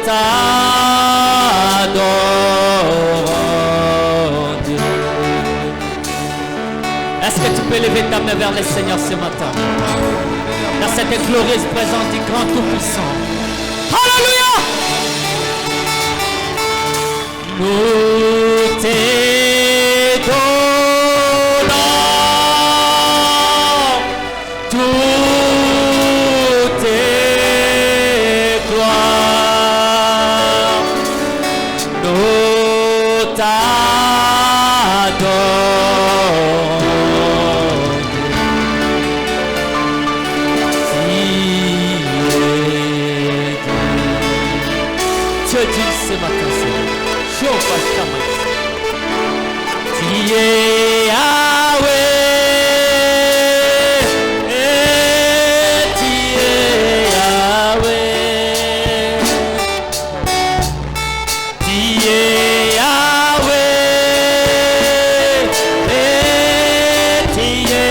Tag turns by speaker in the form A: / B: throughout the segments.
A: t'adorons, Dieu. Est-ce que tu peux lever ta main vers le Seigneur ce matin? Dans cette glorieuse présence du grand Tout-Puissant. Alléluia! Nous t'édonnons toutes tes gloires. Nous t'adorons. Dieu dit ce matin, Seigneur. Tiye Yahweh, Tiye Yahweh, Tiye Yahweh, Tiye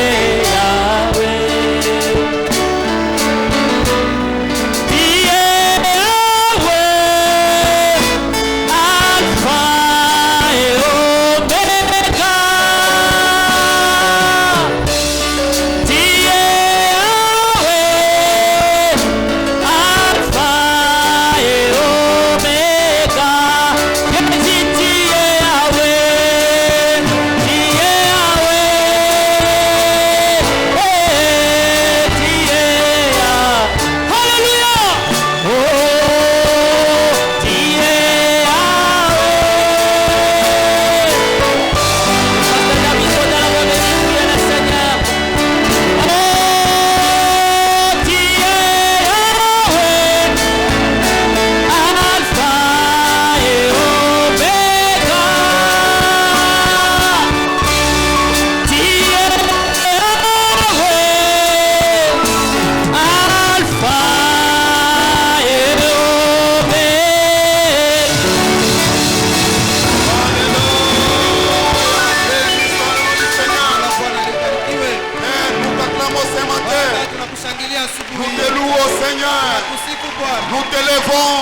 B: Nous t'élevons,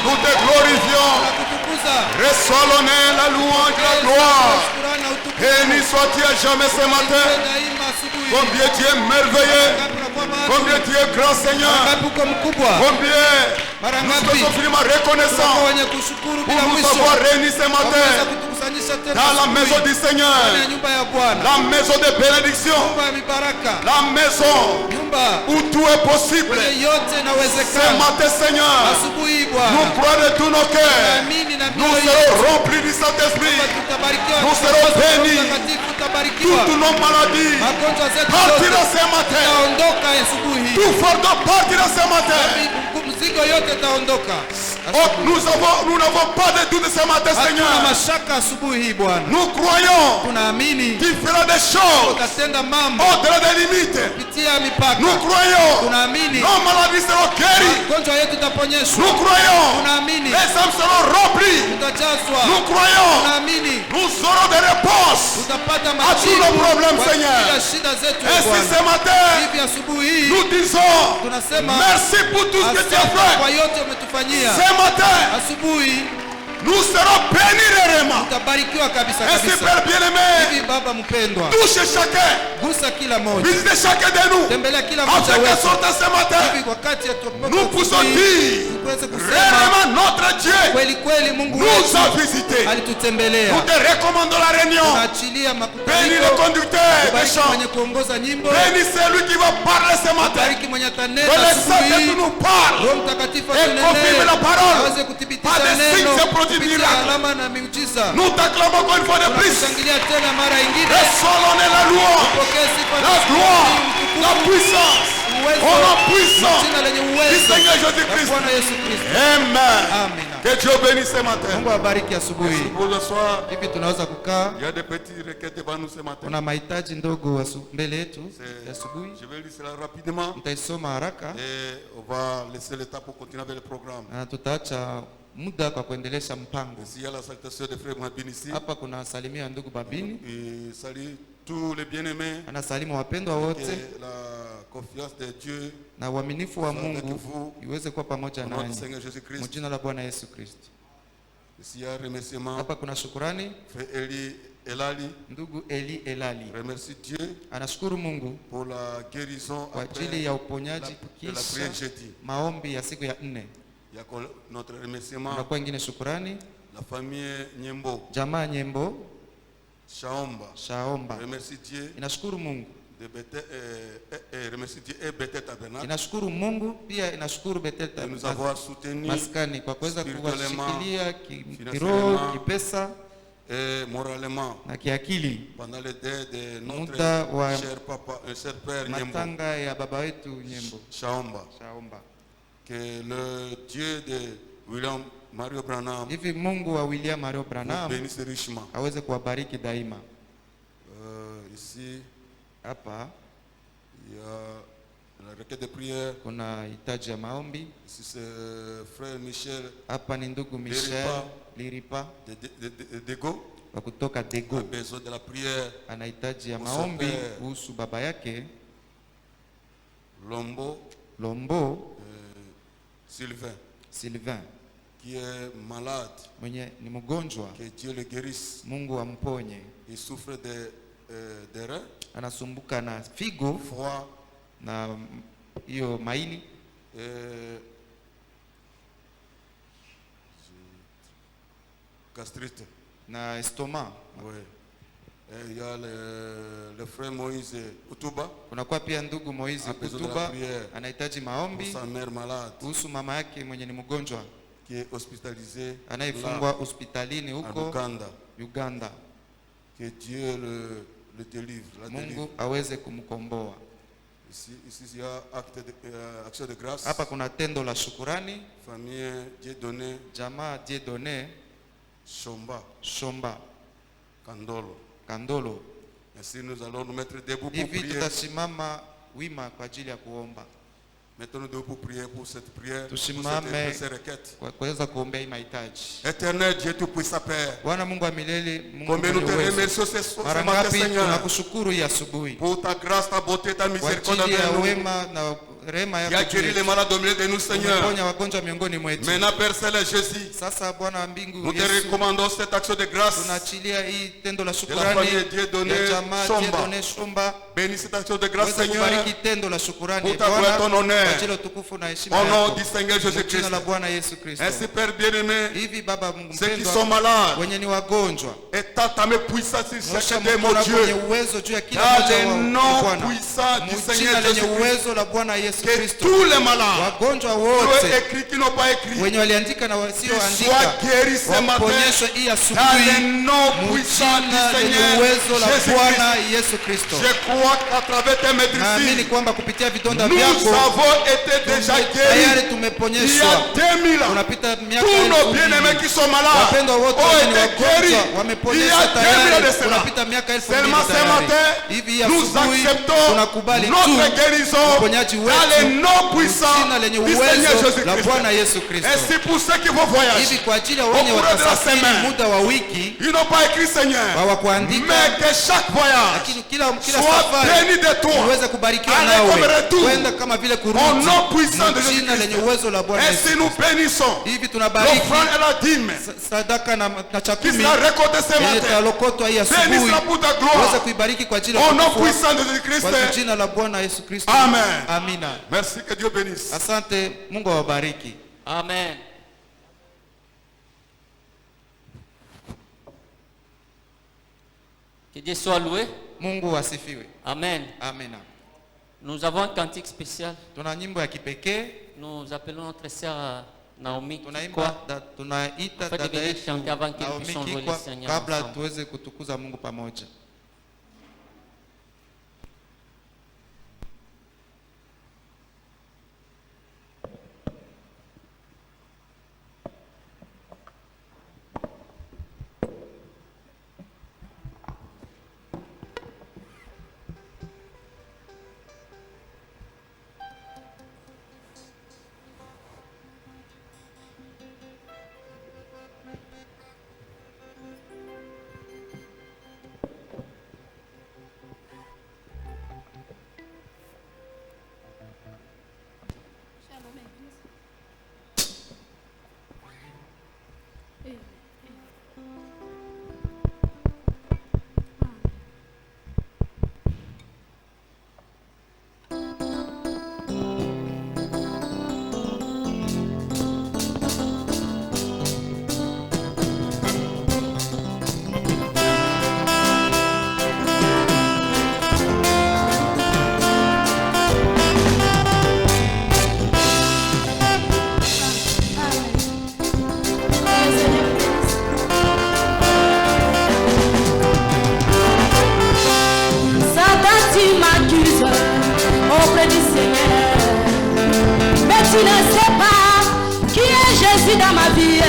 B: nous te glorifions. Reçois l'honneur, la louange, la gloire. Béni sois-tu à jamais ce matin. Combien tu es merveilleux. Combien tu es grand Seigneur. Combien nous sommes infiniment reconnaissants pour nous avoir réunis ce matin dans la maison du Seigneur, la maison de bénédiction, la maison où tout est possible. Ce matin, Seigneur, nous croyons de tous nos cœurs, nous serons remplis du Saint-Esprit, nous serons bénis, toutes nos maladies partiront ce matin, tout fardeau partira ce matin. Nous n'avons pas de doute ce matin, Seigneur. Nous croyons qu'il fera des choses au-delà des limites. Nous croyons nos maladies seront guéries. Nous croyons les âmes seront remplies. Nous croyons nous aurons des réponses à tous nos problèmes, Seigneur. Ainsi ce matin, nous disons merci pour tout ce que tu as fait. Ce matin, nous serons bénis réellement. Ainsi, Père bien-aimé, touche chacun, visite chacun de nous, afin que sortant ce matin, nous puissions dire réellement notre Dieu nous a visités. Nous te recommandons la réunion. Bénis le conducteur des chants. Bénis celui qui va parler ce matin. Que le Saint-Esprit nous parle et confirme la parole par des signes et prodiges miracles. Nous t'acclamons encore une fois de plus. Reçois l'honneur, la louange, la gloire, la puissance. Au nom puissant du Seigneur Jésus-Christ. Amen. Que Dieu bénisse ce matin. Pour le soir, il y a des petites requêtes devant nous ce matin. Je vais lire cela rapidement. Et on va laisser l'état pour continuer avec le programme.
C: muda kwa kuendelesha mpango.
B: Ici il y a la salutation de frère Mabini ici.
C: Hapa kuna salimia ndugu Babini.
B: Et salut tous les bien-aimés.
C: Anasalimu wapendwa wote.
B: Que la confiance de Dieu
C: na uaminifu wa Mungu iweze kuwa pamoja nanyi. Mjina la Bwana Yesu Kristo. Hapa kuna shukrani. Ndugu Eli Elali anashukuru Mungu kwa ajili ya uponyaji kisha maombi ya siku ya 4. Na kwa ingine shukrani
B: la famille Nyembo,
C: jamaa Nyembo
B: Shaomba.
C: Inashukuru Mungu. Inashukuru Mungu pia inashukuru Bethel Maskani kwa kuweza kuwashikilia kiroho, kipesa na kiakili muda wa matanga ya baba wetu Nyembo
B: Shaomba. Que le Dieu de William Mario Branham,
C: hivi Mungu wa William Mario Branham
B: bénisse richement,
C: aweze kuwabariki daima.
B: Ici
C: hapa
B: il y a la requête de prière.
C: Kuna hitaji ya maombi.
B: Ici c'est frère Michel.
C: Hapa ni ndugu Michel Liripa
B: de Dego.
C: Wa kutoka Dego.
B: A besoin de la prière.
C: Ana hitaji ya maombi kuhusu baba yake Lombo Sylvain
B: qui est malade,
C: mwenye ni mgonjwa.
B: Que Dieu le guérisse.
C: Mungu amponye.
B: Il souffre de reins,
C: anasumbuka na figo,
B: foie
C: na hiyo maini,
B: gastrite
C: na estomac.
B: Oui. Il y a le frère Moïse Utuba.
C: Kuna kwa pia ndugu Moïse Utuba anahitaji maombi kuhusu mama yake mwenye ni mgonjwa,
B: qui est hospitalisé,
C: anayefungwa hospitalini huko Uganda.
B: Que Dieu le délivre.
C: Mungu aweze kumkomboa.
B: Ici il y a action de grâce.
C: Hapa kuna tendo la shukurani.
B: Famille Dieudonné,
C: jamaa Dieudonné Shomba Kandolo.
B: Ainsi nous allons nous mettre debout pour
C: prier.
B: Hivi
C: tutasimama wima kwa ajili ya kuomba.
B: Mettons-nous debout pour prier pour cette prière,
C: tusimame kwa kuweza kuombea mahitaji.
B: Éternel Dieu tout-puissant Père,
C: Bwana Mungu wa milele, Mungu
B: combien nous te remercions ce matin Seigneur,
C: tunakushukuru hii asubuhi
B: pour ta grâce, ta beauté, ta miséricorde
C: envers nous. Wema na rehema yako.
B: Tu as guéri les malades au milieu de nous Seigneur.
C: Umeponya wagonjwa miongoni mwetu.
B: Maintenant Père Céleste Jésus,
C: sasa Bwana wa mbingu
B: nous te recommandons cette action de grâce.
C: Tunaachilia hii tendo la
B: de
C: shukrani
B: la famille
C: Dieudonné Shomba.
B: Bénis cette action de grâce Seigneur.
C: Bariki tendo la shukrani
B: pour ta gloire, ton honneur. Au nom du Seigneur Jésus-Christ. Ainsi Père bien-aimé, ceux qui sont malades, et ta main puissante sur chacun de mon Dieu, car les noms puissants du Seigneur Jésus-Christ, que tous les malades, ceux écrits qui n'ont pas écrit, qu'ils soient guéris ce matin, car les noms puissants du Seigneur Jésus-Christ. Je crois qu'à travers tes maîtrises, nous avons été déjà guéris. Il y a 2000 ans, tous nos bien-aimés qui sont malades ont été guéris. Il y a 2000 ans de cela. Seulement ce matin, nous acceptons notre guérison dans les noms puissants du Seigneur Jésus-Christ. Et c'est pour ceux qui vont voyager au cours de la semaine, ils n'ont pas écrit Seigneur, mais que chaque voyage soit béni de toi, allez comme retour, au nom puissant de Jésus-Christ. Ainsi nous bénissons l'offrande et la dîme qui sera récoltée ce matin. Bénis-la pour ta gloire, au nom puissant de Jésus-Christ. Amen. Merci, que Dieu bénisse.
C: Asante, Mungu awabariki.
A: Amen. Que Dieu soit loué.
C: Mungu asifiwe.
A: Amen.
C: Amen.
A: Nous avons un cantique spécial.
C: Tuna nyimbo ya kipekee.
A: Nous appelons notre sœur Naomi.
C: Tunaita dada yetu Naomi kabla tuweze kutukuza Mungu pamoja.
D: tu ne sais pas qui est Jésus dans ma vie.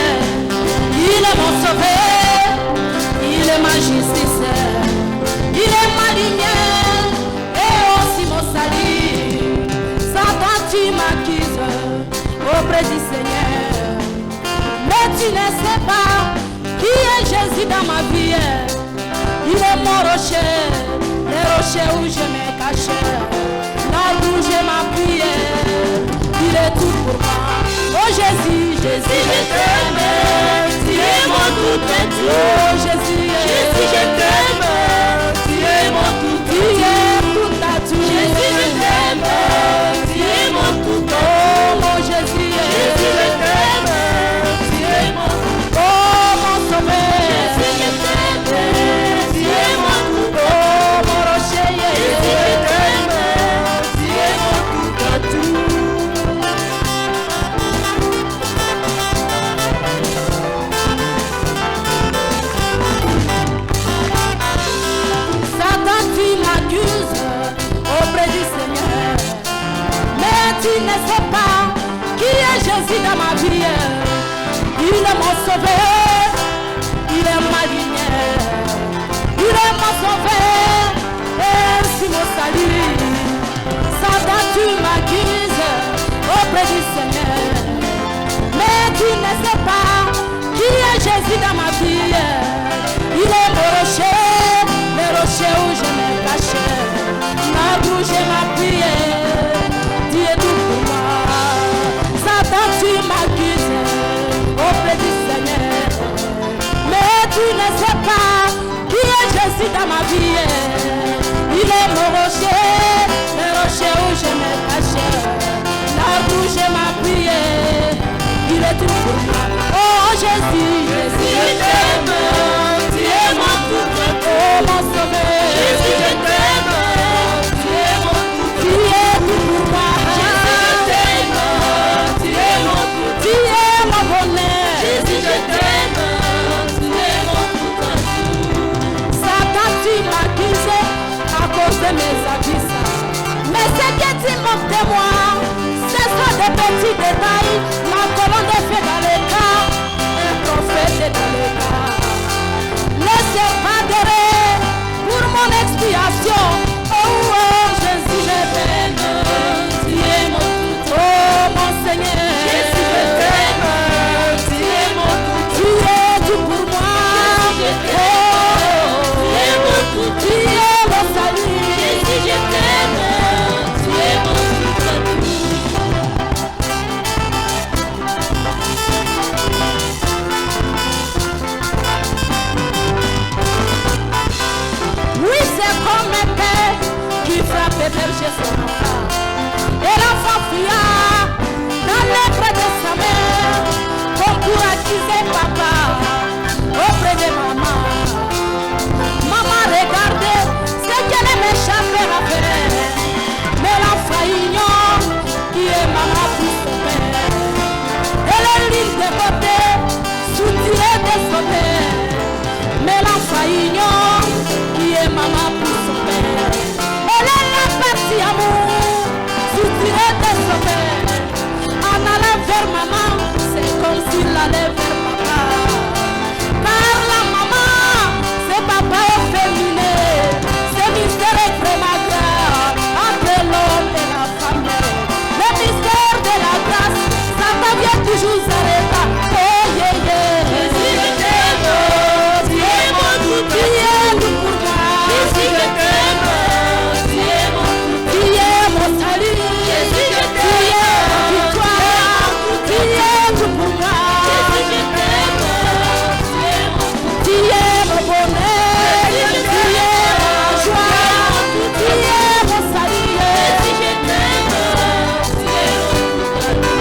D: Il est mon sauveur, il est ma justice, il est ma lumière et aussi mon salut. Satan, tu m'accuses auprès du Seigneur, mais tu ne sais pas qui est Jésus dans ma vie. Il est mon rocher, le rocher où je me cache, là où je m'appuie. Il est tout pour moi. Oh Jésus, Jésus, je t'aime. Tu es mon tout et tout. Oh Jésus, Jésus, je t'aime. Tu es mon tout, tu es tout à tout. Jésus, je t'aime. Tu es mon tout. Oh mon Jésus, Jésus, je t'aime. Tu es mon tout. Oh mon sauveur, Jésus, je t'aime. Tu es mon tout. Oh mon rocher, Jésus, je t'aime. Tu es mon tout à tout. Tu ne sais pas qui est Jésus dans ma vie. Il est mon sauveur, il est ma lumière, il est mon sauveur et c'est mon salut. Satan, tu m'accuses auprès du Seigneur, mais tu ne sais pas qui est Jésus dans ma vie. Il est mon rocher, le rocher où je me cache, là où je m'appuie. Tu es tout pour moi. Satan, tu m'accuses auprès du Seigneur, mais tu ne sais pas qui est Jésus dans ma vie. Il est mon rocher, le rocher où je me cache, là où je m'appuie. Il est tout pour moi. Oh Jésus, Jésus, je t'aime. Tu es mon tout, oh mon sauveur. Jésus, je t'aime. Tu es mon tout, tu es tout pour moi. Jésus, je t'aime, tu es mon tout à tout. Satan, tu m'accuses à cause de mes abus. Mais ce que tu moques de moi, ce sont des petits détails. Ma colonne est faite dans le cas, un prophète est dans le cas. Laissez pas d'erreur pour mon expiation. Oh, oh, Jésus, je t'aime, tu es mon tout. Oh, mon Seigneur, Jésus, je t'aime. Tu es tout pour moi. Oh, tu es mon salut. Jésus, je t'aime. Tu es mon tout à tout. Oui, c'est comme un père qui frappe et berger son enfant. Et l'enfant fuya dans les bras de sa mère pour accuser papa auprès de maman. Maman regardait ce que les méchants pères a fait, mais l'enfant ignore qui est maman pour son père. Elle est libre de côté, soutirée de son père, mais l'enfant ignore qui est maman pour son père. Elle est la partie amour, soutirée de son père. En allant vers maman, c'est comme s'il allait vers papa. Car la maman, c'est papa féminin. C'est mystère extrémateur entre l'homme et la femme. Le mystère de la grâce, ça vient toujours s'arrêter. Oh yeah yeah. Jésus, je t'aime. Tu es mon tout, tu es tout pour moi. Jésus, je t'aime. Tu es mon tout, tu es mon salut. Jésus, je t'aime. Tu es tout pour moi. Jésus, je t'aime. Tu es mon bonheur. Tu es ma joie. Tu es mon salut. Jésus, je t'aime. Tu es mon tout.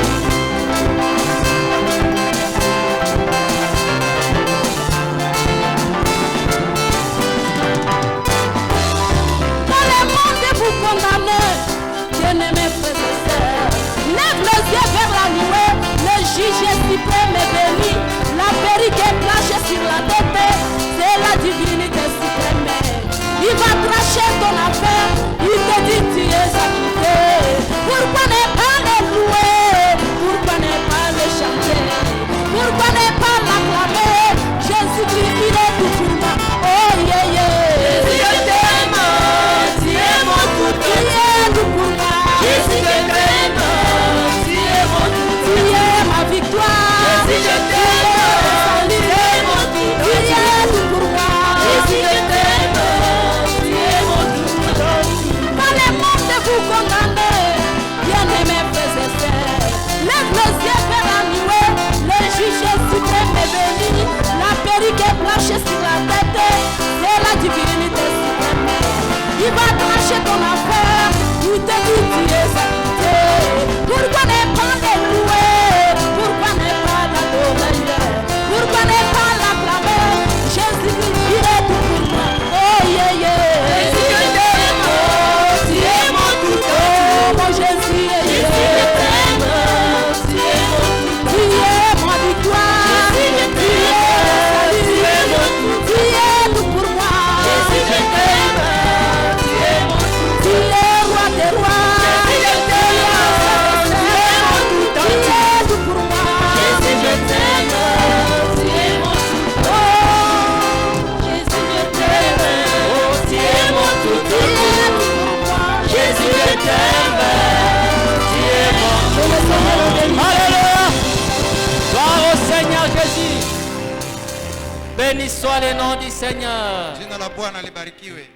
A: Béni soit le nom du Seigneur.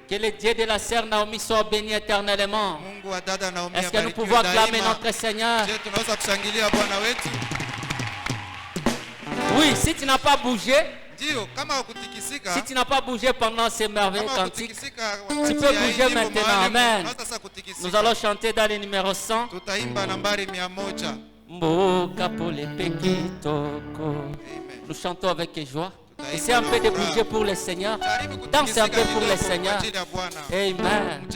A: Que le Dieu de la sœur Naomi soit béni éternellement. Est-ce que nous pouvons acclamer notre Seigneur? Oui, si tu n'as pas bougé, si tu n'as pas bougé pendant ces merveilleux cantiques, tu peux bouger maintenant. Amen. Nous allons chanter dans le numéro 100. Nous chantons avec joie. Essayez un peu de bouger pour le Seigneur. Dansez un peu pour le Seigneur. Amen.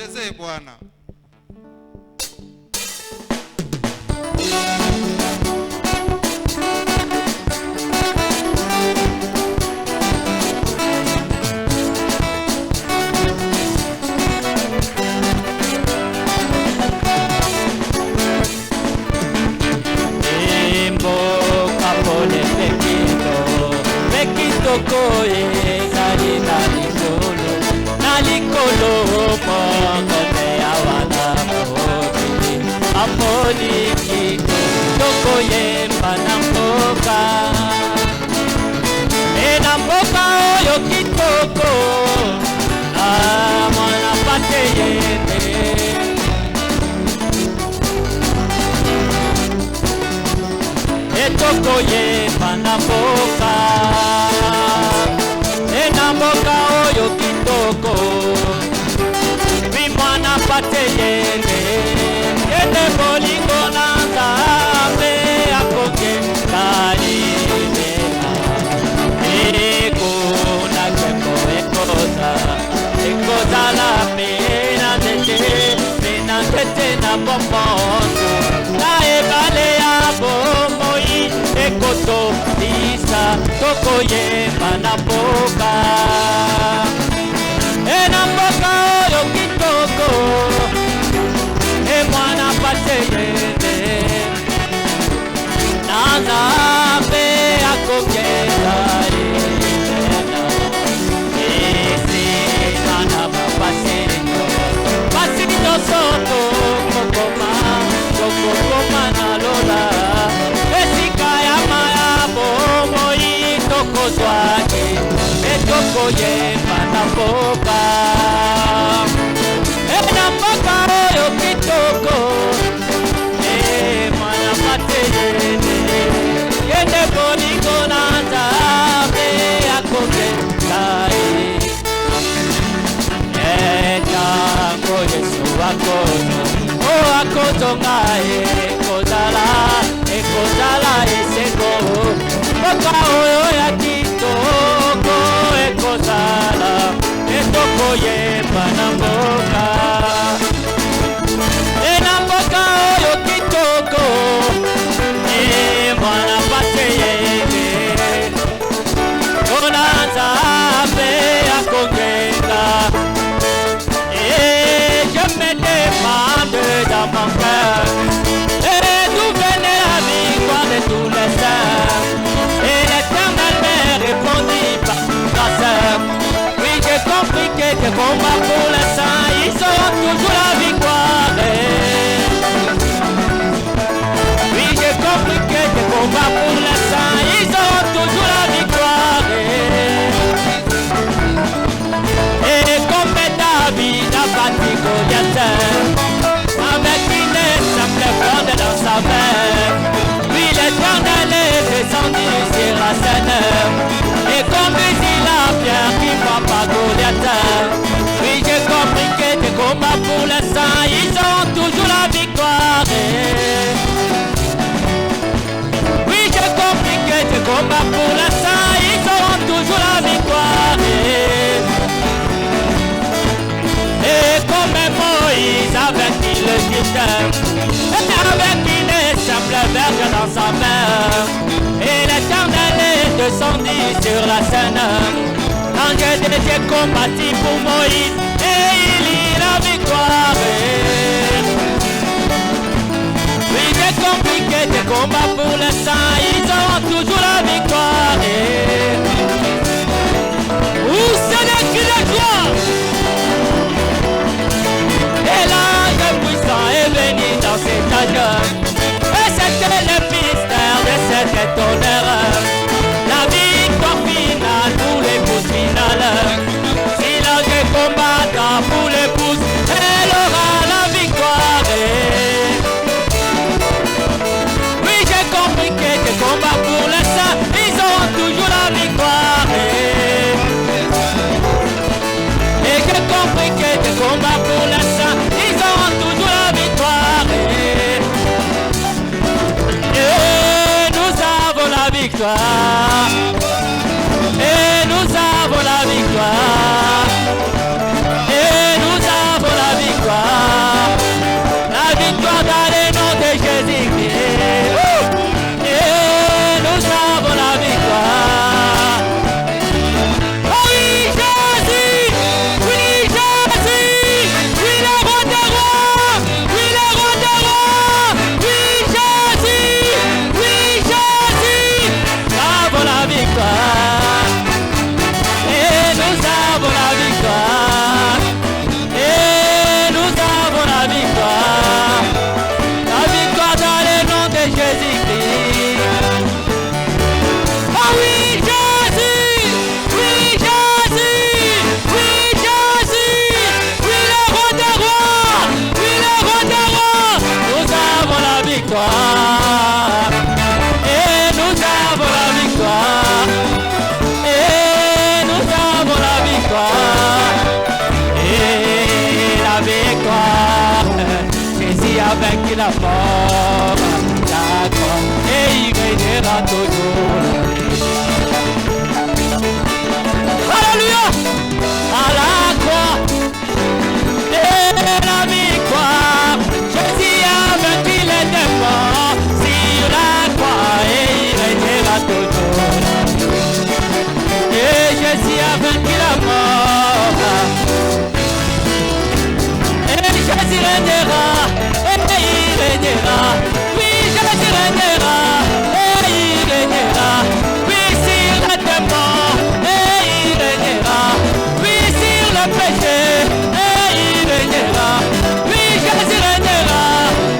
A: Koye zali nalikolo mongote awana mokili amoni kiko tokoye mbanamboka enamboka oyo kitoko mwana pateyete etokoye mbanamboka enamboka oyo kitoko bimwana pateyende ete bolingo na nzambe akoke kalimena ekona kembo ekozala pena nzete na bombondo na ebale ya bomoi ekoto lisa tokoyemba na mboka na mboka oyo kitoko mwana pateyende na nzambe akokenda limena esina na bapasito pasito soto kokoma na lola esika ya maya bomoi tokozwaki etokoyemba na mboka na mboka oyo kitoko mwana pateyende yende bolingo na nzambe akokenda etango yesu akono akozonga ekozala esengo mboka oyo ya kitoko ekozala etokoyemba na mboka na mboka oyo kitoko mwana pateyende ona nzambe akokenda je me demande dans mon cœur d'où venait la victoire de tous les saints. Et l'Éternel me répondit par grâce. Oui, j'ai compris que tes combats pour les saints, ils auront toujours la victoire. Oui, j'ai compris que tes combats pour les saints, ils auront toujours la victoire. Et comme David a battu Goliath avec une simple corde dans sa main, puis l'Éternel est descendu sur la scène et conduisit la pierre qui frappa Goliath. Oui, j'ai compris que tes combats pour les saints, ils ont toujours la victoire. Oui, j'ai compris que tes combats pour les saints, ils auront toujours la victoire. Et comme Moïse avec l'Égypte, avec une simple verge dans sa main, et l'Éternel est descendu sur la scène. L'ange de Dieu combattit pour Moïse, et il eut la victoire. Oui, j'ai compris que tes combats pour les saints, ils auront toujours la victoire. Où c'est des cris de joie? Et l'ange puissant est venu dans cet âge. Et c'était le mystère de cet étonneur. La victoire finale pour les combattent pour le saint, ils auront toujours la victoire. Et que compris que tu combats pour le saint, ils auront toujours la victoire. Et nous avons la victoire. Et nous avons la victoire. Et nous avons la victoire. La victoire dans le nom de Jésus-Christ. Et nous avons la victoire. Oh oui, Jésus! Oui, Jésus! Oui, le roi des rois! Oui, le roi des rois! Oui, Jésus! Oui, Jésus! Nous avons la victoire. Et nous avons la victoire. Et nous avons la victoire. La victoire dans le nom de Jésus-Christ. Oh oui, Jésus! Oui, Jésus! Oui, Jésus! Oui, le roi des rois! Oui, le roi des rois! Nous avons la victoire. Et nous avons la victoire. Et nous avons la victoire. Et la victoire. Jésus a vaincu la mort. D'accord. Et il régnera toujours. Alléluia. À la croix. Et la victoire. Jésus a vaincu les démons. Sur la croix. Et il régnera toujours. Et Jésus a vaincu la mort. Et Jésus régnera. Et il régnera. Oui, Jésus régnera. Et il régnera. Oui, sur les démons. Et il régnera. Oui, sur le péché. Et il régnera. Oui, Jésus régnera.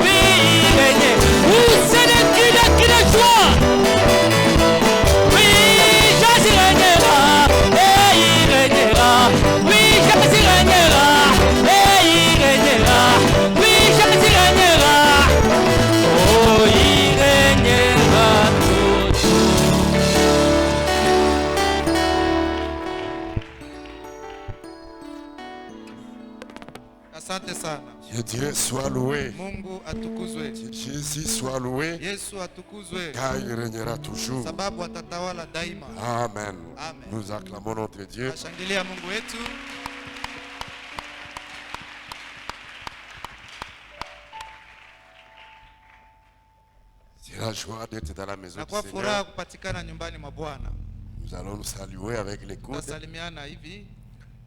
A: Oui, il régnera. Oui, c'est le cri de joie. Oui, Jésus régnera. Et il régnera. Oui, Jésus régnera. Et il régnera. Oui, Jésus régnera. Oh, il régnera toujours.
C: Asante sana.
B: Que Dieu soit loué.
C: Mungu atukuzwe.
B: Que Jésus soit loué.
C: Yesu atukuzwe.
B: Car il régnera toujours.
C: Sababu atatawala daima.
B: Amen.
C: Amen.
B: Nous acclamons notre Dieu.
C: Nashangilia Mungu wetu.
B: C'est la joie d'être dans la maison
C: Na
B: du
C: kwa furaha
B: Seigneur.
C: kupatikana nyumbani mwa Bwana.
B: Nous allons nous saluer avec les coudes.
C: Tasalimiana hivi.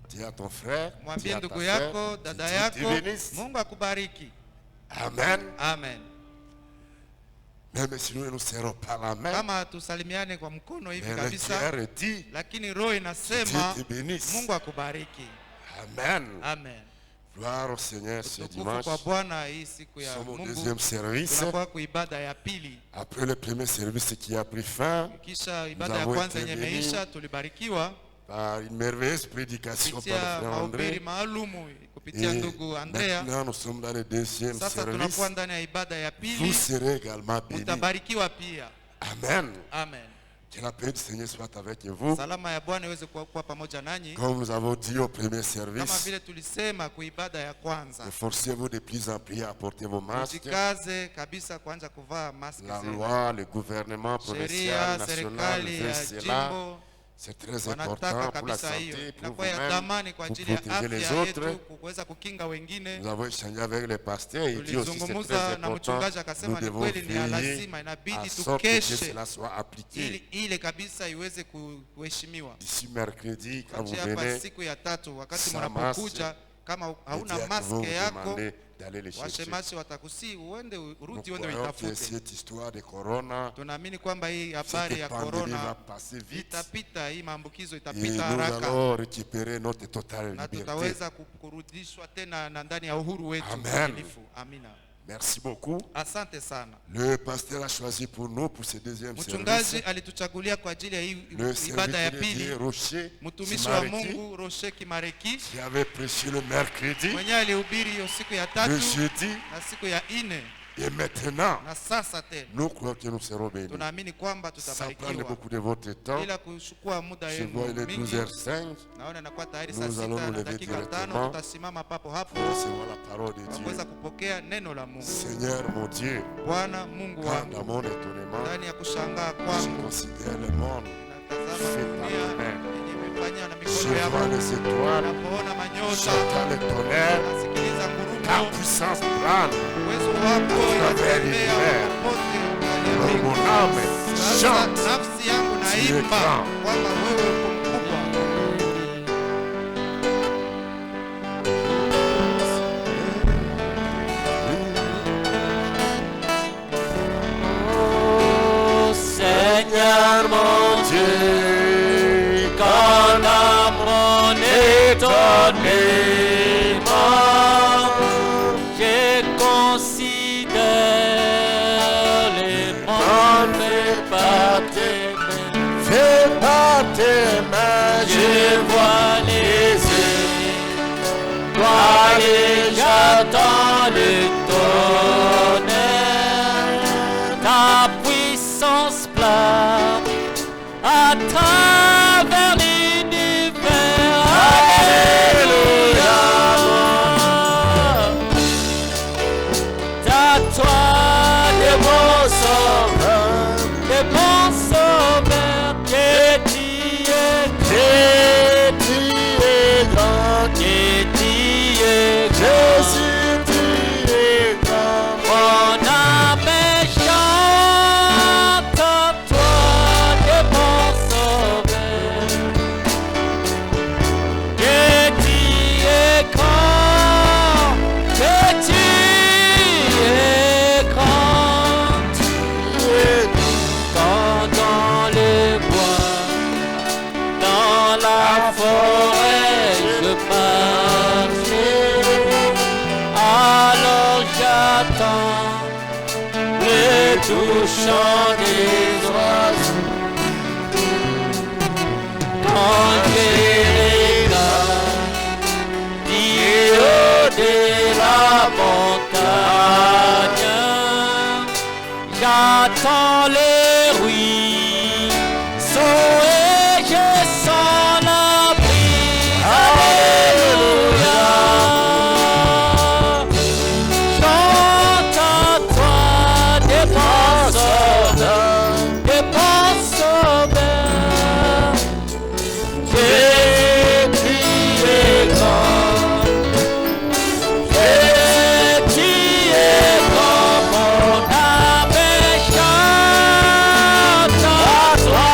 B: Dis à ton frère, dis
C: Mwambie
B: à ta
C: ndugu
B: sœur,
C: yako, dada
B: Dieu te
C: yako,
B: bénisse.
C: Mungu akubariki.
B: Amen.
C: Amen.
B: Même si nous ne nous serrons pas la main,
C: Kama tusalimiane kwa mkono hivi
B: mais le
C: kabisa,
B: cœur dit,
C: lakini roho inasema
B: Dieu te bénisse.
C: Mungu akubariki.
B: Amen.
C: Amen.
B: Gloire au Seigneur ce
C: Utukufu
B: dimanche.
C: kwa Bwana hii siku
B: Nous
C: ya
B: sommes au
C: Mungu.
B: deuxième service.
C: Tunakuwa kwa ibada ya pili.
B: Après le premier service qui a pris fin
C: Kisha ibada
B: Nous
C: ya
B: avons
C: kwanza
B: été
C: yenye
B: bénis.
C: imeisha, tulibarikiwa
B: par une merveilleuse prédication par le
C: kupitia
B: frère
C: mahubiri
B: André.
C: maalumu kupitia
B: Et
C: ndugu Andrea.
B: maintenant nous sommes dans le deuxième
C: Sasa
B: service.
C: tunakuwa ndani ya ibada ya
B: Vous
C: pili,
B: serez également bénis.
C: mtabarikiwa pia.
B: Amen.
C: Amen.
B: Que la paix du Seigneur soit avec vous.
C: Salama ya Bwana iweze kuwa pamoja nanyi.
B: Comme nous avons dit au premier
C: Kama
B: service,
C: vile tulisema kwa ibada ya kwanza,
B: efforcez-vous de plus en plus à porter vos masques.
C: mjikaze kabisa kuanza kuvaa maski
B: La
C: zenu.
B: loi, le gouvernement provincial,
C: Sheria,
B: national
C: serikali
B: veut
C: ya
B: cela.
C: jimbo
B: C'est très
C: wanataka
B: important pour la
C: kabisa hiyo,
B: santé, pour
C: inakuwa ya
B: vous-même,
C: dhamani kwa
B: pour
C: ajili ya
B: protéger les
C: afya
B: autres.
C: yetu, kuweza kukinga wengine.
B: Nous avons échangé avec les pasteurs et dit aussi c'est très
C: Tulizungumza na
B: important.
C: mchungaji
B: Nous
C: akasema ni
B: devons
C: kweli, ni
B: veiller
C: lazima,
B: à
C: inabidi
B: sorte que
C: tukeshe
B: cela soit appliqué.
C: ili ile kabisa iweze kuheshimiwa.
B: D'ici mercredi, quand vous
C: Kuanzia hapa
B: venez,
C: siku ya tatu, wakati
B: sans
C: mnapokuja, kama
B: les
C: hauna
B: diacres vont
C: maske
B: vous
C: yako,
B: demander d'aller les chercher.
C: washemashi watakusii uende
B: Nous
C: urudi uende
B: croyons que
C: uitafute.
B: cette histoire de corona,
C: Tunaamini kwamba hii habari
B: cette
C: ya
B: pandémie va
C: corona
B: passer vite
C: itapita, hii maambukizo
B: et
C: itapita
B: nous
C: haraka
B: allons récupérer notre totale
C: na
B: liberté.
C: tutaweza kurudishwa tena na ndani ya uhuru wetu
B: Amen.
C: kamilifu. Amina.
B: Merci beaucoup.
C: Asante sana.
B: Le pasteur a choisi pour nous, pour ce deuxième
C: Mchungaji
B: service,
C: alituchagulia kwa ajili ya hii
B: le
C: ibada ya
B: serviteur de Dieu,
C: pili
B: Rocher
C: mtumishi wa
B: Simareki,
C: Mungu Roche Kimareki
B: qui avait prêché le mercredi,
C: mwenyewe alihubiri hiyo siku ya
B: le
C: tatu
B: jeudi
C: na siku ya ine
B: Et maintenant, nous croyons que nous serons bénis. Ça prend beaucoup de votre temps. Je vois il est 12h05. Nous allons nous lever directement pour recevoir la parole de Dieu. Seigneur mon Dieu, quand dans mon étonnement, je considère le monde fait par ta main. Je vois les étoiles, j'entends le tonnerre, ta puissance plane à travers l'univers. Mon âme chante, tu es grand.
A: Seigneur mon Dieu, quand dans mon étonnement, je considère les mondes faits par tes mains.
B: Fait par tes mains,
A: Je vois les étoiles et j'attends le tonnerre. Ta puissance plane à travers l'univers. Alléluia. Ta toile de mon sauveur, que tu es grand, que tu es
B: Jésus, tu es grand.
A: mon âme chante à toi de mon sauveur, que tu es grand, que tu es grand, quand dans le bois, dans la forêt je marche, alors j'attends le touchant des oiseaux. Quand je regarde du haut de la montagne, j'attends les ruisseaux et je sens l'abri. Alléluia. Chante à toi des bons sauveurs, des bons sauveurs. Que tu es grand, que tu es grand, mon âme chante à toi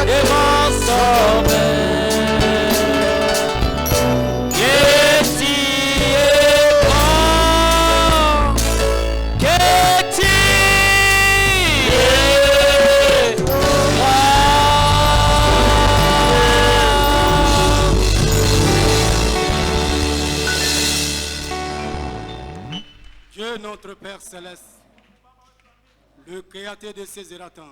A: des bons sauveurs. Que tu es grand, que tu es grand.
E: Dieu notre Père Céleste, le créateur de ces et la temps,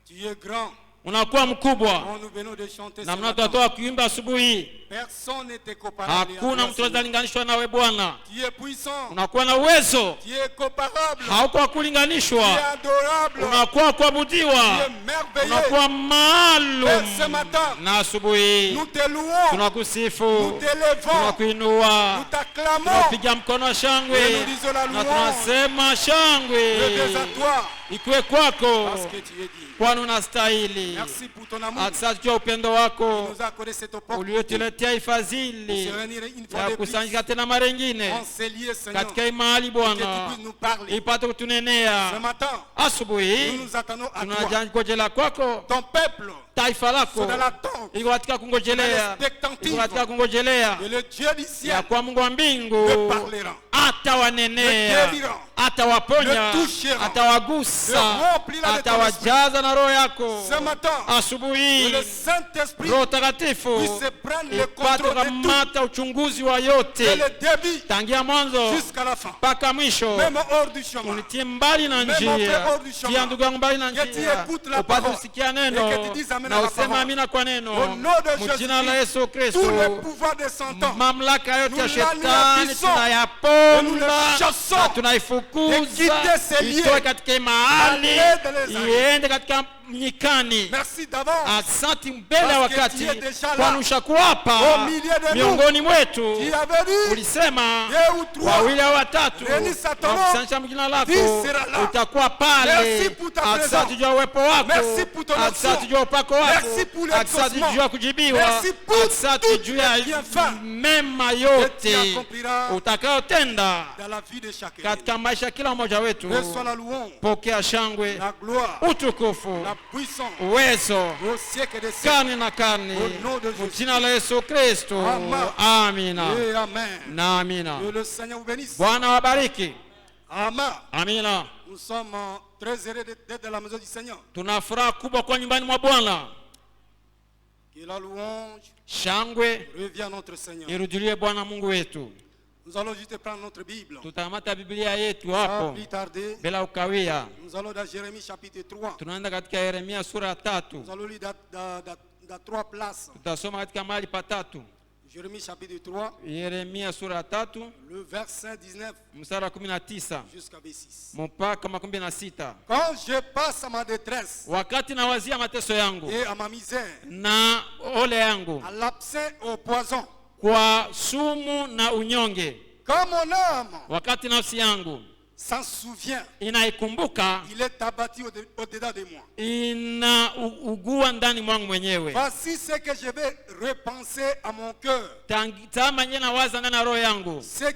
E: tu es grand.
A: Unakuwa mkubwa
E: Quand nous venons de chanter
A: na
E: ce matin,
A: mnatotoa kuimba asubuhi.
E: personne n'était comparable.
A: Hakuna mtu anaweza linganishwa nawe Bwana.
E: Tu es puissant,
A: Unakuwa na uwezo,
E: tu es comparable,
A: hauko wa
E: tu es
A: kulinganishwa,
E: adorable,
A: unakuwa kuabudiwa,
E: tu es merveilleux.
A: unakuwa maalum.
E: Père, ce matin,
A: Na asubuhi
E: nous te louons,
A: tunakusifu,
E: nous t'élevons,
A: tunakuinua,
E: nous t'acclamons,
A: tunapiga mkono wa
E: et
A: shangwe
E: nous disons la
A: na
E: louange
A: tunasema shangwe
E: de à toi,
A: ikuwe kwako,
E: parce que tu es dit.
A: kwani unastahili.
E: Merci pour ton amour.
A: Asante kwa upendo wako
E: Nous accordé cette opportunité
A: uliotuletea
E: de
A: ifadhili
E: se réunir une fois
A: ya
E: de plus
A: kusanyika tena mara ingine
E: en ces lieux, Seigneur,
A: katika hii mahali
E: que tu
A: Bwana,
E: puisses nous parler.
A: ipate
E: Ce
A: kutunenea.
E: matin,
A: Asubuhi
E: nous nous attendons à toi.
A: tunajangojela kwako,
E: Ton peuple,
A: taifa lako
E: sont dans l'attente
A: iko katika kungojelea, iko katika kungojelea
E: et le Dieu du ciel
A: ya kwa Mungu wa
E: le
A: mbingu
E: parlera,
A: atawanenea,
E: le guérira,
A: atawaponya,
E: le touchera,
A: atawagusa
E: Sasa atawajaza na roho yako asubuhi. Roho Takatifu ipate kukamata uchunguzi wa yote tangia mwanzo mpaka mwisho. Unitie mbali na njia, tia ndugu yangu mbali na njia, upate kusikia neno na usema amina kwa neno. Mjina la Yesu Kristo, mamlaka yote ya shetani tunayaponda na tunaifukuza, itoe katika mahali iende katika nyikani. Asante mbele ya wakati kwani ushakuwapa miongoni mwetu. Ulisema wawili au watatu wakusanyisha mjina lako utakuwa pale. Asante juu ya uwepo wako, asante juu ya upako wako, asante juu ya kujibiwa, asante juu ya mema yote utakayotenda katika maisha kila mmoja wetu. Pokea shangwe, utukufu, uwezo karne na karne, jina la Yesu Kristo. Amina na amina. Bwana wabariki. Amina. Nous sommes très heureux d'être dans la maison du Seigneur.
A: Tuna furaha kubwa kwa nyumbani mwa Bwana.
E: Que la louange
A: shangwe
E: revient à notre Seigneur.
A: Irudilie Bwana Mungu wetu.
E: Nous allons juste prendre notre Bible.
A: Tutamata Biblia yetu hapo bila ukawia.
E: Nous allons dans Jérémie chapitre 3.
A: Tunaenda katika Yeremia sura 3.
E: Nous allons lire dans 3 places.
A: Tutasoma katika mahali patatu.
E: Jérémie chapitre 3.
A: Yeremia sura 3.
E: Le verset 19.
A: Mstari wa 19
E: jusqu'à 26.
A: Mpaka 26.
E: Quand je passe à ma détresse,
A: wakati nawazia mateso yangu
E: et à ma misère,
A: na ole yangu,
E: à l'abcès au poison,
A: kwa sumu na unyonge,
E: quand mon âme,
A: wakati nafsi yangu
E: s'en souvient,
A: inaikumbuka,
E: il est abattu au-dedans de moi,
A: inaugua ndani mwangu mwenyewe.
E: Voici ce que je vais repenser à mon cœur,
A: tama nye nawaza ndani ya roho yangu,
E: ce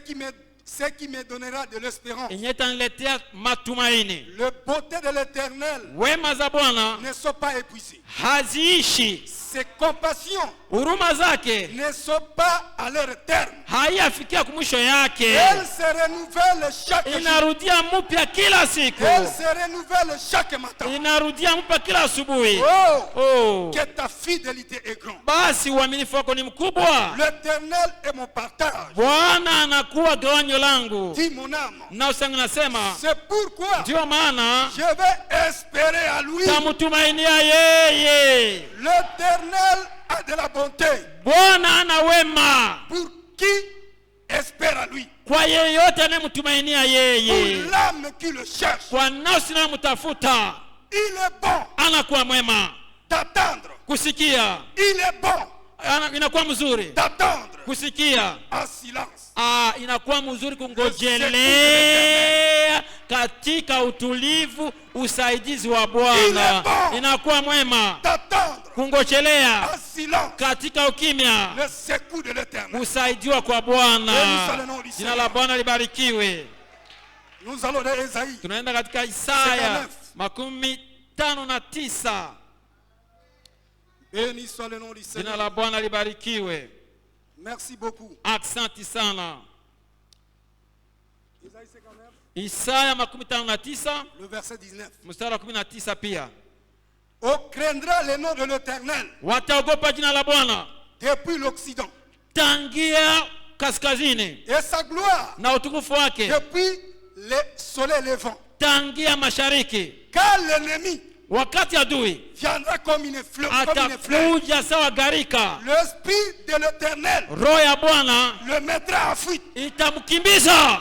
E: qui me donnera de l'espérance.
A: Inyetaniletea matumaini.
E: Le beauté de l'Éternel
A: wema za Bwana
E: ne sont pas épuisés,
A: haziishi.
E: Ses compassions
A: huruma zake
E: ne sont pas à leur terme,
A: haiyafikia kumwisho yake.
E: Elles se renouvellent chaque jour,
A: inarudia mpya kila siku.
E: Elles se renouvellent chaque matin,
A: inarudia mpya kila asubuhi.
E: Que ta fidélité est grande.
A: Basi uaminifu wako ni mkubwa.
E: L'Éternel est mon partage,
A: Bwana anakuwa gawanyo langu.
E: dit mon âme.
A: Na usangu nasema,
E: c'est pourquoi
A: ndio maana
E: je vais espérer à lui.
A: Tamutumainia yeye.
E: L'Éternel a de la bonté.
A: Bwana ana wema
E: pour qui espère à lui.
A: Kwa yeyote anayemtumainia yeye.
E: Pour l'âme qui le cherche.
A: Kwa nafsi inayomtafuta.
E: Il est bon.
A: Anakuwa mwema.
E: D'attendre.
A: Kusikia.
E: Il est bon.
A: Inakuwa mzuri.
E: D'attendre.
A: Kusikia.
E: En silence.
A: Inakuwa mzuri kungojelea katika utulivu usaidizi wa Bwana. Inakuwa mwema kungojelea katika ukimya usaidiwa kwa Bwana. Jina la Bwana libarikiwe. Tunaenda katika Isaya 59. Jina la Bwana libarikiwe.
E: Merci beaucoup.
A: Asante sana. Isaya 59.
E: Le verset 19.
A: Mstari wa 19 pia.
E: On craindra le nom de l'Éternel.
A: Wataogopa jina la Bwana.
E: Depuis l'Occident.
A: Tangia kaskazini.
E: Et sa gloire.
A: Na utukufu wake.
E: Depuis le soleil levant.
A: Tangia mashariki.
E: Car l'ennemi.
A: Wakati adui
E: viendra comme une fleur,
A: atakuja sawa garika.
E: L'esprit de l'Éternel,
A: roho ya Bwana,
E: le mettra en fuite.
A: Itamkimbiza.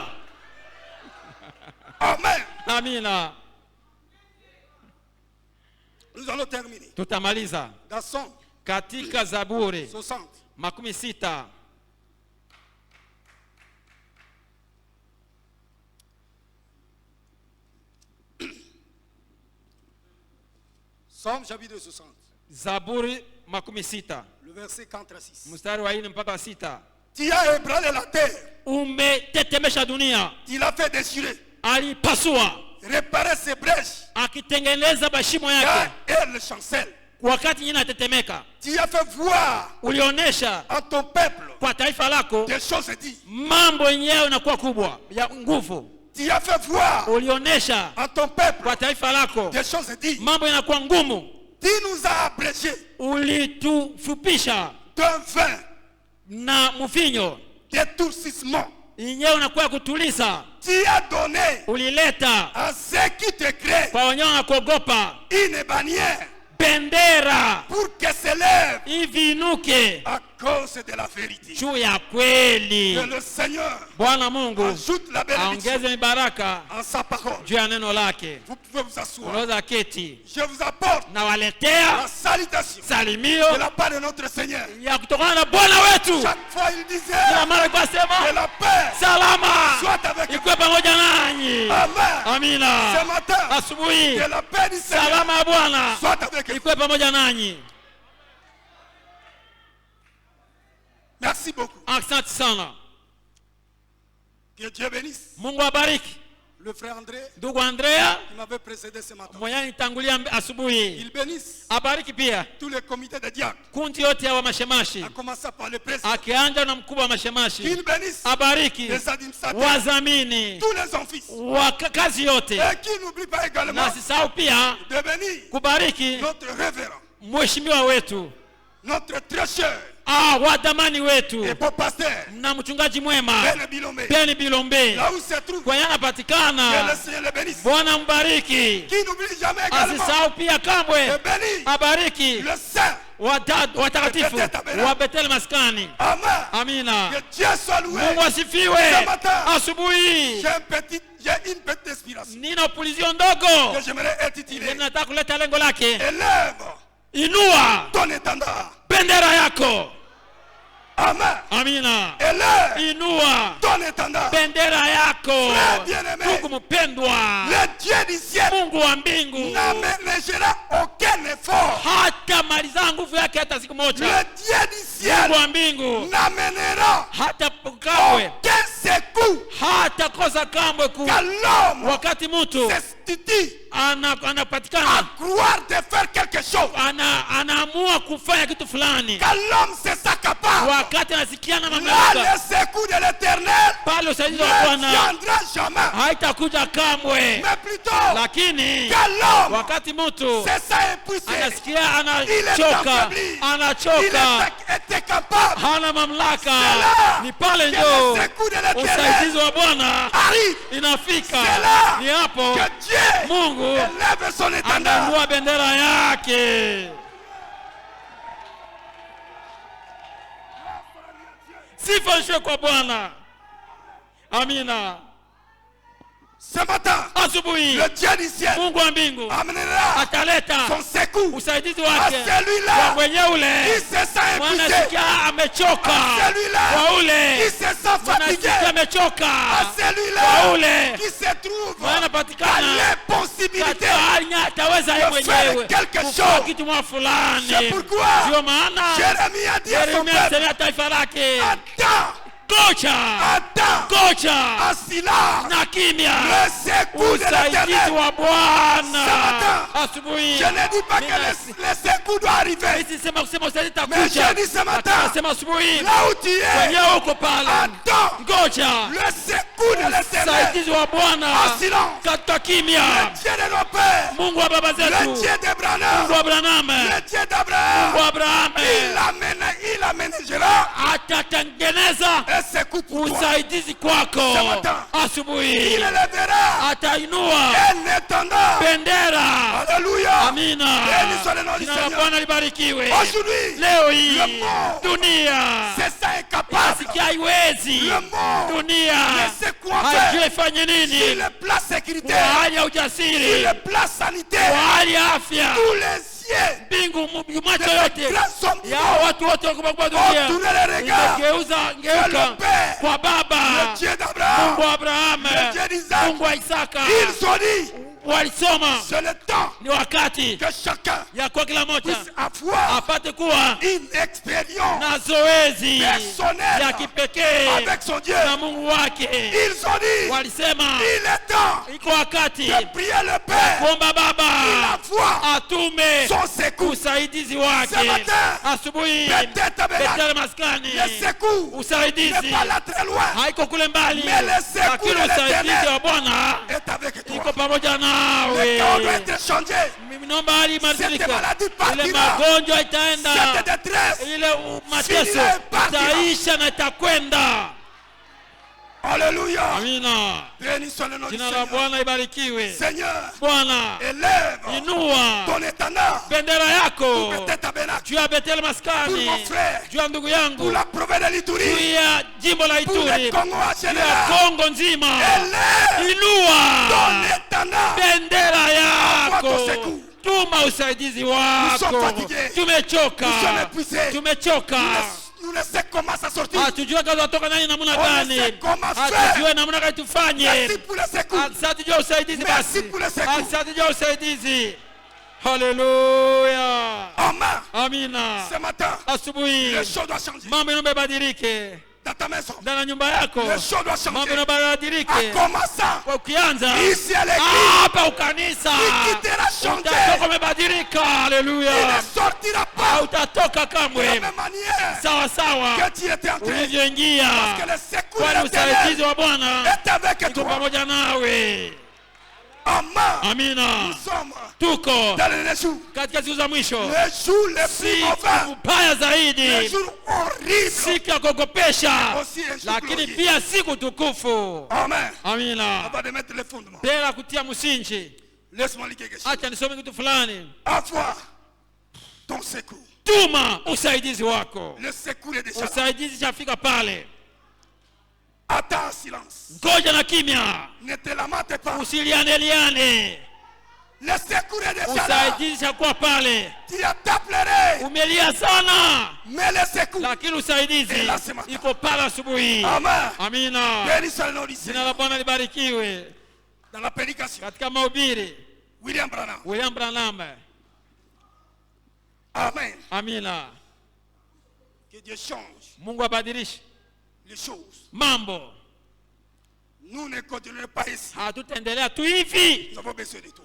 E: Amen.
A: Amina.
E: Nous allons terminer.
A: Tutamaliza.
E: Dans Somme,
A: katika Zaburi
E: 60.
A: 60.
E: Somme chapitre 60.
A: Zaburi 60.
E: Le verset 4 à 6.
A: Mstari wa 4 mpaka 6.
E: Tu as ébranlé la terre.
A: Umetetemesha dunia.
E: Tu l'as fait déchirer.
A: Alipasua.
E: Réparer ses brèches.
A: Akitengeneza bashimo yake.
E: Car elle chancelle.
A: Wakati nyingine atetemeka.
E: Tu as fait voir.
A: Ulionesha
E: à ton peuple.
A: Kwa taifa lako.
E: Des choses dites.
A: Mambo yenyewe yanakuwa kubwa ya nguvu.
B: Tu as fait voir à ton peuple des choses dites. Tu nous as abrégé d'un vin d'étourdissement. Tu as donné à ceux qui te créent une bannière pour que s'élève à cause de la vérité. Que le Seigneur ajoute la bénédiction en sa parole. Vous pouvez vous asseoir. Je vous apporte la salutation de la part de notre Seigneur. Chaque fois il disait que la paix soit avec vous. Amen. Ce matin, que la paix du Seigneur soit avec vous. Merci beaucoup. Que Dieu bénisse. Le frère André qui m'avait précédé ce matin. Il bénisse tous les comités de diacres. A commencé par le président. Il bénisse les administrateurs. Tous les offices. Et qui n'oublie pas également de bénir notre révérend. Notre très cher
E: wadhamani wetu
B: et beau pasteur
E: na mchungaji mwema
B: Beni
E: Bilombe
B: là où se trouve
E: kwa anapatikana. Bwana mbariki, asisahau pia kamwe abariki watakatifu wa Bethel maskani. Amina. Mungu asifiwe. Asubuhi
B: j'ai une petite inspiration.
E: Nina pulizio ndogo
B: que j'aimerais intituler.
E: Nataka kuleta lengo lake.
B: Élève
E: Inua
B: ton étendard.
E: Bendera yako.
B: Amen.
E: Amina.
B: Élève
E: Inua
B: ton étendard.
E: Bendera yako.
B: Bien-aimé.
E: Mungu mpendwa.
B: Le Dieu du ciel.
E: Mungu wa mbingu
B: n'aménagera aucun effort.
E: Hata maliza nguvu yake hata siku moja.
B: Le Dieu du ciel.
E: Mungu wa mbingu
B: n'amènera
E: hata kamwe
B: aucun secours.
E: Hata kosa kamwe wakati mtu anapatikana
B: à croire de faire quelque chose.
E: Anaamua kufanya kitu fulani.
B: Quand l'homme se s'accapare,
E: wakati anasikia na
B: là
E: mamlaka,
B: le secours de l'Éternel
E: pale usaidizi wa
B: ne
E: Bwana
B: viendra jamais.
E: haitakuja kamwe.
B: Mais plutôt,
E: lakini
B: quand l'homme
E: wakati mtu
B: se sent épuisé,
E: anasikia anachoka,
B: était capable,
E: hana mamlaka, ni pale ndio usaidizi wa Bwana inafika. Ni hapo Mungu anainua bendera yake. Sifa ishwe kwa Bwana. Amina.
B: Ce matin,
E: asubuhi,
B: le Dieu du ciel
E: Mungu wa mbingu ataleta
B: son secours
E: usaidizi
B: à
E: wake
B: celui-là
E: kwa mwenye ule
B: qui se sent épuisé,
E: mwanasikia amechoka,
B: à celui-là
E: kwa ule
B: qui se sent fatigué,
E: mwanasikia amechoka,
B: à celui-là
E: kwa ule
B: qui se trouve dans
E: anapatikana
B: l'impossibilité
E: katika hali ataweza yeye mwenyewe kufanya kitu mwa fulani.
B: C'est pourquoi
E: Ndio maana
B: Jérémie a dit à son peuple,
E: Yeremia taifa lake,
B: attends,
E: Gocha
B: en silence
E: na kimya
B: le secours de l'Éternel.
E: Usaidizi wa Bwana.
B: Asubuhi, je ne dis pas que le secours doit arriver, mais je dis ce matin, là où tu es, attends le secours de l'Éternel en silence. Le Dieu de nos pères, le Dieu d'Abraham, le Dieu d'Abraham, il aménagera un secours pour toi.
E: Usaidizi kwako. Asubuhi,
B: il élèvera
E: atainua
B: un étendard.
E: bendera.
B: Alléluia.
E: Amina. Jina la Bwana libarikiwe.
B: Aujourd'hui,
E: leo hii
B: le monde
E: dunia
B: c'est ça incapable.
E: asikia haiwezi.
B: Le monde
E: dunia
B: ne sait quoi
E: hajui
B: faire.
E: ifanye nini.
B: Sur le plan
E: Kwa
B: sécuritaire,
E: hali ya
B: sur
E: ujasiri,
B: le plan sanitaire,
E: kwa hali ya afya,
B: tous les cieux
E: mbingu macho
B: de
E: yote
B: cette grande somme
E: ya watu wote wakubwa dunia
B: tourner les regards
E: imegeuka kwa Baba,
B: le Dieu d'Abraham,
E: Mungu wa Abrahamu,
B: le Dieu d'Isaac.
E: Mungu wa Isaka.
B: Ils ont dit,
E: Walisoma
B: c'est le temps
E: ni wakati
B: que chacun
E: ya kwa kila moja
B: puisse avoir
E: apate kuwa
B: une expérience
E: na zoezi
B: personnelle
E: ya kipekee
B: avec son Dieu.
E: na Mungu wake.
B: Ils ont dit,
E: Walisema
B: il est temps
E: iko wakati
B: de prier le Père,
E: kuomba Baba
B: il envoie
E: atume
B: son secours.
E: usaidizi usaidizi wake. Asubuhi Bethel maskani, usaidizi haiko kule mbali, lakini usaidizi wa Bwana iko pamoja nawe. Naomba hali ibadilike. Ile magonjwa itaenda, ile mateso itaisha na itakwenda.
B: Alléluia.
E: Amina.
B: Béni soit le nom du
E: Jina la Bwana ibarikiwe.
B: Seigneur,
E: Bwana,
B: élève
E: inua
B: ton étendard
E: bendera yako
B: juu
E: ya Bethel maskani, juu ya ndugu yangu,
B: pour la province de l'Ituri,
E: juu ya jimbo la
B: pour le
E: Ituri,
B: Congo en
E: juu ya
B: général.
E: Kongo nzima.
B: Élève
E: Inua
B: ton étendard.
E: bendera yako.
B: Envoie ton secours.
E: Tuma usaidizi
B: Nous sommes
E: wako.
B: fatigués.
E: Tumechoka.
B: Nous sommes épuisés.
E: Tumechoka.
B: Nous ne savons comment ça sortir.
E: Hatujue kazi watoka nani namna gani.
B: On ne sait comment faire.
E: Hatujue namna gani tufanye.
B: Merci pour le secours.
E: Asante juu ya usaidizi basi.
B: Merci pour le secours.
E: Asante juu ya usaidizi. Haleluya.
B: Amen.
E: Amina.
B: Ce matin,
E: Asubuhi
B: les choses doivent changer.
E: mambo yanabadilike.
B: Dans ta maison,
E: Ndani ya nyumba yako
B: les choses doivent
E: mambo
B: changer.
E: yanabadilike.
B: En commençant
E: Ukianza
B: ici à l'église,
E: hapa ukanisa
B: qui quittera changer.
E: utatoka umebadilika.
B: Il
E: Haleluya.
B: ne sortira pas
E: Hautatoka
B: de la
E: kamwe
B: même manière
E: sawa sawa
B: que tu étais entré.
E: ulivyoingia,
B: Parce que le secours de
E: kwani usaidizi
B: l'Éternel
E: wa Bwana
B: est avec
E: iko
B: toi.
E: pamoja nawe.
B: Amen.
E: Amina.
B: Nous sommes
E: Tuko
B: dans les jours,
E: katika siku za mwisho,
B: les jours les plus
E: siku
B: mauvais,
E: mbaya
B: les
E: zaidi,
B: jours horribles.
E: siku ya kuogopesha,
B: Aussi un jour
E: lakini
B: glorieux.
E: pia siku tukufu.
B: Amen.
E: Amina.
B: Avant de mettre les fondements,
E: Bila kutia msingi,
B: laisse-moi lire quelque chose.
E: acha nisome kitu fulani.
B: Avoir ton secours.
E: Tuma usaidizi wako.
B: Le secours est déjà là.
E: Usaidizi chafika pale.
B: Attends en silence.
E: Ngoja na kimya,
B: Ne te lamente pas.
E: usiliane.
B: Le secours est déjà là.
E: Usaidizi chakuwa pale.
B: Tu as pleuré,
E: Umelia sana,
B: mais le secours.
E: lakini usaidizi
B: Ila sema-
E: iko pale asubuhi.
B: Amen.
E: Amina.
B: Béni soit le nom du
E: Jina
B: Seigneur.
E: la Bwana libarikiwe.
B: Dans la prédication,
E: Katika mahubiri
B: William Branham.
E: William Branham.
B: Amen.
E: Amina.
B: Que Dieu change
E: Mungu abadilishe
B: les choses.
E: mambo.
B: Nous ne continuerons pas ici.
E: Hatutaendelea tu hivi.
B: Nous avons besoin de toi.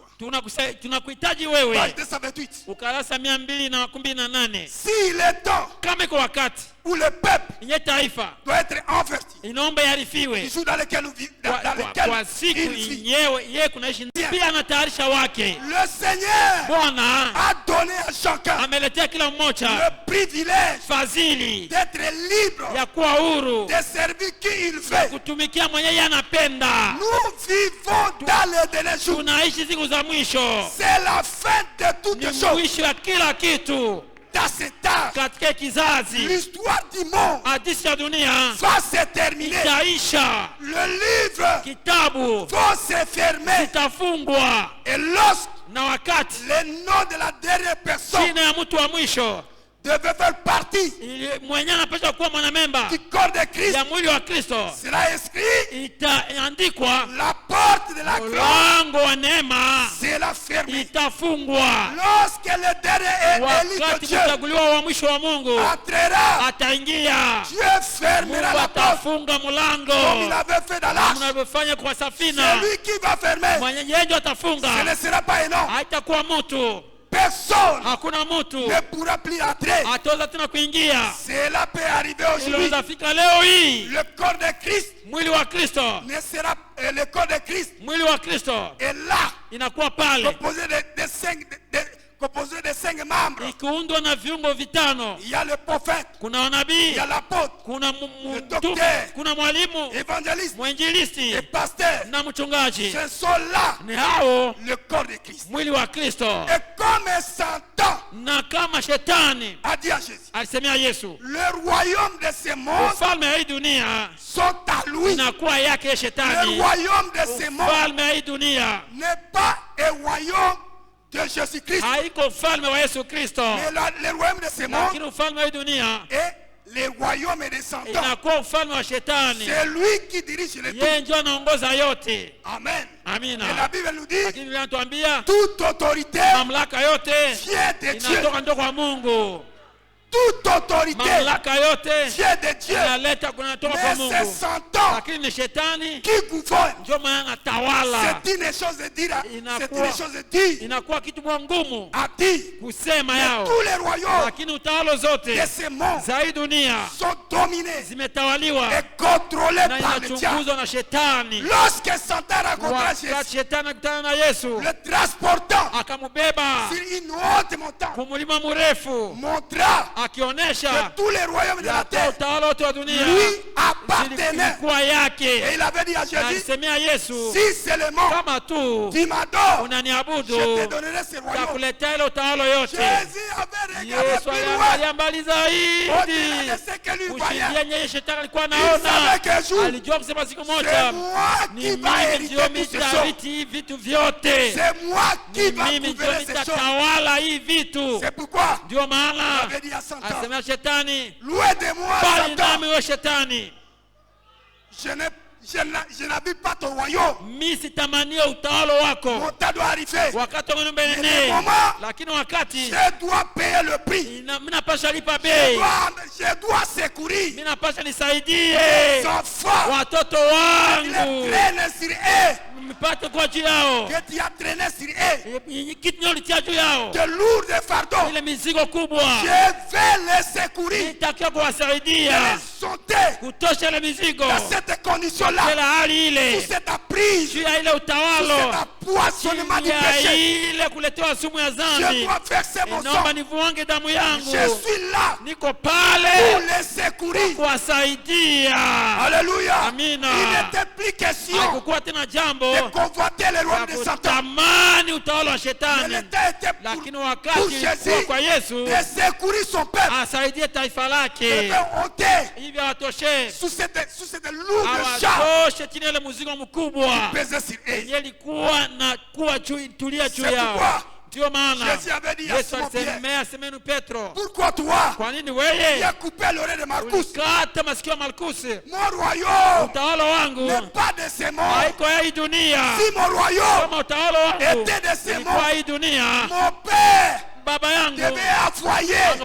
E: Tunakuhitaji wewe.
B: Page 228.
E: Ukarasa 218.
B: Si le temps
E: Kama iko wakati
B: où le peuple
E: yenye taifa
B: doit être enverti,
E: inaomba
B: les
E: yarifiwe
B: jours dans lesquels nous vivons, dans
E: kwa
B: lesquels
E: siku
B: il vit,
E: yenyewe yeye kunaishi, pia anatayarisha wake.
B: le Seigneur
E: Bwana
B: a donné à chacun
E: ameletea kila mmoja
B: le privilège
E: fadhili
B: d'être libre,
E: ya kuwa huru
B: de servir qui il veut.
E: kutumikia mwenyewe anapenda.
B: Nous vivons dans les derniers jours.
E: Tunaishi siku za mwisho,
B: C'est la fin de toutes
E: ni
B: choses.
E: mwisho ya kila kitu.
B: Dans cet âge,
E: Katika kizazi
B: l'histoire du monde
E: hadithi ya dunia
B: va se terminer.
E: itaisha,
B: Le livre
E: kitabu
B: va se fermer.
E: kitafungwa,
B: Et lorsque
E: na wakati
B: le nom de la dernière personne
E: jina ya mtu wa mwisho
B: devait faire partie
E: mwenye anapaswa kuwa mwanamemba
B: du corps de Christ
E: ya mwili wa Kristo,
B: sera inscrit,
E: itaandikwa
B: la porte de la gloire
E: mlango wa neema
B: sera fermée.
E: itafungwa.
B: Lorsque le dernier élu de
E: Wakati
B: Dieu
E: kuchaguliwa wa mwisho wa Mungu
B: entrera,
E: ataingia,
B: Dieu fermera
E: Mungu
B: la porte
E: atafunga
B: comme il
E: mlango
B: avait fait dans l'arche.
E: unavyofanya kwa safina.
B: Celui qui va fermer,
E: Mwenye yeye
B: ce
E: atafunga,
B: ne sera pas un homme.
E: haitakuwa mtu,
B: Personne
E: hakuna mtu
B: ne pourra plus entrer.
E: ataweza tena kuingia.
B: Cela peut arriver aujourd'hui.
E: Inaweza fika leo hii,
B: Le corps de Christ
E: mwili wa Kristo,
B: ne sera, le corps de Christ
E: mwili wa Kristo
B: est là,
E: inakuwa pale
B: composé composé de 5 membres.
E: ikiundwa na viungo vitano.
B: Il y a le prophète,
E: Kuna
B: il
E: wanabii,
B: y a l'apôtre,
E: kuna
B: le
E: mtume,
B: docteur,
E: kuna mwalimu,
B: évangéliste
E: mwinjilisti
B: et pasteur.
E: na mchungaji.
B: Ce sont là
E: Ni hao
B: le corps de Christ.
E: mwili wa Kristo.
B: Et comme Satan
E: Na kama shetani
B: a dit à Jésus,
E: alisemea Yesu,
B: le royaume de ce monde
E: ufalme wa hii dunia
B: sont à lui.
E: inakuwa yake
B: Le
E: shetani.
B: royaume de ce monde
E: Ufalme wa hii dunia
B: n'est pas un royaume de Jésus-Christ,
E: haiko ufalme wa Yesu Kristo,
B: mais le royaume de ce monde
E: lakini ufalme wa hii dunia
B: est le royaume de Satan.
E: inakuwa ufalme wa shetani.
B: C'est lui qui dirige le tout.
E: Yeye ndio anaongoza yote.
B: Amen.
E: Amina.
B: Et la Bible nous dit,
E: Lakini Biblia inatuambia
B: toute autorité
E: mamlaka yote
B: vient de Dieu.
E: inatoka ndio kwa Mungu.
B: toute autorité
E: vient
B: de Dieu. Mais c'est Satan qui gouverne. C'est une chose de dire. C'est une chose de dire. A dit que tous les royaumes de ce monde sont dominés et contrôlés par le diable. Lorsque Satan rencontra Jésus, le transportant sur une haute montagne montra que tous les royaumes de la terre lui appartenaient. Et il avait dit à Jésus, si seulement tu m'adores, je te donnerai ce royaume. Jésus avait regardé plus loin. Au-delà de ce que lui voyait, il savait qu'un jour, c'est moi qui va hériter tout ce chose. C'est moi qui va gouverner ces choses. C'est pourquoi il avait dit à Satan, loin de moi, Satan, je n'habite pas ton royaume. Mon temps doit arriver. Mais moment, je dois payer le prix. Je dois secourir les enfants. Il est traîné sur eux. Que tu as traîné sur eux de lourds fardeaux. Je vais les secourir. Je vais les sauter dans cette condition-là. Sous cette prise, sous cet empoisonnement du péché, je dois verser mon sang. Je suis là pour les secourir. Alléluia. Il n'était plus question de convoiter les rois de Satan. Mais l'état était pour Jésus de secourir son peuple. Il avait ôté sous cette lourde charge qui pesait sur eux. C'est pourquoi Jésus avait dit à Simon-Pierre, pourquoi toi tu as coupé l'oreille de Marcus? Mon royaume n'est pas de ces mondes. Si mon royaume était de ces mondes, mon Père devait envoyer une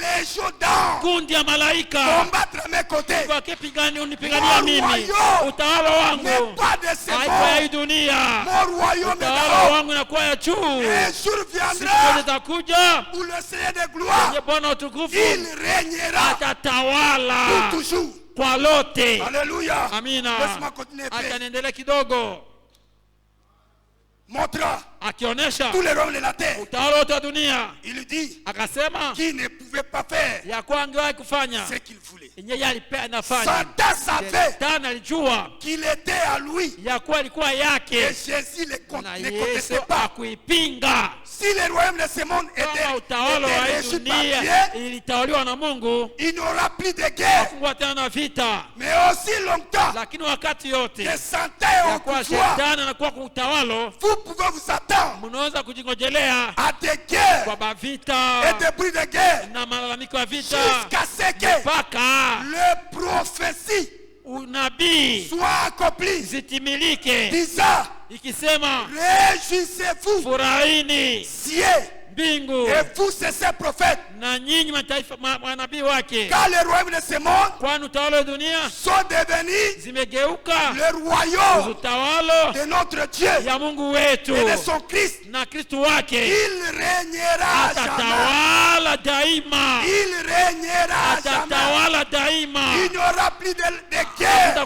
B: légion d'anges combattre à mes côtés. Mon royaume n'est pas de ces mondes. Mon royaume est là-haut. Un jour viendra où le Seigneur de gloire, il régnera pour toujours. Alléluia. Laisse-moi continuer. Montra tous les royaumes de la terre. Il dit qu'il ne pouvait pas faire ce qu'il voulait. Satan savait qu'il était à lui. Et Jésus ne contestait pas. Si les royaumes de ce monde étaient régis par Dieu, il n'y aura plus de guerre. Mais aussi longtemps que Satan est au pouvoir, vous pouvez vous attendre à des guerres et des bruits de guerre jusqu'à ce que le prophétie soit accompli, disant réjouissez-vous, cieux et vous c'est ces prophètes, car les royaumes de ce monde sont devenus le royaume de notre Dieu et de son Christ. Il régnera jamais. Il régnera jamais. Il n'y aura plus de guerre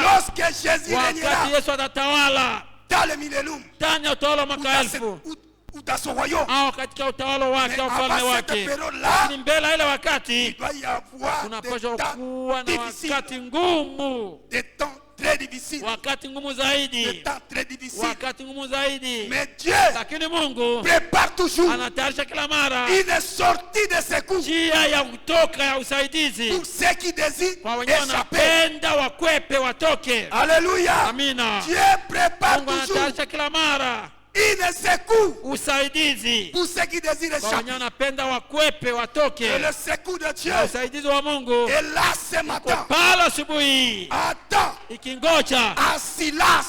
B: lorsque Jésus régnera dans le millénaire ou dans son royaume. Mais avant cette période-là, il doit y avoir des temps très difficiles. Des temps très difficiles. Mais Dieu prépare toujours une sortie de ses coups pour ceux qui désirent échapper. Alléluia. Dieu prépare toujours une secours pour ceux qui désirent échapper. Et le secours de Dieu est là ce matin. Attends
E: ikingoja
B: en silence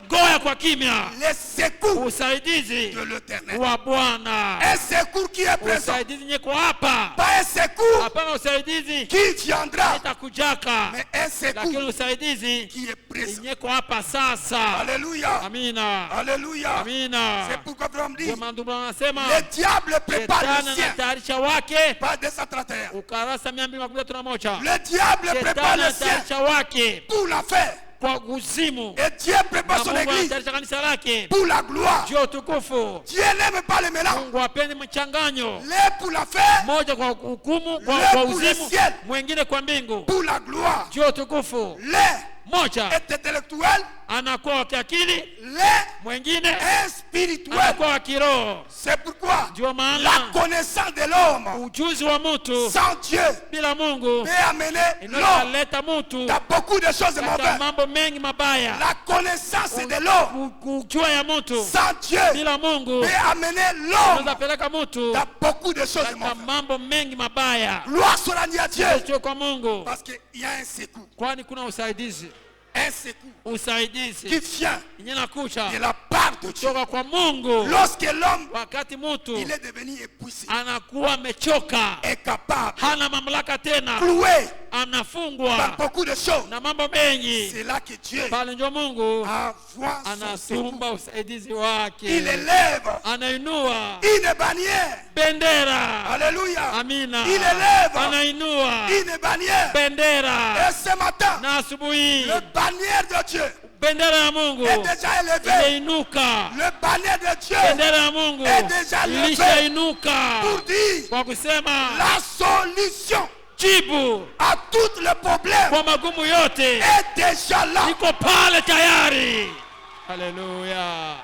E: goya kwa kimya
B: les secours
E: usaidizi
B: de l'Éternel.
E: wa Bwana.
B: Un secours qui est présent.
E: Usaidizi nyeko hapa,
B: Pas un secours
E: hapana usaidizi
B: qui viendra,
E: itakujaka,
B: mais un
E: lakini
B: secours
E: usaidizi
B: qui est présent.
E: nyeko hapa sasa.
B: Alléluia.
E: Amina,
B: Alléluia.
E: amina.
B: C'est pourquoi Abraham dit,
E: Ndio maana Biblia inasema
B: le diable prépare
E: Shetani
B: le sien.
E: anatayarisha wake,
B: Pas 231.
E: ukarasa 231.
B: Le diable prépare
E: Shetani
B: le sien
E: anatayarisha wake
B: pour la faire.
E: kwa kuzimu,
B: Et Dieu prépare
E: na
B: son
E: Mungu
B: église
E: anatayarisha kanisa lake
B: pour la gloire.
E: juu ya utukufu.
B: Dieu n'aime pas le mélange.
E: Mungu hapendi mchanganyo,
B: L'un pour la faire,
E: moja kwa hukumu, kwa
B: Le
E: uzimu,
B: ciel.
E: mwingine kwa mbingu,
B: pour la gloire.
E: juu ya utukufu.
B: L'un
E: Moja
B: est intellectuel,
E: anakuwa wa kiakili,
B: l'un
E: mwingine
B: est spirituel.
E: anakuwa wa kiroho.
B: C'est pourquoi
E: Ndio maana
B: la connaissance de l'homme
E: ujuzi wa mtu
B: sans Dieu
E: bila Mungu
B: peut amener l'homme
E: inaleta mtu
B: dans beaucoup de choses
E: katika
B: mauvaises.
E: mambo mengi mabaya.
B: La connaissance de l'homme
E: Kujua ya mtu
B: sans Dieu
E: bila Mungu
B: peut amener l'homme
E: unaweza peleka mtu
B: dans beaucoup de choses
E: katika
B: mauvaises.
E: mambo mengi mabaya.
B: Gloire soit rendue à Dieu.
E: Sio kwa Mungu,
B: Parce qu'il y a un secours.
E: kwani kuna usaidizi,
B: Un secours qui
E: usaidizi
B: vient
E: yenye nakucha
B: de la part de Dieu.
E: kutoka kwa Mungu.
B: Lorsque l'homme
E: Wakati mtu
B: il est devenu épuisé,
E: anakuwa amechoka,
B: incapable,
E: hana mamlaka tena,
B: cloué par
E: anafungwa
B: beaucoup de choses,
E: na mambo mengi,
B: c'est là que Dieu
E: pale ndio Mungu
B: envoie son secours.
E: anasumba usaidizi
B: Il
E: wake,
B: élève
E: anainua
B: une bannière.
E: bendera.
B: Alléluia.
E: Amina,
B: Il élève
E: anainua
B: une bannière.
E: bendera.
B: Et ce matin,
E: Na asubuhi
B: le bannière de Dieu
E: bendera ya Mungu
B: est déjà élevé.
E: imeinuka,
B: Le bannière de Dieu
E: bendera ya Mungu
B: est déjà levé
E: ilishainuka
B: pour dire
E: kwa kusema
B: la solution
E: jibu
B: à tous les problèmes
E: kwa magumu yote
B: est déjà là.
E: iko pale tayari. Haleluya!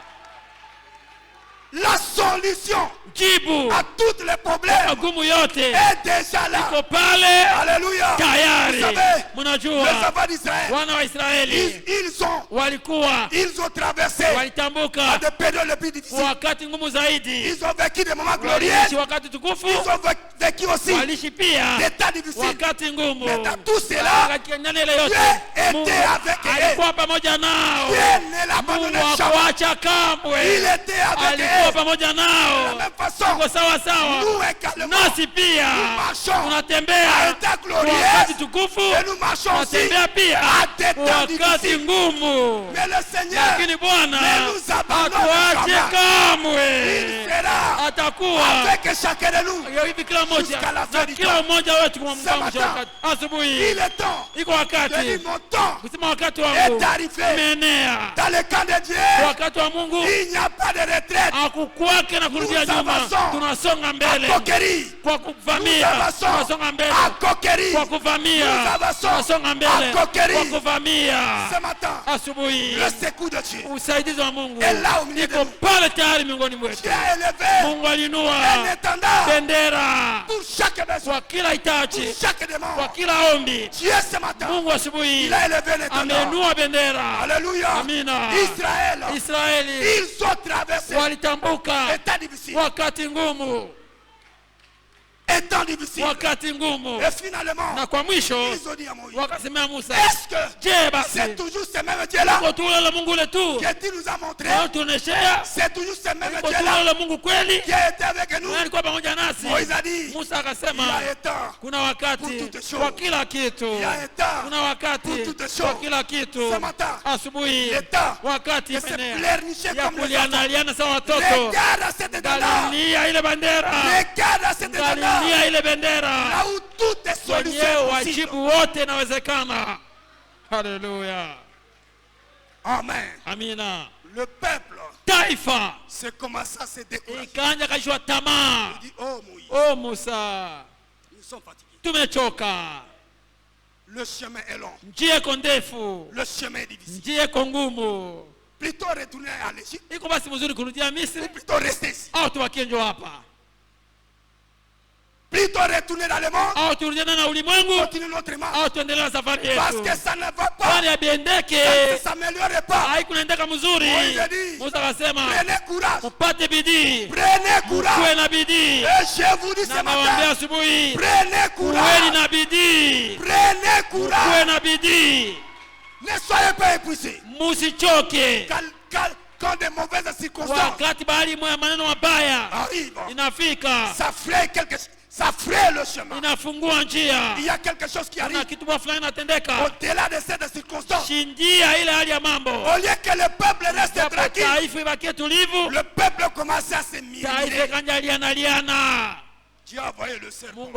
B: La solution
E: Jibu
B: à tous les problèmes
E: magumu yote
B: est déjà là.
E: iko pale
B: Alléluia. Vous
E: tayari.
B: savez, les
E: Mnajua
B: enfants d'Israël,
E: wana wa Israeli
B: ils ont traversé
E: walitambuka
B: à des périodes les plus difficiles.
E: wakati ngumu zaidi,
B: Ils ont vécu des moments
E: waliishi
B: glorieux.
E: wakati tukufu,
B: Ils ont vécu aussi
E: waliishi pia
B: des temps difficiles.
E: wakati ngumu.
B: Mais dans tout cela,
E: Katika ile yote
B: Dieu
E: Mungu
B: était avec eux.
E: alikuwa pamoja nao.
B: Dieu ne
E: Mungu
B: l'abandonnait jamais.
E: hakuacha
B: Il
E: kamwe,
B: était avec
E: alikuwa
B: eux.
E: pamoja
B: De la
E: nao.
B: même façon,
E: Kwa sawa sawa
B: nous également,
E: nasi pia
B: marchons à
E: tunatembea
B: un temps
E: kwa
B: glorieux
E: wakati tukufu,
B: et nous marchons aussi
E: tunatembea pia
B: à des
E: kwa
B: temps
E: wakati
B: difficiles.
E: ngumu.
B: Mais le Seigneur,
E: Lakini Bwana
B: ne nous abandonne
E: hatuache
B: jamais.
E: kamwe,
B: Il sera
E: atakuwa
B: avec chacun de nous.
E: hivi kila mmoja
B: Jusqu'à la fin
E: na
B: du
E: kila
B: temps.
E: mmoja wetu kwa
B: Ce matin,
E: wakati. Asubuhi
B: Il est temps
E: iko
B: de
E: wakati
B: dire mon temps
E: kusema wakati
B: est
E: wangu
B: arrivé.
E: umeenea.
B: Dans le camp de Dieu,
E: Wakati wa Mungu
B: il n'y a pas de retraite.
E: hakukwake na kurudia
B: Nous
E: nyuma,
B: avançons
E: tunasonga
B: à
E: mbele
B: conquérir.
E: kwa
B: Nous
E: kuvamia,
B: avançons
E: tunasonga mbele
B: à conquérir.
E: kwa kuvamia,
B: Nous avançons
E: tunasonga mbele
B: à conquérir.
E: kwa kuvamia.
B: Ce matin,
E: Asubuhi
B: le secours de Dieu
E: usaidizi wa Mungu
B: est là au milieu de
E: iko
B: nous.
E: pale tayari miongoni mwetu.
B: Dieu a élevé
E: Mungu alinua
B: un étendard
E: bendera
B: pour chaque besoin,
E: kwa kila hitaji,
B: pour chaque
E: kwa
B: demande.
E: kila ombi.
B: Dieu ce matin,
E: Mungu asubuhi
B: il a élevé un étendard.
E: ameinua bendera.
B: Alléluia.
E: Amina.
B: Israël,
E: Israeli
B: ils ont traversé
E: walitambuka
B: un temps difficile.
E: wakati ngumu,
B: Un temps difficile.
E: wakati ngumu,
B: Et finalement,
E: na kwa mwisho
B: ils ont dit à Moïse,
E: wakasemea Musa,
B: est-ce que
E: je basi
B: c'est toujours ce même Dieu-là
E: iko tu ule Mungu ule tu
B: que tu nous as montré?
E: tuoneshea,
B: C'est toujours ce même
E: iko tu
B: Dieu-là
E: ule Mungu kweli
B: qui a été avec nous.
E: alikuwa pamoja nasi.
B: Moïse a dit,
E: Musa
B: il
E: akasema
B: y a un temps
E: kuna wakati
B: pour toutes choses.
E: kwa kila kitu,
B: Il y a un temps
E: kuna wakati
B: pour toutes choses.
E: kwa kila kitu.
B: Ce matin,
E: Asubuhi
B: le temps
E: wakati
B: de se
E: imenea
B: pleurnicher
E: ya
B: comme les
E: kulianaliana sawa watoto.
B: Regarde à cet étendard.
E: Galilia ile bendera,
B: Regarde à cet étendard.
E: Galilia ile bendera,
B: Là où toutes les solutions
E: wenyewe
B: possibles.
E: wajibu wote inawezekana. Haleluya,
B: Amen.
E: amina.
B: Le peuple,
E: Taifa
B: c'est commencé à se décourager.
E: ikaanja kaishwa tamaa.
B: Il dit, oh Moïse,
E: O Musa,
B: nous sommes fatigués.
E: tumechoka,
B: Le chemin est long.
E: njia iko ndefu,
B: Le chemin est difficile.
E: njia iko ngumu.
B: Plutôt retourner à l'Égypte,
E: Iko basi mzuri kurudia Misri
B: plutôt rester ici.
E: au tubakie njo hapa,
B: Plutôt retourner dans le monde,
E: au turudiane na ulimwengu,
B: continuer notre marche.
E: au tuendelee na safari
B: Parce
E: yetu,
B: que ça ne va pas.
E: kwani
B: Ça
E: abiendeke
B: ne s'améliore pas.
E: haikunaendeka mzuri.
B: Moïse a dit,
E: Musa akasema
B: prenez courage.
E: upate bidii,
B: Prenez courage.
E: kuwe na bidii.
B: Et je vous dis ce
E: Na nawaambia
B: matin,
E: asubuhi,
B: prenez
E: kuweni
B: courage.
E: na bidii,
B: Prenez
E: kuwe
B: courage.
E: na bidii.
B: Ne soyez pas épuisés.
A: Musichoke.
B: Quand des mauvaises circonstances arrivent, ça fraye le chemin. Il y a quelque chose qui arrive. Au-delà de cette circonstance, au lieu que le peuple reste tranquille, le peuple commence à se murmurer. Dieu a envoyé le serpent.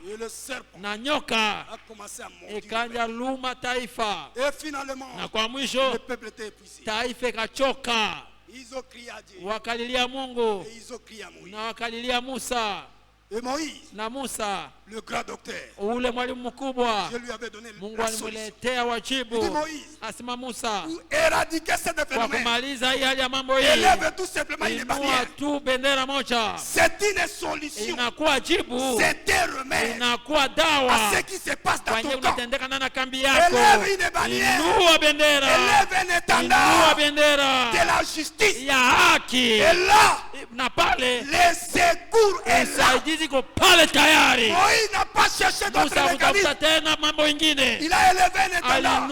B: Et le serpent a commencé à mordre. Et finalement, le peuple était épuisé. Ils ont crié à Dieu. Et ils ont crié à Moïse. Et Moïse, le grand docteur, je lui avais donné la solution. Il dit Moïse, pour éradiquer cette phénomène, élève tout simplement une bannière. C'est une solution. C'est un remède à ce qui se passe dans ton camp. Élève une bannière. Élève un étendard de la justice. Et là, les secours est là. Moïse n'a pas cherché d'autres mécanismes. Il a élevé un étendard.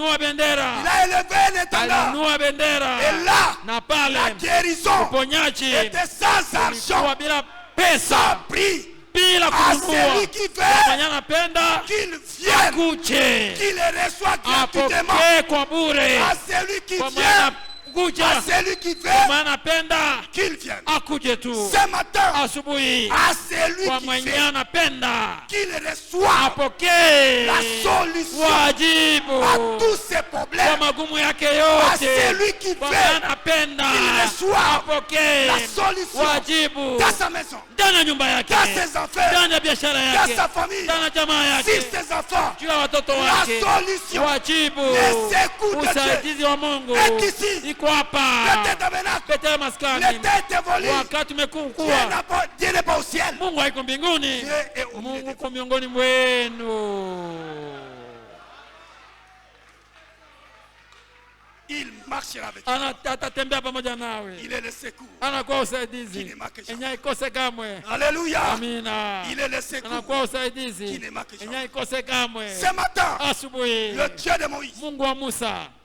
B: Il a élevé un étendard. Et là, la guérison était sans argent, sans prix. À celui qui veut, qu'il vienne, qu'il le reçoit gratuitement. À celui qui vient, à celui qui veut, qu'il vienne. Ce matin, à celui qui veut, qu'il reçoit la solution à tous ses problèmes. À celui qui veut, qu'il reçoit la solution dans sa maison, dans ses affaires, dans sa famille, sur ses enfants. La solution, les secours de Dieu est ici. Le tabernacle, le tête évolue. Dieu n'est pas au ciel. Dieu est au milieu de vous. Il marchera avec toi. Il est le secours qui ne manque jamais. Alléluia. Il est le secours qui ne manque jamais. Ce matin, le Dieu de Moïse.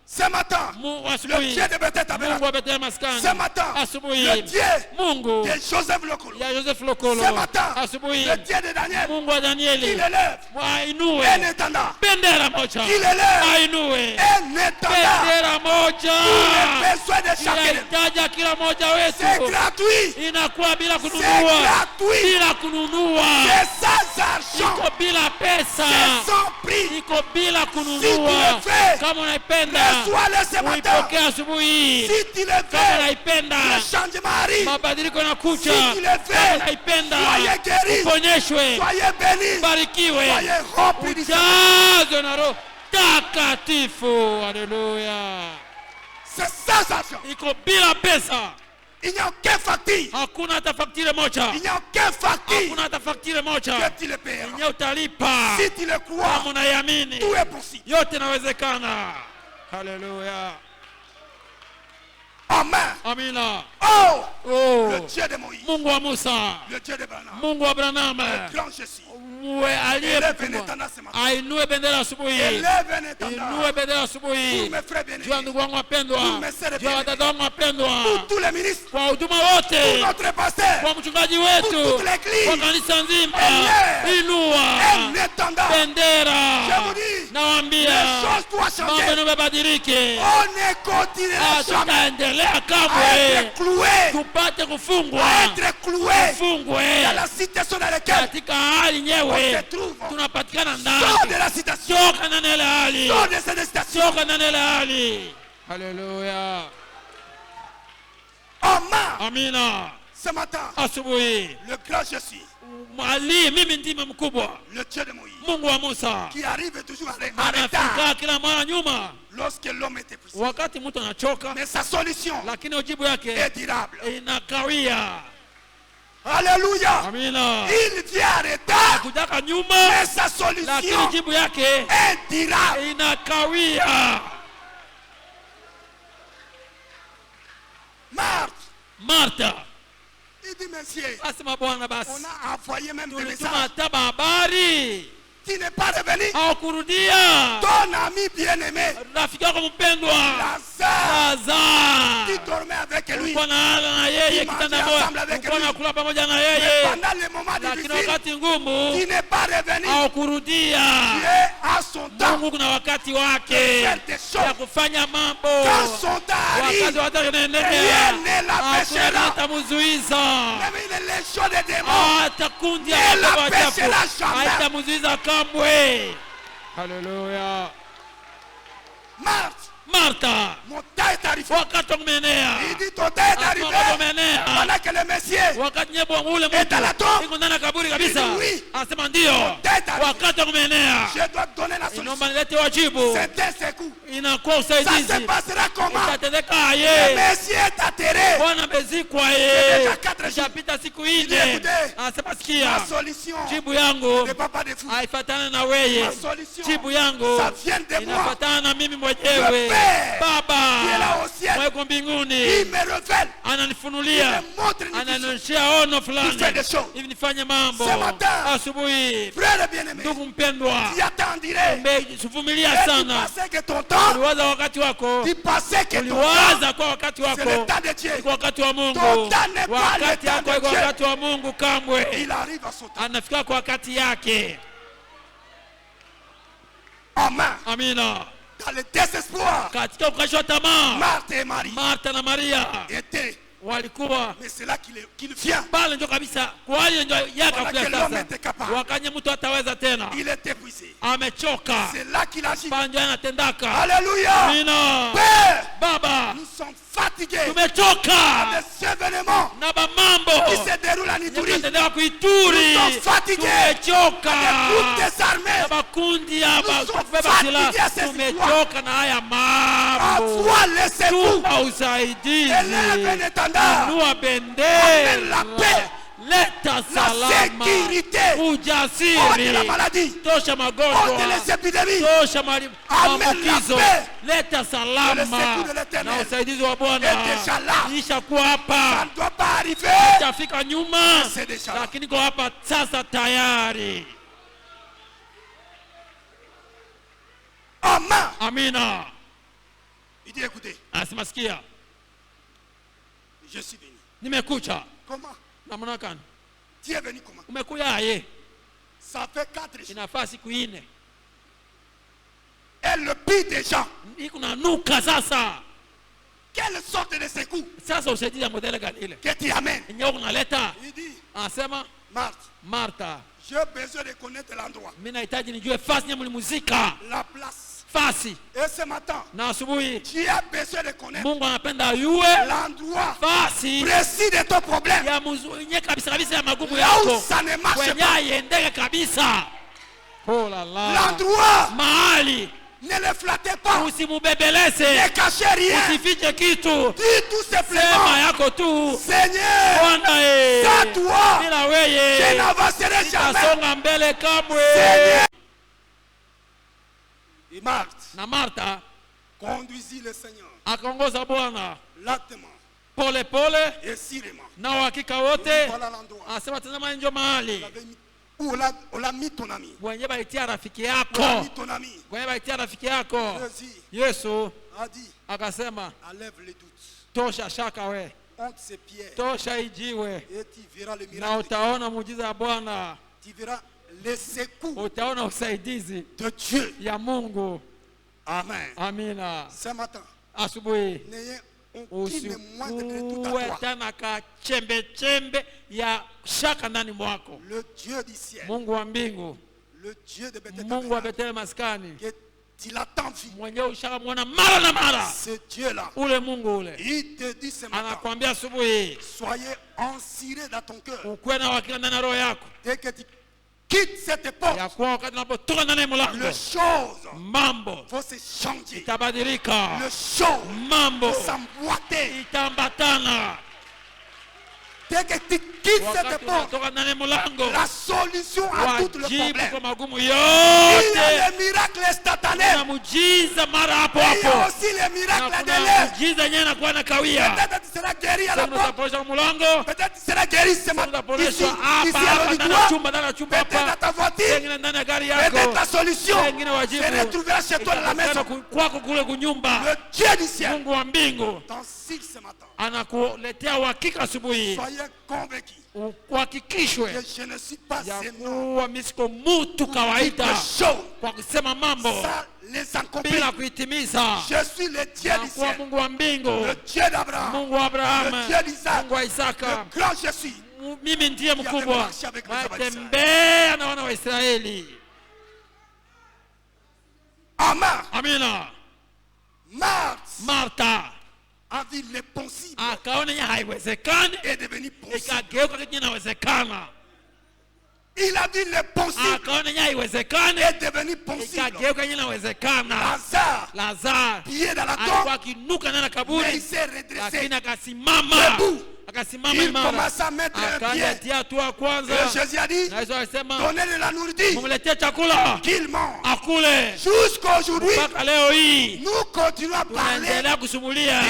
B: Ce matin, le Dieu de Bethel Tabernacle. Ce matin, le Dieu de Joseph Lokolo. Ce matin, le Dieu de Daniel. Il élève un étendard. Il élève un étendard pour les besoins de chacun. C'est gratuit. C'est gratuit. C'est sans argent. C'est sans prix. Si tu le fais, reçois le ce matin. Si tu le fais, le changement arrive. Si tu le fais, soyez guéris. Soyez bénis. Soyez remplis. C'est sans argent. Il n'y a aucun facture. Il n'y a aucun facture que tu le paieras. Si tu le crois, tout est possible.
A: Alléluia.
B: Amen. Oh, le Dieu de Moïse. Le Dieu de Branham. Le grand Jésus. Élève un étendard ce matin. Élève un étendard pour mes frères bien-aimés, pour mes sœurs bien-aimées, pour tous les ministres, pour notre pasteur, pour toute l'église. Élève un étendard. Je vous dis, les choses doivent changer. On ne continuera jamais à être cloué dans la situation dans laquelle on se trouve. Sors de la citation. Sors de cette citation.
A: Alléluia.
B: Amen. Ce matin, le grand Jésus, le Dieu de Moïse, qui arrive toujours à retard lorsque l'homme est épuisé. Mais sa solution est durable. Alléluia. Il vient en retard, mais sa solution est durable.
A: Martha.
B: Il dit, monsieur,
A: on
B: a envoyé même des messages. tu n'es pas revenu.
E: Haukurudia.
B: Ton ami bien-aimé,
E: Rafiki yako mpendwa
B: Lazare, qui dormait avec lui,
E: ulikuwa nalala na yeye kitanda moja, ulikuwa nakula pamoja na yeye,
B: pendant les moments
E: lakini
B: difficiles,
E: wakati ngumu
B: tu n'es pas revenu.
E: haukurudia.
B: Dieu a son temps.
E: Mungu kuna wakati wake ya kufanya mambo.
B: Quand son temps arrive,
E: Wakati wake unaendelea,
B: rien ne
E: hakuna
B: l'empêchera.
E: kitamuzuiza.
B: Même une légion de démons
E: Hata kundi ya
B: ne
E: mapepo
B: l'empêchera
E: wachafu
B: jamais.
E: haitamuzuiza kamwe. Haleluya. Martha,
B: mon temps est arrivé.
E: wakati umeenea.
B: Il dit ton temps est arrivé.
E: Wakati umeenea.
B: Pendant que le Messie
E: Wakati nyebo ule
B: est dans la tombe,
E: iko ndani ya kaburi kabisa.
B: Il dit oui.
E: Anasema ndio.
B: Teta.
E: Wakati umeenea.
B: je dois donner la solution.
E: Inaomba nilete wajibu.
B: C'est un secours.
E: Inakuwa
B: Ça se
E: usaidizi.
B: passera comment?
E: Itatendeka
B: Le
E: aje?
B: Messie est atterré.
E: Bwana amezikwa
B: Déjà
E: ye.
B: 4 jours.
E: Ishapita siku
B: Il dit,
E: 4.
B: écoutez,
E: Anasema
B: ma
E: sikia.
B: solution
E: Jibu yangu
B: ne va pas de vous.
E: haifatana na weye.
B: Ma solution,
E: Jibu yangu
B: ça vient de moi.
E: inafatana na mimi
B: Le
E: mwenyewe.
B: Père,
E: Baba
B: qui est là au ciel,
E: mweko mbinguni
B: il me révèle, il
E: ananifunulia,
B: me montre une vision.
E: ananionyesha ono fulani
B: Il fait des choses.
E: hivi nifanye mambo.
B: Ce matin,
E: Asubuhi
B: frère bien-aimé,
E: ndugu mpendwa,
B: tu attendirais.
E: umesuvumilia
B: Et tu
E: sana.
B: pensais que ton temps,
E: Uliwaza wakati wako,
B: tu pensais que ton temps,
E: uliwaza kwa wakati
B: c'est le
E: wako
B: temps de Dieu.
E: iko wakati wa Mungu.
B: Ton temps n'est pas le
E: Wakati
B: temps
E: yako
B: de
E: iko
B: Dieu.
E: wakati wa Mungu kamwe.
B: Il arrive à son temps.
E: Anafika kwa wakati yake.
B: Amen.
E: Amina.
B: Dans le désespoir,
E: Katika kukashwa tamaa,
B: Marthe et Marie
E: Martha na Maria
B: étaient.
E: walikuwa
B: Mais c'est là qu'il vient.
E: pale, ndio kabisa kwa hiyo ndio yakakuja
B: Voilà que l'homme
E: sasa.
B: était capable.
E: Wakanye mtu ataweza tena,
B: Il est épuisé.
E: amechoka,
B: C'est là qu'il agit.
E: pale ndio anatendaka.
B: Alléluia.
E: Amina.
B: Père,
E: Baba,
B: nous sommes fatigués
E: tumechoka
B: des événements
E: na mambo
B: qui se déroulent en Ituri.
E: yanatendeka kuituri.
B: Nous sommes fatigués
E: Tumechoka
B: des groupes des armées.
E: na makundi ya
B: Nous sommes
E: kubeba
B: fatigués
E: silaha.
B: à ces
E: Tumechoka na haya mambo.
B: Envoie les secours.
E: Tuma usaidizi,
B: Élève un étendard.
E: inua
B: Amène
E: bendera,
B: la paix.
E: leta salama,
B: sécurité. Ôte
E: ujasiri,
B: la maladie.
E: tosha
B: Ôte
E: magonjwa,
B: les épidémies.
E: tosha
B: Amène
E: maambukizo,
B: la paix.
E: leta
B: Le
E: salama
B: secours de l'Éternel
E: na usaidizi wa Bwana.
B: est déjà là.
E: Isha kuwa
B: Ça
E: hapa,
B: ne doit pas arriver.
E: itafika nyuma,
B: C'est déjà là.
E: lakini kwa hapa sasa tayari.
B: Amen.
E: Amina.
B: Il dit écoutez,
E: Anasema sikia,
B: je suis venu.
E: nimekucha.
B: Comment?
E: Namna gani?
B: Tu es venu comment?
E: Umekuja aye?
B: Ça fait 4 jours.
E: Inafaa siku 4.
B: Et le pire des gens,
E: Iko nanuka sasa.
B: quelle sorte de secours
E: Sasa usaidizi ya modele gani ile?
B: que tu amènes?
E: Yenyewe unaleta.
B: Il dit,
E: Anasema
B: Marthe,
E: Martha,
B: j'ai besoin de connaître l'endroit,
E: mimi nahitaji nijue fasi nye mlimuzika.
B: la place.
E: Fasi.
B: Et ce matin,
E: Na asubuhi
B: tu as besoin de connaître
E: Mungu anapenda ayue
B: l'endroit
E: fasi
B: précis de ton problème.
E: ya nye kabisa kabisa ya magumu
B: Là où
E: yako.
B: ça ne marche
E: Kwenye
B: pas.
E: aiendeke kabisa. Oh la la.
B: L'endroit,
E: Mahali
B: ne le flattez pas.
E: usimubebeleze.
B: Ne cachez rien.
E: Usifiche kitu.
B: Dis tout
E: Sema
B: simplement,
E: yako tu.
B: Seigneur,
E: Bwana
B: sans toi,
E: bila
B: je
E: weye
B: n'avancerai jamais.
E: tasonga mbele kamwe.
B: Seigneur. Et Marthe
E: Na Martha
B: conduisit le Seigneur
E: akaongoza Bwana
B: lentement
E: pole pole
B: et sûrement.
E: na uhakika wote.
B: Voilà l'endroit.
E: Anasema tazama njo mahali
B: Où on l'a mis ton ami.
E: wenye baitia rafiki
B: On l'a
E: yako,
B: mis ton ami.
E: wenye baitia rafiki yako.
B: Jésus
E: Yesu
B: a dit,
E: akasema
B: enlève les doutes.
E: tosha shaka we,
B: Honte ses pierres.
E: tosha ijiwe,
B: Et tu verras le
E: na
B: miracle.
E: utaona muujiza wa Bwana,
B: Tu verras les secours
E: utaona usaidizi
B: de Dieu.
E: ya Mungu.
B: Amen.
E: Amina.
B: Ce matin,
E: Asubuhi
B: n'ayez aucune moindre doute à
E: usikuwe
B: toi.
E: tena ka chembe chembe ya shaka ndani mwako.
B: Le Dieu du ciel,
E: Mungu wa mbingu,
B: le Dieu de Bethel,
E: Mungu wa Betele maskani,
B: que tu l'as tant vu,
E: mwenyewe ushakamwona mara na mara,
B: ce Dieu-là,
E: ule Mungu ule
B: il te dit ce matin,
E: anakwambia asubuhi
B: soyez ensirés dans ton cœur.
E: ukuwe na wakila ndani ya roho yako
B: Dès que tu quittes cette porte,
E: ya kuwa wakati unapotoka ndani ya mlango
B: les choses
E: mambo
B: vont se changer.
E: itabadilika,
B: Les choses
E: mambo
B: vont s'emboîter.
E: itambatana,
B: Dès que tu quittes cette porte, la solution à tout le problème. Il y a les miracles instantanés. Il y a aussi les miracles de l'air. Peut-être tu seras guéri à la porte. Peut-être tu seras guéri ce matin. Ici à l'auditoire. Peut-être à ta voiture. Peut-être la solution se retrouvera chez toi dans la maison. Le Dieu du ciel t'en signe ce matin. Soyez convaincus que je ne suis pas seulement quelque chose sans les accomplir. Je suis le Dieu du ciel, le Dieu d'Abraham, le Dieu d'Isaac, le grand je suis.
E: Mimi ndiye mkubwa matembea na wana wa Israeli. Amina. Martha
B: a vu l'impossible
E: akaona haiwezekani
B: est devenu possible.
E: ikageuka kitu kinawezekana.
B: Il a vu l'impossible
E: akaona haiwezekani
B: est devenu possible.
E: ikageuka kinawezekana. Lazare
B: pied dans la tombe,
E: alikuwa akinuka na kaburi,
B: mais il s'est redressé.
E: lakini akasimama. Akasimama imara. Akatia hatua kwanza.
B: Jésus a dit, donnez de la nourriture,
E: mumletea chakula
B: qu'il mange.
E: Akule.
B: Jusqu'à aujourd'hui,
E: nous
B: continuons à parler de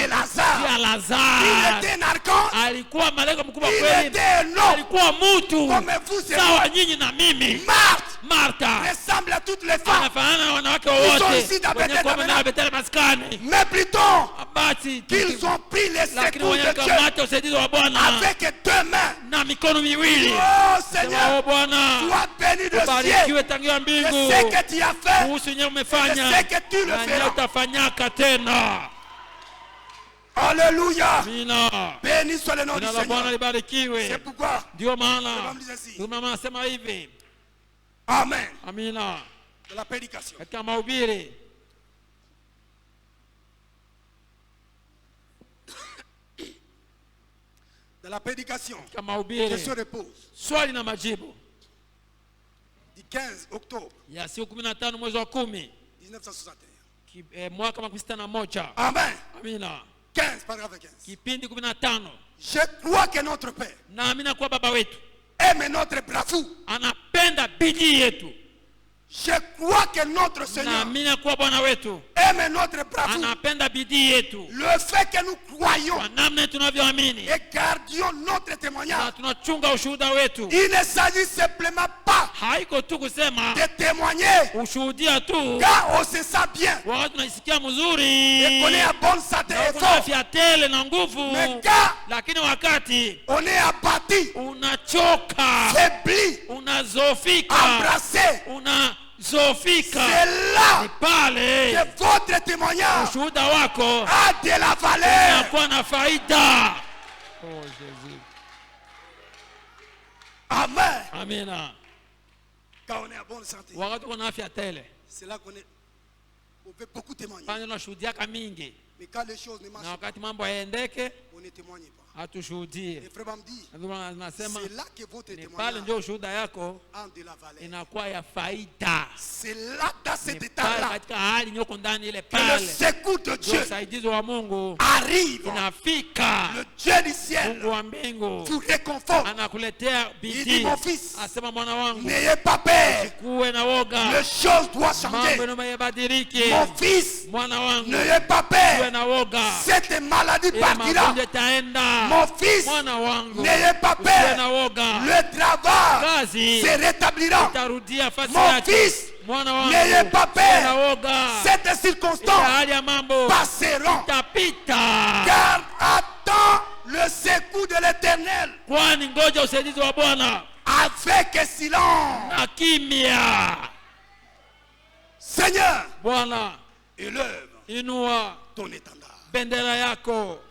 B: Lazare. Il était un archange.
E: Alikuwa malaika mkubwa
B: kweli. Il était un homme.
E: Alikuwa mtu.
B: Comme vous et
E: sawa nyinyi na mimi. Martha
B: ressemble à toutes les femmes.
E: Anafanana na wanawake wote.
B: Mais plutôt qu'ils ont pris les secours de Dieu avec deux mains. Oh Seigneur, sois béni de ciel. Je sais que tu as fait. Je sais que tu le feras. Alléluia. Béni soit le nom du Seigneur. C'est pourquoi Amen.
E: Amina.
B: De la prédication. De la prédication. Je se repose.
E: Swali na majibu.
B: Du 15 octobre.
E: Ya siku 15 mwezi wa 10.
B: 1961.
E: Mwaka 1961.
B: Amen.
E: Amina.
B: 15 paragraphe 15.
E: Kipindi 15.
B: Je crois que notre Père
E: naamini kwa baba wetu
B: aime notre bravoure.
E: Anapenda bidii yetu.
B: Je crois que notre Seigneur
E: naamini kwa Bwana wetu
B: aime notre bravoure.
E: Anapenda bidii yetu.
B: Le fait que nous croyons
E: kwa namna tunavyoamini
B: et gardions notre témoignage.
E: Na tunachunga ushuhuda wetu.
B: Il ne s'agit simplement pas
E: haiko tu kusema
B: de témoigner.
E: Ushuhudia tu.
B: Car on se sent bien.
E: Wakati tunasikia mzuri.
B: Et qu'on est à bonne santé et fort.
E: Afya tele na nguvu.
B: Mais car
E: lakini wakati
B: on est abattu,
E: unachoka,
B: faibli,
E: unazofika,
B: embrassé,
E: unazofika,
B: c'est là
E: pale
B: que votre témoignage
E: ushuhuda wako
B: a de la valeur.
E: Unakuwa na faida. Oh Jésus.
B: Amen.
E: Amina.
B: Quand on est à bonne santé,
E: wakati kuna afya tele,
B: c'est là qu'on peut beaucoup témoigner.
E: Pale tunashuhudia mingi.
B: Mais quand les choses ne marchent
E: pas, na wakati mambo yaendeke,
B: on ne témoigne pas.
E: Hatushuhudie.
B: Et frère me dit,
E: nasema
B: c'est là que votre témoignage
E: pale ndio ushuhuda yako
B: a de la valeur.
E: Inakuwa ya faida.
B: C'est là dans cet état-là
E: katika hali nyoko ndani ile
B: que
E: pale
B: le secours de Dieu
E: usaidizi wa Mungu
B: arrive.
E: Inafika.
B: Le Dieu du ciel
E: Mungu wa mbingu
B: vous réconforte.
E: Anakuletea bidii.
B: Il dit, mon fils,
E: asema mwana wangu,
B: n'ayez pas peur.
E: Usikuwe na woga.
B: Les choses doivent changer.
E: Mambo yabadilike.
B: Mon fils,
E: mwana wangu,
B: n'ayez pas peur.
E: Usikuwe na woga.
B: Cette maladie partira.
E: Itaenda.
B: Mon fils, n'ayez pas peur. Le travail se rétablira. Mon fils, n'ayez pas peur. Cette circonstance passeront. Car attends le secours de l'Éternel. Avec silence. Seigneur, élève ton étendard.
E: Bendera yako.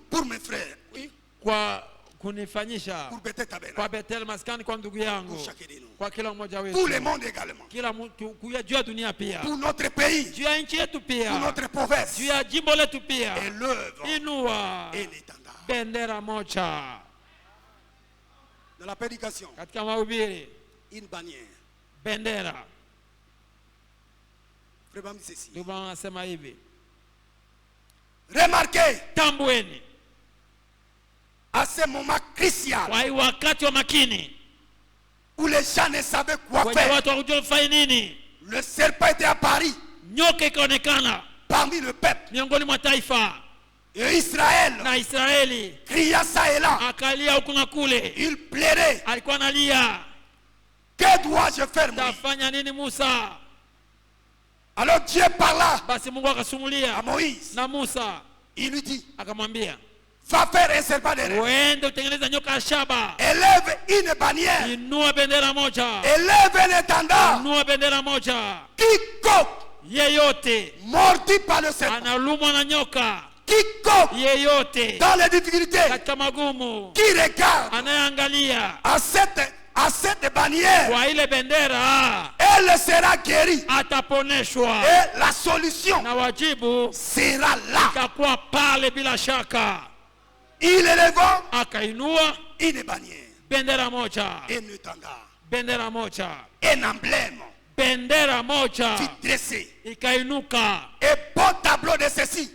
B: Pour mes frères, oui.
E: Kwa kunifanyisha
B: pour Bethel Tabernacle,
E: kwa Bethel maskani, kwa ndugu yangu, kwa kila mmoja wetu,
B: pour le monde également,
E: kila mtu juu ya dunia pia,
B: pour notre pays,
E: juu ya nchi yetu pia,
B: pour notre province,
E: juu ya jimbo letu pia,
B: inua
E: bendera moja.
B: Dans la prédication,
E: katika mahubiri,
B: une bannière,
E: bendera.
B: Frère ceci.
E: Ndio anasema hivi,
B: remarquez,
E: tambueni,
B: ce moment crucial
E: kwa hii wakati wa makini
B: où les gens ne savaient quoi
E: kwenye
B: faire,
E: watu hawajua kufanya nini,
B: le serpent était apparu
E: nyoka ikaonekana
B: parmi le peuple.
E: miongoni mwa taifa,
B: Et Israël
E: na Israeli
B: cria ça et là.
E: akalia huku na kule,
B: Il plairait.
E: alikuwa analia,
B: Que dois-je faire, moi?
E: tafanya nini Musa?
B: Alors Dieu parla
E: Basi Mungu
B: à
E: akasumulia
B: Moïse.
E: na Musa,
B: Il lui dit,
E: akamwambia
B: va faire un serpent de reine.
E: uende utengeneza nyoka ya shaba,
B: Élève une bannière.
E: inua bendera moja,
B: Élève un étendard.
E: inua bendera moja.
B: Quiconque
E: Yeyote
B: mordu par le serpent,
E: analumwa na nyoka,
B: quiconque
E: yeyote
B: dans les difficultés,
E: katika magumu,
B: qui regarde
E: anayeangalia
B: à cette bannière,
E: kwa ile bendera
B: elle sera guérie.
E: ataponeshwa,
B: Et la solution
E: na wajibu
B: sera là.
E: itakuwa pale bila shaka.
B: Il éleva
E: Akainua
B: une bannière,
E: bendera moja,
B: un étendard,
E: bendera moja,
B: un emblème
E: bendera moja
B: qui dressait.
E: ikainuka.
B: Et bon tableau de ceci,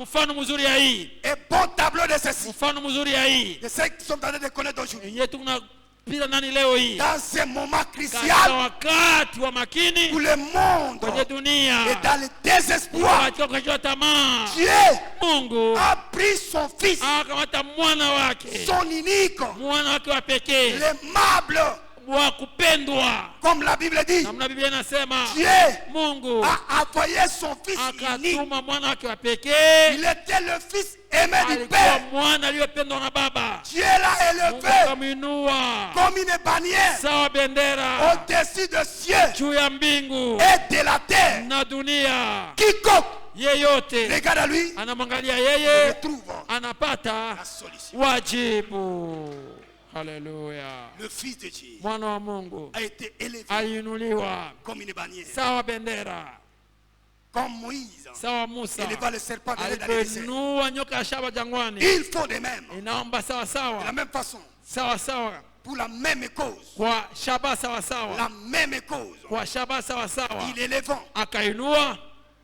E: Mfano mzuri ya hii,
B: et bon tableau de ceci,
E: mfano mzuri ya hii
B: de ceux qui sont en train de connaître aujourd'hui.
E: yenye tunapita nani leo hii,
B: Dans ce moment
E: katika
B: crucial
E: wakati wa
B: où
E: makini
B: le monde
E: kwenye dunia
B: est dans le désespoir,
E: katika kukata tamaa,
B: Dieu
E: Mungu
B: a pris son fils,
E: akamata mwana wake,
B: son unique,
E: mwana wake wa pekee
B: l'aimable,
E: wa kupendwa,
B: comme la Bible dit.
E: namna Biblia inasema.
B: Dieu
E: Mungu
B: a envoyé son fils unique.
E: akatuma mwana wake wa pekee,
B: Il était le fils aimé du
E: alikuwa
B: Père.
E: mwana aliyependwa na Baba.
B: Dieu l'a
E: Mungu
B: élevé
E: akamwinua
B: comme une bannière
E: sawa bendera
B: au-dessus des cieux
E: juu ya mbingu
B: et de la terre.
E: na dunia.
B: Quiconque
E: Yeyote
B: regarde à lui
E: anamwangalia yeye
B: retrouve
E: anapata
B: la solution.
E: wajibu. Haleluya!
B: Le fils de Dieu
E: Mwana wa Mungu
B: a été élevé
E: aliinuliwa
B: comme une bannière,
E: sawa bendera,
B: comme Moïse
E: sawa Musa
B: éleva le serpent de l'air dans le désert.
E: alipoinua nyoka ya shaba jangwani.
B: Il faut de même,
E: Inaomba sawa
B: de la
E: sawa
B: même façon,
E: sawa sawa
B: pour la même cause,
E: kwa shaba sawa sawa
B: la même cause,
E: kwa shaba sawa sawa,
B: il élevant
E: akainua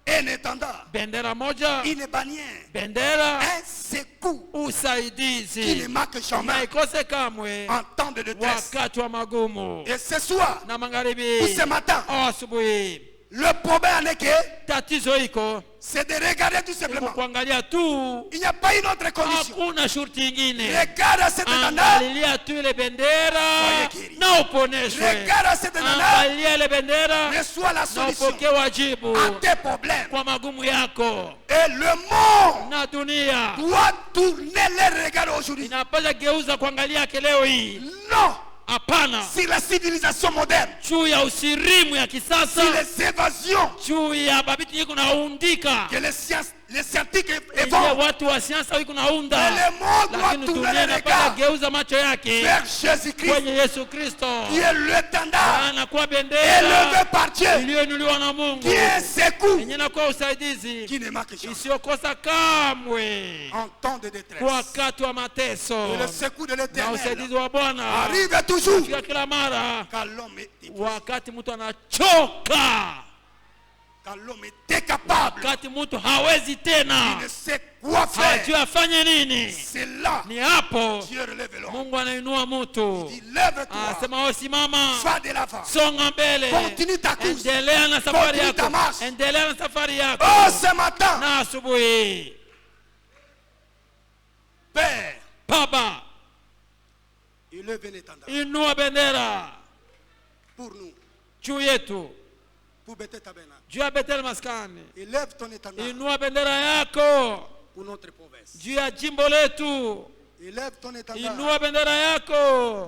B: un étendard,
E: bendera moja,
B: une bannière,
E: bendera
B: un secours qui ne
E: usaidizi
B: manque jamais
E: haikose kamwe
B: en temps de détresse.
E: wakati wa magumu.
B: Et ce soir,
E: Na
B: ou
E: magharibi
B: ce matin,
E: au asubuhi,
B: le problème est que
E: tatizo iko
B: c'est de regarder tout simplement.
E: kuangalia tu,
B: Il n'y a pas une autre condition.
E: hakuna shurti ingine.
B: Regarde cet étendard,
E: Angalilia tu ile bendera
B: Soyez guéri.
E: na uponeshwe.
B: regarde cet étendard,
E: Angalia ile bendera
B: reçois la
E: na
B: solution
E: upokee wajibu
B: à tes problèmes.
E: kwa magumu yako.
B: Et le monde
E: Na dunia
B: doit tourner les regards aujourd'hui.
E: inapaswa geuza kuangalia yake leo hii.
B: Non,
E: Hapana,
B: si la civilisation moderne,
E: juu ya usirimu ya
B: si
E: kisasa,
B: les évasions
E: juu ya babiti yiko naundika,
B: que les scientifiques
E: ile
B: évoquent,
E: watu wa siasa wiko naunda,
B: mais le monde doit
E: lakini
B: tourner
E: dunia
B: les
E: inapaswa
B: regards
E: geuza macho yake
B: vers Jésus-Christ,
E: kwenye Yesu Kristo,
B: qui est l'étendard
E: anakuwa
B: élevé
E: bendera
B: par Dieu,
E: iliyoinuliwa na Mungu,
B: qui est un secours
E: yenye nakuwa usaidizi
B: qui ne manque jamais
E: isiyokosa kamwe
B: en temps de détresse.
E: wakati wa mateso,
B: Et le secours de
E: na
B: l'éternel
E: usaidizi wa Bwana
B: arrive toujours
E: fika kila mara
B: quand l'homme est épuisé,
E: wakati mtu anachoka,
B: quand l'homme est incapable,
E: wakati mtu hawezi
B: il
E: tena,
B: ne sait quoi
E: hajui
B: faire.
E: afanye nini.
B: C'est là
E: Ni hapo
B: Dieu relève l'homme.
E: Mungu anainua mtu,
B: Il lève-toi,
E: anasema simama,
B: va de l'avant,
E: songa mbele,
B: continue ta course.
E: endelea na safari
B: Continue ta
E: yako,
B: marche.
E: endelea na safari yako.
B: Oh, ce matin,
E: Na asubuhi,
B: Père,
E: Baba,
B: il lève un étendard
E: inua bendera
B: pour nous,
E: juu yetu,
B: pour Bethel Tabernacle.
E: juu ya Bethel Maskani.
B: Il lève ton étendard
E: Inua bendera yako
B: pour notre province.
E: juu ya jimbo letu,
B: Il lève ton étendard
E: inua bendera
B: pour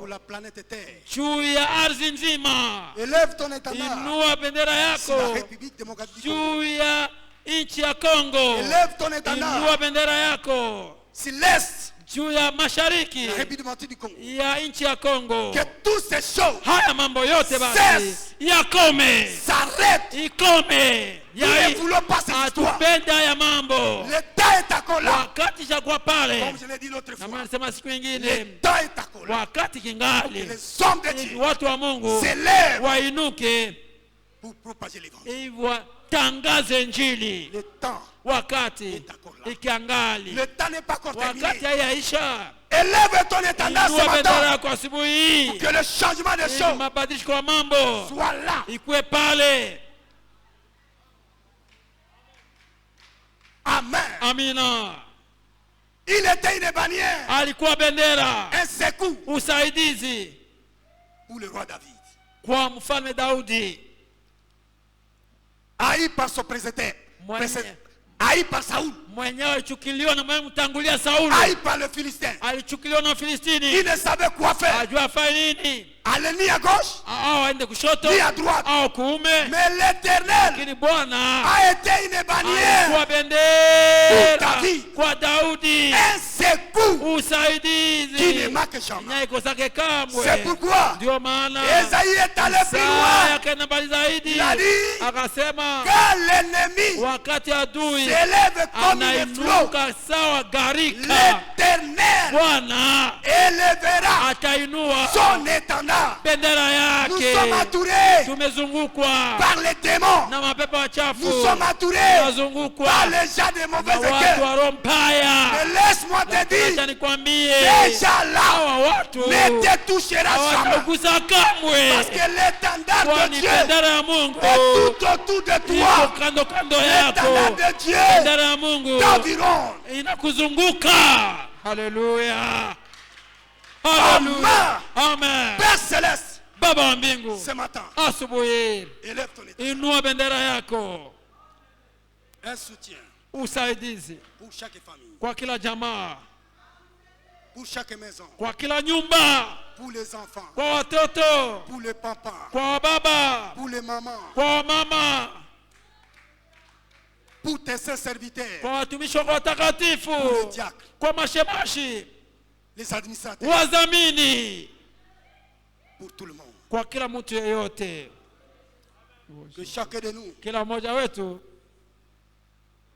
E: yako
B: la planète Terre.
E: juu ya ardhi nzima,
B: Il lève ton étendard
E: inua bendera
B: sur la
E: yako
B: République démocratique du Congo.
E: juu ya nchi ya Kongo,
B: Il lève ton
E: inua
B: étendard
E: bendera yako
B: sur l'Est,
E: juu ya mashariki
B: la République démocratique du Congo.
E: ya nchi ya Kongo.
B: Que toutes ces choses
E: Haya mambo yote basi
B: Cesse.
E: yakome,
B: s'arrêtent.
E: ikome.
B: Nous ne voulons pas cette histoire.
E: Hatupende haya mambo.
B: Le temps est encore là.
E: Wakati chakuwa pale,
B: Comme je l'ai dit l'autre
E: na
B: fois.
E: maana nasema siku
B: Le
E: nyingine,
B: temps est encore là.
E: wakati kingali,
B: Les hommes de
E: ili
B: Dieu
E: watu wa Mungu
B: s'élèvent
E: wainuke
B: pour propager l'évangile.
E: ili watangaze Injili.
B: Le temps
E: Wakati ikiangali,
B: Le temps n'est pas encore
E: wakati
B: terminé.
E: haiyaisha,
B: Et Élève ton étendard ce matin. Pour
E: que
B: le changement des choses soit là. Amen.
E: Amina.
B: Il était une bannière.
E: Alikuwa bendera.
B: Un secours.
E: Usaidizi.
B: Pour le roi David.
E: Kwa mfalme Daudi.
B: Haï par son précédent. Haï par Saoul.
E: Mwenyewe alichukiliwa na mtangulia Sauli.
B: Haï par le Philistin.
E: Alichukiliwa na Filistini.
B: Il ne savait quoi faire.
E: Ajua afanye nini.
B: Aller ni à gauche, ni à droite. Mais l'Éternel a été une bannière pour David, un secours qui ne manque jamais. C'est pourquoi Esaïe est allé plus loin. Il a dit que l'ennemi s'élève comme une flot, l'Éternel élèvera son étendard. Nous sommes entourés par les démons. Nous sommes entourés par les gens de mauvais équerres. Mais laisse-moi te dire, déjà là ne te touchera jamais. Parce que l'étendard de Dieu est tout autour de toi. L'étendard de Dieu t'environne.
E: Alléluia.
B: Amen.
E: Amen.
B: Père Céleste,
E: Baba wa mbingu,
B: ce matin,
E: asubuhi
B: élève ton état.
E: Inua bendera yako.
B: Un soutien.
E: Usaidizi.
B: Pour chaque famille.
E: Kwa kila jamaa.
B: Pour chaque maison.
E: Kwa kila nyumba.
B: Pour les enfants.
E: Kwa watoto.
B: Pour les papas.
E: Kwa baba.
B: Pour les mamans.
E: Kwa mama.
B: Pour tes saints serviteurs.
E: Kwa watumishi wako watakatifu.
B: Pour les diacres.
E: Kwa mashemashi.
B: Les administrateurs.
E: Wazamini.
B: Pour tout le monde.
E: Kwa kila mtu yeyote.
B: Que chacun de nous.
E: Kila mmoja wetu.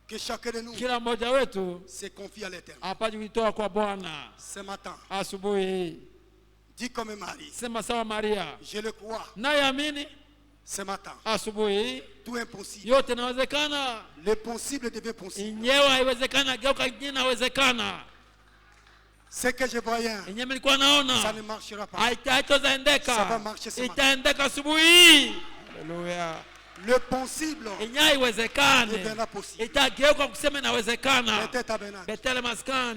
B: Que chacun de nous.
E: Kila mmoja wetu.
B: Se confie à l'Éternel.
E: Apaje kuitoa kwa Bwana.
B: Ce matin.
E: Asubuhi.
B: Dis comme Marie.
E: Sema sawa Maria.
B: Je le crois.
E: Naamini.
B: Ce matin.
E: Asubuhi.
B: Tout impossible.
E: Yote inawezekana.
B: Le possible devient possible.
E: Inyewe haiwezekana geuka ingine inawezekana.
B: Ce que je voyais, ça ne marchera pas. Ça va marcher ce matin.
E: Alléluia.
B: Le possible deviendra possible.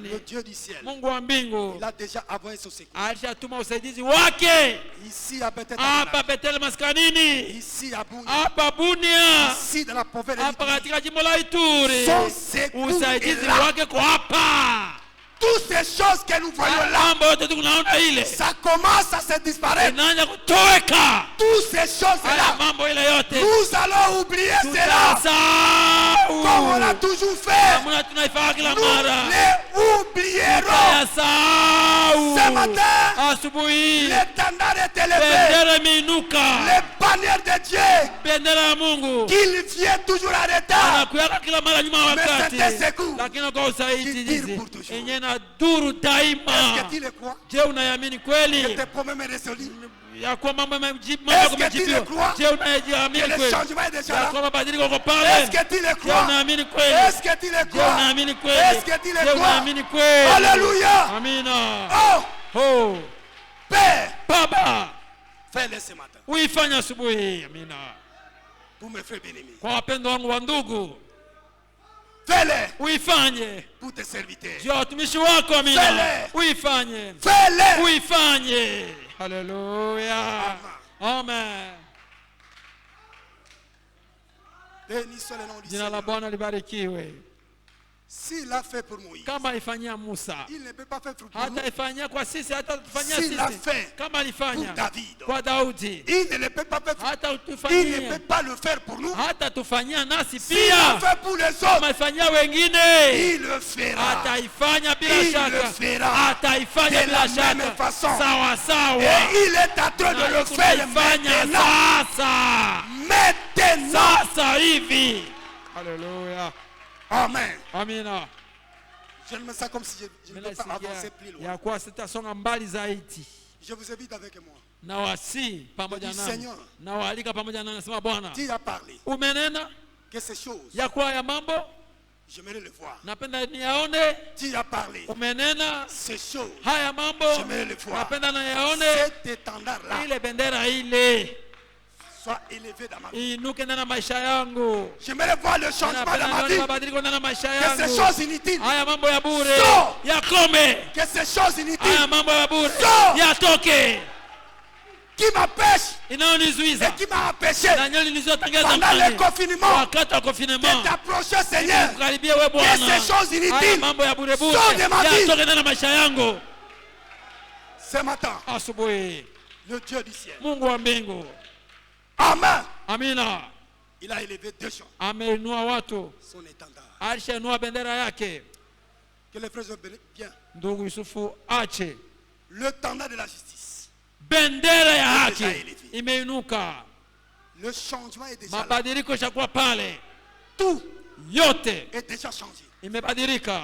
B: Le Dieu du ciel, il a déjà envoyé son secours. Ici à Bethel, ici à Bunia, ici dans la province de son secours est là. Toutes ces choses que nous voyons là, ça commence à se disparaître. Toutes ces choses-là, nous allons oublier cela. Comme on a toujours fait, nous les oublierons. Ce matin, l'étendard est élevé. Les bannières de Dieu, qu'il vient toujours en retard, mais c'est un secours qui tire pour toujours. Est-ce que tu le crois? Que tes problèmes sont résolus? Est-ce que tu le crois? Que le changement est déjà là? Est-ce que tu le crois? Est-ce que tu le crois? Est-ce que tu le crois? Alléluia! Oh! Père!
E: Baba!
B: Fais-le ce matin.
E: Uifanye asubuhi. Amina.
B: Pour mes frères bien-aimés.
E: Kwa wapendwa wangu wa ndugu.
B: Fais-le.
E: Uifanye.
B: Pour tes serviteurs.
E: Juu ya watumishi wako. Amina.
B: Fais-le.
E: Uifanye.
B: Fais-le.
E: Uifanye. Haleluya. Amen.
B: Béni soit le nom du
E: Jina la
B: Seigneur.
E: Bwana libarikiwe.
B: S'il l'a fait pour Moïse,
E: Kama alifanyia Musa,
B: il ne peut pas faire pour nous.
E: hata ifanyia kwa sisi, hata tufanyia
B: S'il l'a
E: sisi.
B: fait
E: Kama alifanya
B: pour David,
E: kwa Daudi,
B: il ne le peut pas faire.
E: hata
B: Il ne
E: tufanyia,
B: peut pas le faire pour nous.
E: hata tufanyia nasi
B: S'il l'a
E: pia.
B: fait pour les
E: Kama
B: autres,
E: alifanyia wengine,
B: il le fera.
E: ataifanya bila
B: Il le
E: shaka,
B: fera
E: ataifanya
B: de
E: bila
B: la même
E: shaka,
B: façon.
E: sawa sawa.
B: Et il est en train de le faire maintenant.
E: sasa,
B: Maintenant.
E: sasa hivi. Haleluya.
B: Amen.
E: Amina.
B: Je me sens comme si je ne peux pas avancer plus loin.
E: Ya kuwa sitasonga mbali zaidi.
B: Je vous invite avec moi.
E: Na wasi pamoja
B: Dis,
E: nami.
B: Seigneur,
E: Na waalika pamoja nami, nasema Bwana,
B: tu as parlé
E: umenena
B: que ces choses
E: ya kuwa ya mambo
B: J'aimerais le voir.
E: Napenda niyaone.
B: Tu as parlé.
E: Umenena.
B: Ces choses.
E: Haya mambo.
B: J'aimerais le voir.
E: Napenda niyaone.
B: Cet étendard-là.
E: Ile bendera ile.
B: Soit élevé dans ma vie.
E: Inuke ndani maisha yangu.
B: J'aimerais voir le changement dans ma vie.
E: Mabadiliko ndani maisha
B: Que
E: yangu.
B: ces choses inutiles.
E: Haya mambo ya bure.
B: Yakome. Que ces choses inutiles.
E: Haya mambo ya bure. Yatoke.
B: Qui m'empêche et
E: inayonizuiza
B: qui m'a empêché
E: pendant
B: le confinement
E: wakati wa confinement
B: de t'approcher, Seigneur.
E: Kukaribia wewe Bwana.
B: Que ces choses inutiles
E: mambo ya bure bure
B: sont de ma vie.
E: yatoke ndani maisha yangu.
B: Ce matin,
E: asubuhi,
B: le Dieu du ciel,
E: Mungu wa mbingu,
B: amen,
E: amina,
B: il a élevé deux gens,
E: ameinua watu,
B: son étendard,
E: alishainua bendera yake.
B: que les frères ont bien.
E: Ndugu Yusufu ache
B: le étendard de la justice,
E: bendera ya haki imeinuka.
B: Le changement est déjà
E: mabadiliko yashakuwa pale,
B: tout
E: yote
B: est déjà changé,
E: imebadilika,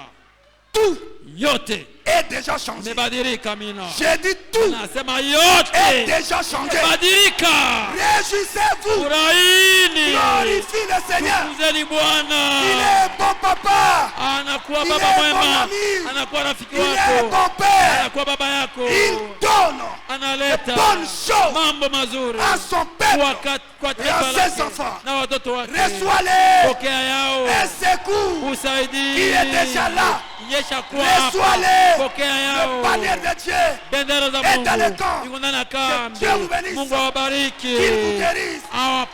B: tout
E: yote
B: est déjà changé.
E: Imebadilika. Mina
B: j'ai dit tout
E: nasema yote
B: est déjà changé.
E: Imebadilika.
B: Réjouissez-vous,
E: furahini,
B: glorifie le Seigneur.
E: Tukuzeni Bwana.
B: Il est bon papa,
E: anakuwa
B: il
E: baba
B: est
E: mwema,
B: bon ami,
E: anakuwa rafiki
B: il est
E: wako,
B: bon père,
E: anakuwa baba yako,
B: il donne
E: analeta
B: bonnes choses
E: mambo mazuri
B: à son peuple
E: kwa
B: et
E: taifa
B: à ses
E: lake
B: enfants.
E: na watoto wake.
B: Reçois-les
E: Pokea yao
B: et secours
E: usaidizi,
B: qui est déjà là.
E: yesha kuwa hapa.
B: Reçois-les,
E: Pokea
B: le
E: yao
B: bannière de Dieu
E: bendera za
B: est dans le
E: Mungu
B: camp.
E: iko ndani ya
B: Que
E: kambi.
B: Dieu vous bénisse,
E: Mungu awabariki,
B: qu'il vous guérisse,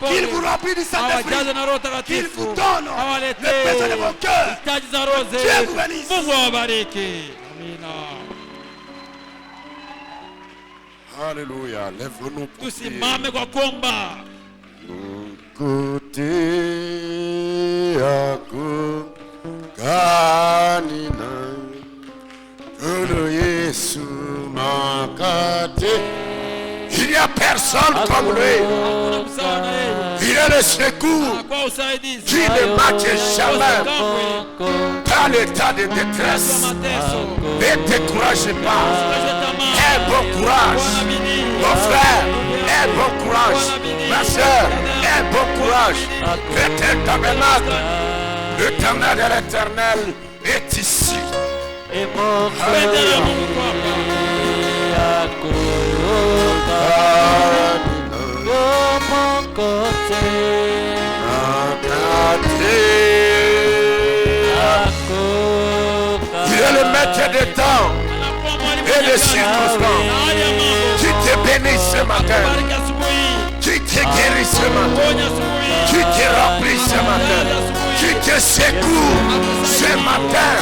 B: qu'il vous
E: awapone,
B: remplisse du Saint-Esprit,
E: awajaze na Roho
B: qu'il
E: Takatifu,
B: vous donne le
E: awaletee
B: besoin de vos cœurs.
E: hitaji za roho
B: Dieu
E: zetu.
B: vous bénisse.
E: Mungu awabariki. Amina.
C: Alléluia. Lève-nous pour
E: Tusimame kwa kuomba.
C: Kote yako kanina Kolo Yesu makate. Il n'y a personne comme lui.
E: Hakuna msaada na yeye.
C: Il est le secours
E: Kwa usaidizi.
C: qui ne manque jamais
E: Kamwe.
C: dans l'état de détresse.
E: Kwa mateso.
C: Ne décourage pas.
E: Usikate tamaa.
C: Aie bon courage.
E: Kuwa na bidii.
C: Mon frère, aie bon courage. Ma soeur, aie bon courage. L'éternel tabernacle, le tabernacle de l'Éternel est ici.
E: Bendera ya Mungu kwako.
C: Il est le maître des temps et des circonstances. Qui te bénisse ce matin, qui te guérit ce matin, qui te remplit ce matin, qui te secoue ce matin,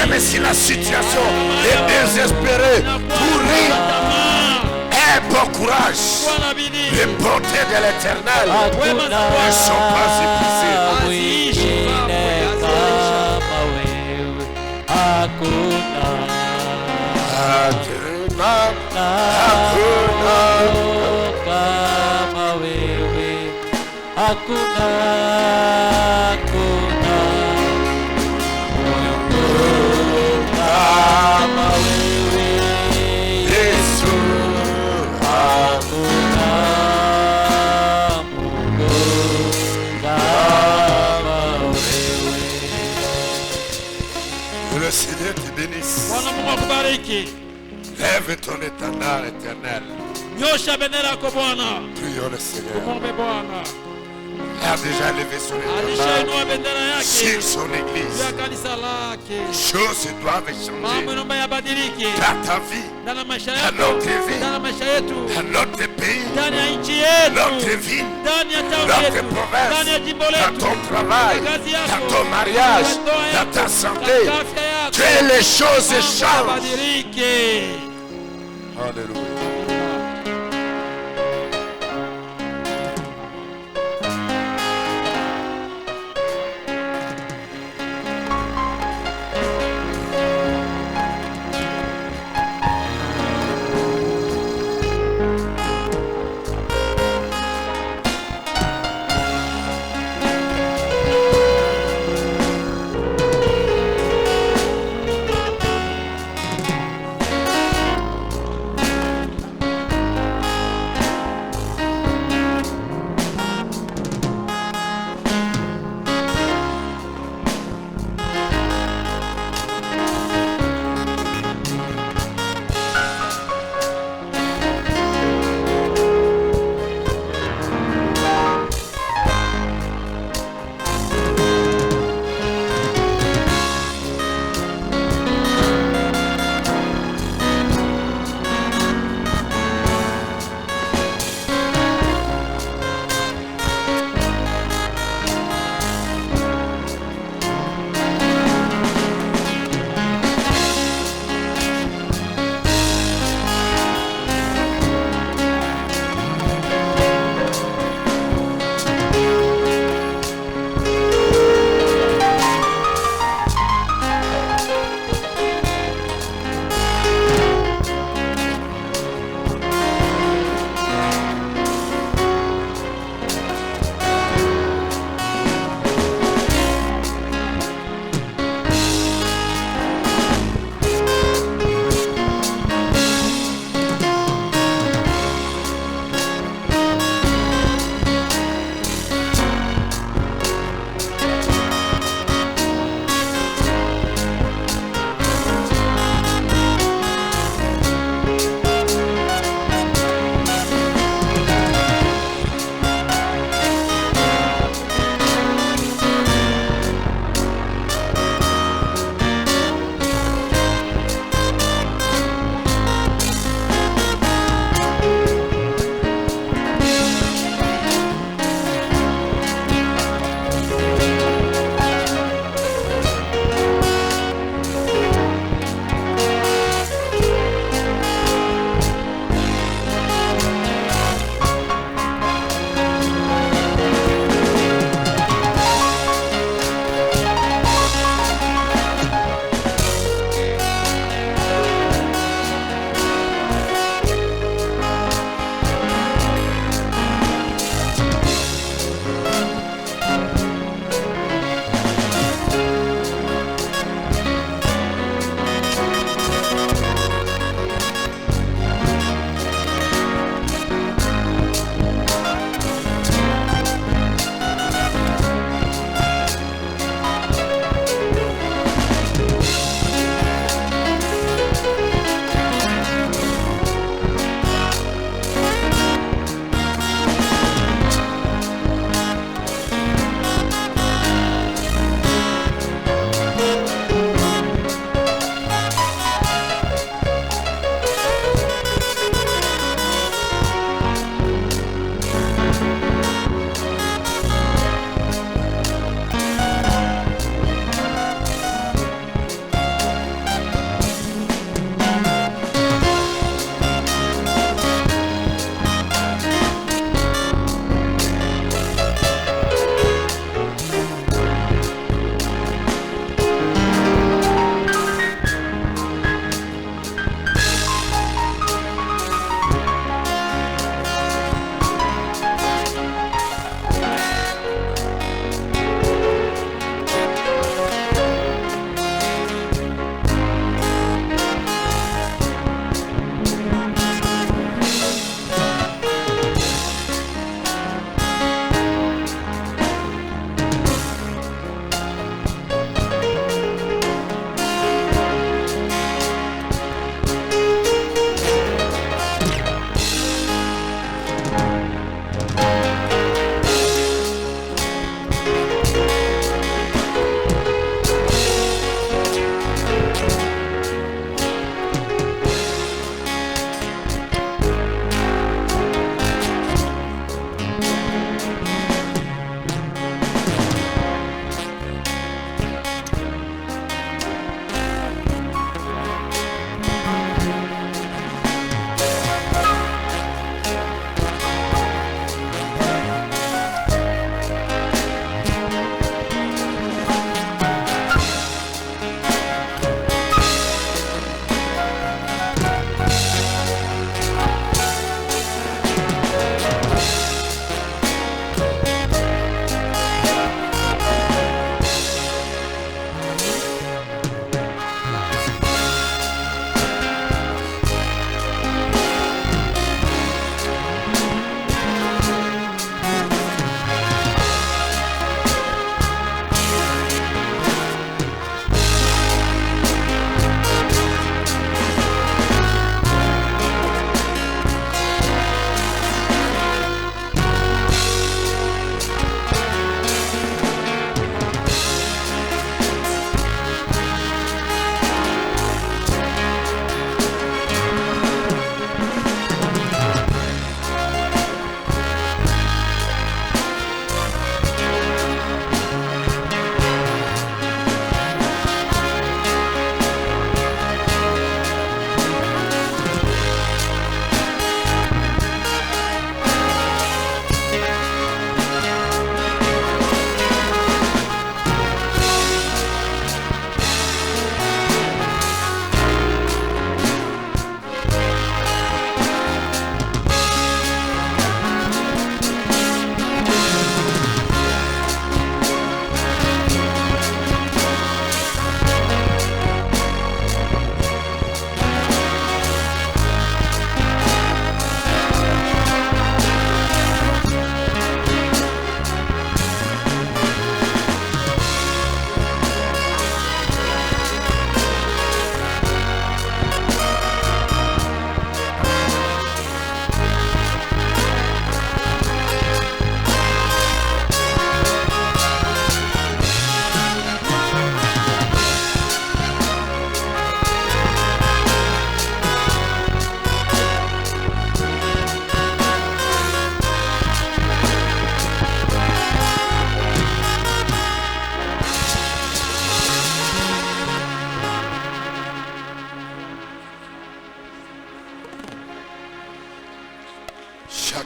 C: même si la situation est désespérée, pourrie. Aie bon courage. Les bontés de l'Éternel ne sont pas épuisées. Que le Seigneur te bénisse.
E: Bwana Mungu akubariki.
C: Lève ton étendard éternel.
E: Nyosha bendera yako Bwana.
C: Prions le Seigneur.
E: Muombe Bwana.
C: Il a déjà levé son étendard
E: Alishainua bendera yake
C: sur son église.
E: ya kanisa lake.
C: Choses doivent
E: Mambo
C: changer
E: naomba yabadilike
C: dans ta vie,
E: ndani ya maisha
C: dans
E: yako,
C: notre vie,
E: ndani ya maisha yetu,
C: dans notre pays,
E: ndani ya nchi yetu,
C: notre ville,
E: ndani ya tauni
C: notre
E: yetu, ndani ya
C: province,
E: jimbo
C: dans
E: letu,
C: ton travail,
E: katika kazi
C: dans
E: yako,
C: ton mariage,
E: katika ndoa
C: dans
E: yako,
C: ta santé.
E: katika afya yako.
C: Que les choses
E: Mambo
C: changent.
E: yabadilike.
C: Alléluia.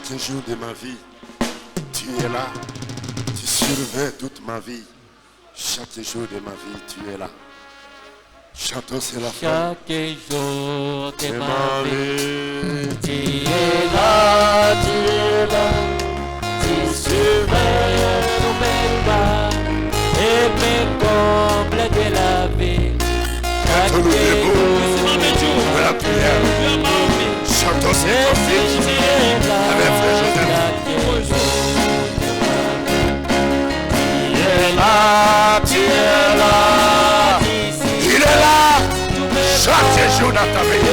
C: Chaque jour de ma vie, tu es là. Tu surveilles toute ma vie. Chaque jour de ma vie, tu es là. Chantons, c'est la fin.
A: Chaque jour de ma vie, tu es là, tu es là. Tu surveilles tous mes pas et mes combles de la vie. Chaque jour
C: de la prière. Chantons, c'est la fin. Avec frère Joseph. Tu es là, tu es là. Il est là. Chaque jour dans ta vie.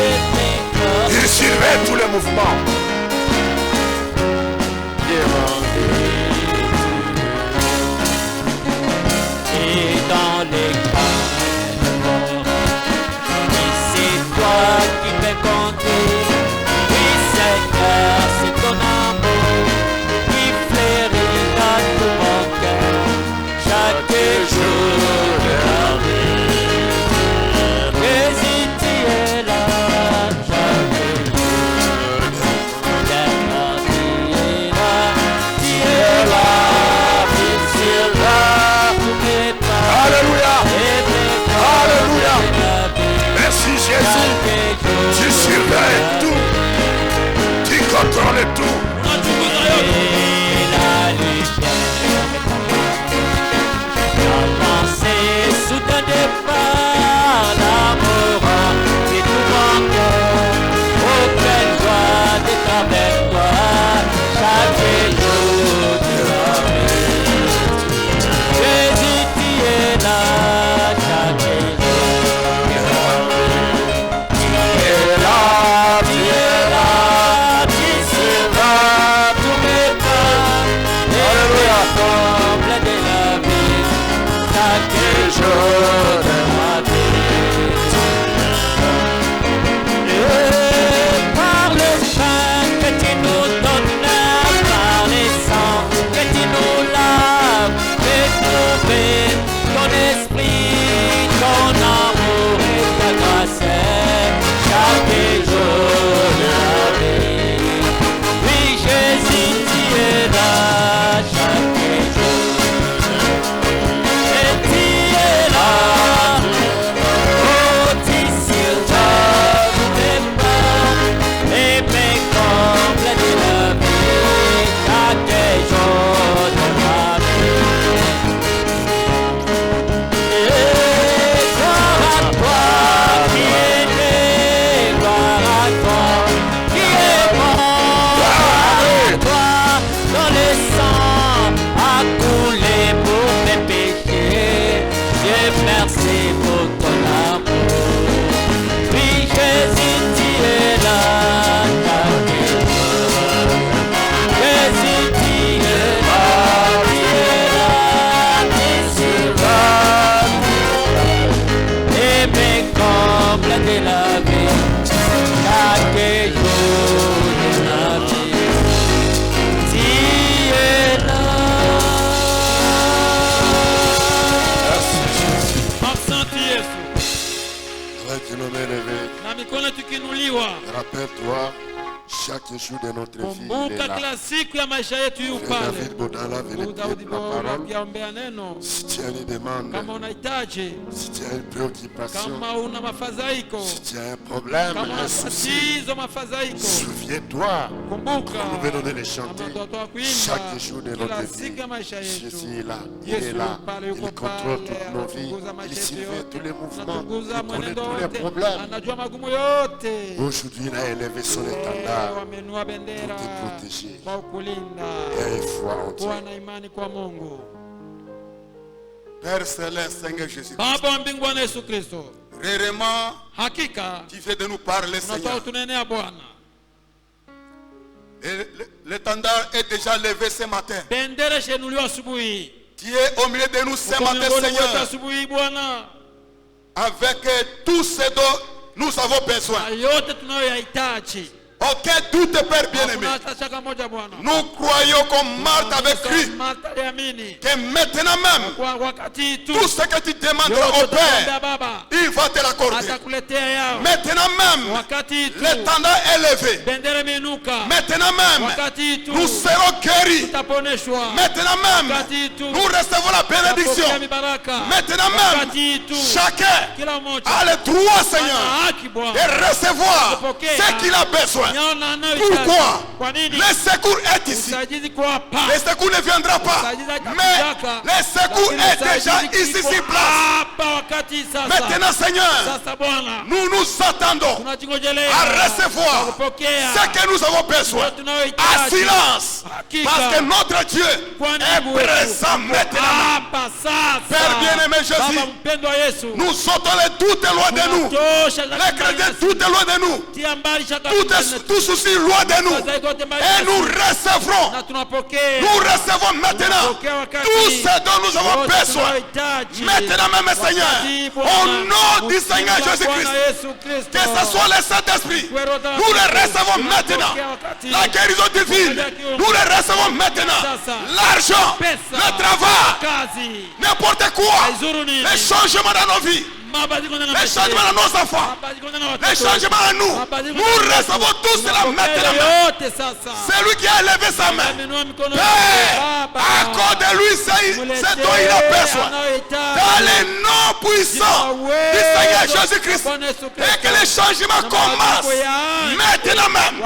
C: Il surveille tous les mouvements.
A: Et dans les cas, c'est toi qui me conduis. Oui, Seigneur, c'est ton amour qui fleurit dans tout mon cœur. Chaque jour de la vie, Jésus, tu es là. Chaque jour de la vie, tu es là. Tu es là.
C: Alléluia. Alléluia. Merci Jésus. Tu surveilles tout. Tu contrôles tout.
A: La pensée soudain départ, l'amour et tout mon cœur. Oh, quelle joie d'être avec toi, chaque jour de la vie. Jésus, tu es là, chaque jour de la vie. Tu es là, tu es là, tu surveilles tous mes pas. Alléluia, comble de la vie, chaque jour de ma vie. Et par le pain que tu nous donnes, par les sangs que tu nous laves, fais trouver ton esprit, ton amour et ta grâce, chaque jour de la vie. Oui, Jésus, tu es là, chaque jour. Et tu es là, oh, tu surveilles tous mes pas et mes combles de la vie, chaque jour de ma vie. Et gloire à toi qui es né, gloire à toi qui est mort, gloire à toi dont le sang a coulé pour mes péchés. Dieu merci pour ton amour. Oui, Jésus, tu es là, chaque jour. Jésus, tu es là, tu surveilles et mes combles de la vie, chaque jour de la vie. Tu es là.
E: Asante Yesu.
C: Avec nos mains levées,
E: Na mikono tukinuliwa.
C: rappelle-toi, chaque jour de notre vie, il est
E: Kumbuka
C: là.
E: kila siku ya maisha yetu yu
C: Frère
E: pale.
C: David Bodala venait
E: Ndugu Daudi
C: de la
E: Bora
C: parole.
E: akiombea neno.
C: Si tu as une demande,
E: Kama unahitaji,
C: si tu as une préoccupation,
E: kama una mafadhaiko,
C: si tu as un problème,
E: kama una
C: un souci,
E: tatizo mafadhaiko,
C: souviens-toi,
E: kumbuka
C: nous venons de les chanter.
E: kama watoto wa kuimba
C: Chaque jour de
E: kila
C: notre
E: siku
C: vie,
E: ya maisha yetu.
C: Jésus est là, il
E: Yesu
C: est là,
E: pale
C: il
E: yuko
C: contrôle
E: pale,
C: toutes nos vies,
E: anachunguza
C: il
E: maisha yetu
C: surveille
E: yote,
C: tous les mouvements,
E: anachunguza
C: il connaît
E: mwenendo
C: tous les
E: wote,
C: problèmes.
E: anajua magumu yote.
C: Aujourd'hui, il a élevé son étendard
E: Wamenua bendera
C: pour te protéger.
E: kwa kukulinda.
C: et foi en Dieu.
E: Kuwa na imani kwa Mungu.
B: Père Céleste, Seigneur Jésus.
E: Baba wa mbinguni Bwana Yesu Kristo,
B: Réellement,
E: hakika
B: tu viens de nous parler,
E: unatoa
B: Seigneur.
E: tunenea Bwana.
B: L'étendard est déjà levé ce matin.
E: Bendera shenuliwa asubuhi.
B: Tu es au milieu de nous ce
E: Uko
B: matin,
E: miongoni mwetu
B: Seigneur,
E: asubuhi Bwana,
B: avec tout ce dont nous avons besoin.
E: na yote tunayoyahitaji.
B: Aucun doute, Père bien-aimé. Nous croyons comme Marthe avait cru que maintenant même, tout ce que tu demanderas au Père, il va te l'accorder. Maintenant même, l'étendard est levé. Maintenant même, nous serons guéris. Maintenant même, nous recevons la bénédiction. Maintenant même, chacun a le droit, Seigneur, de recevoir ce qu'il a besoin. Pourquoi? Le secours est ici. Le secours ne viendra pas. Mais le secours est déjà ici sur place. Maintenant, Seigneur, nous nous attendons à recevoir ce que nous avons besoin. À silence. Parce que notre Dieu est présent maintenant. Père bien-aimé Jésus, nous sautons les doutes loin de nous. Les chrétiens, tout est loin de nous. Tout souci loin de nous. Et nous recevrons. Nous recevons maintenant tout ce dont nous avons besoin. Maintenant même, Seigneur, au nom du Seigneur Jésus-Christ, que ce soit le Saint-Esprit, nous le recevons maintenant. La guérison divine, nous le recevons maintenant. L'argent, le travail, n'importe quoi, les changements dans nos vies, les changements dans nos enfants, les changements à nous, nous recevons tout cela maintenant. C'est lui qui a levé sa main. Père, accorde-lui ce dont il a besoin. Dans le nom puissant du Seigneur Jésus-Christ. Et que les changements commencent maintenant même.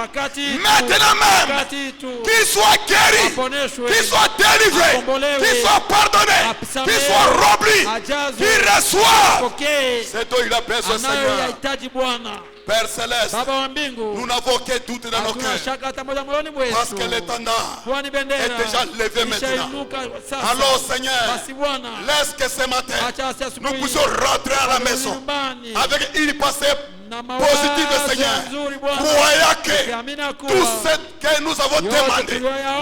B: Maintenant même. Qu'il soit guéri, qu'il soit délivré, qu'il soit pardonné, qu'il soit rempli, qu'il reçoive. C'est toi il a besoin, Seigneur. Père Céleste, nous n'avons aucun doute dans nos cœurs. Parce que l'étendard est déjà levé maintenant. Alors Seigneur, laisse que ce matin, nous puissions rentrer à la maison avec une pensée positive, Seigneur. Croyant que tout ce que nous avons demandé,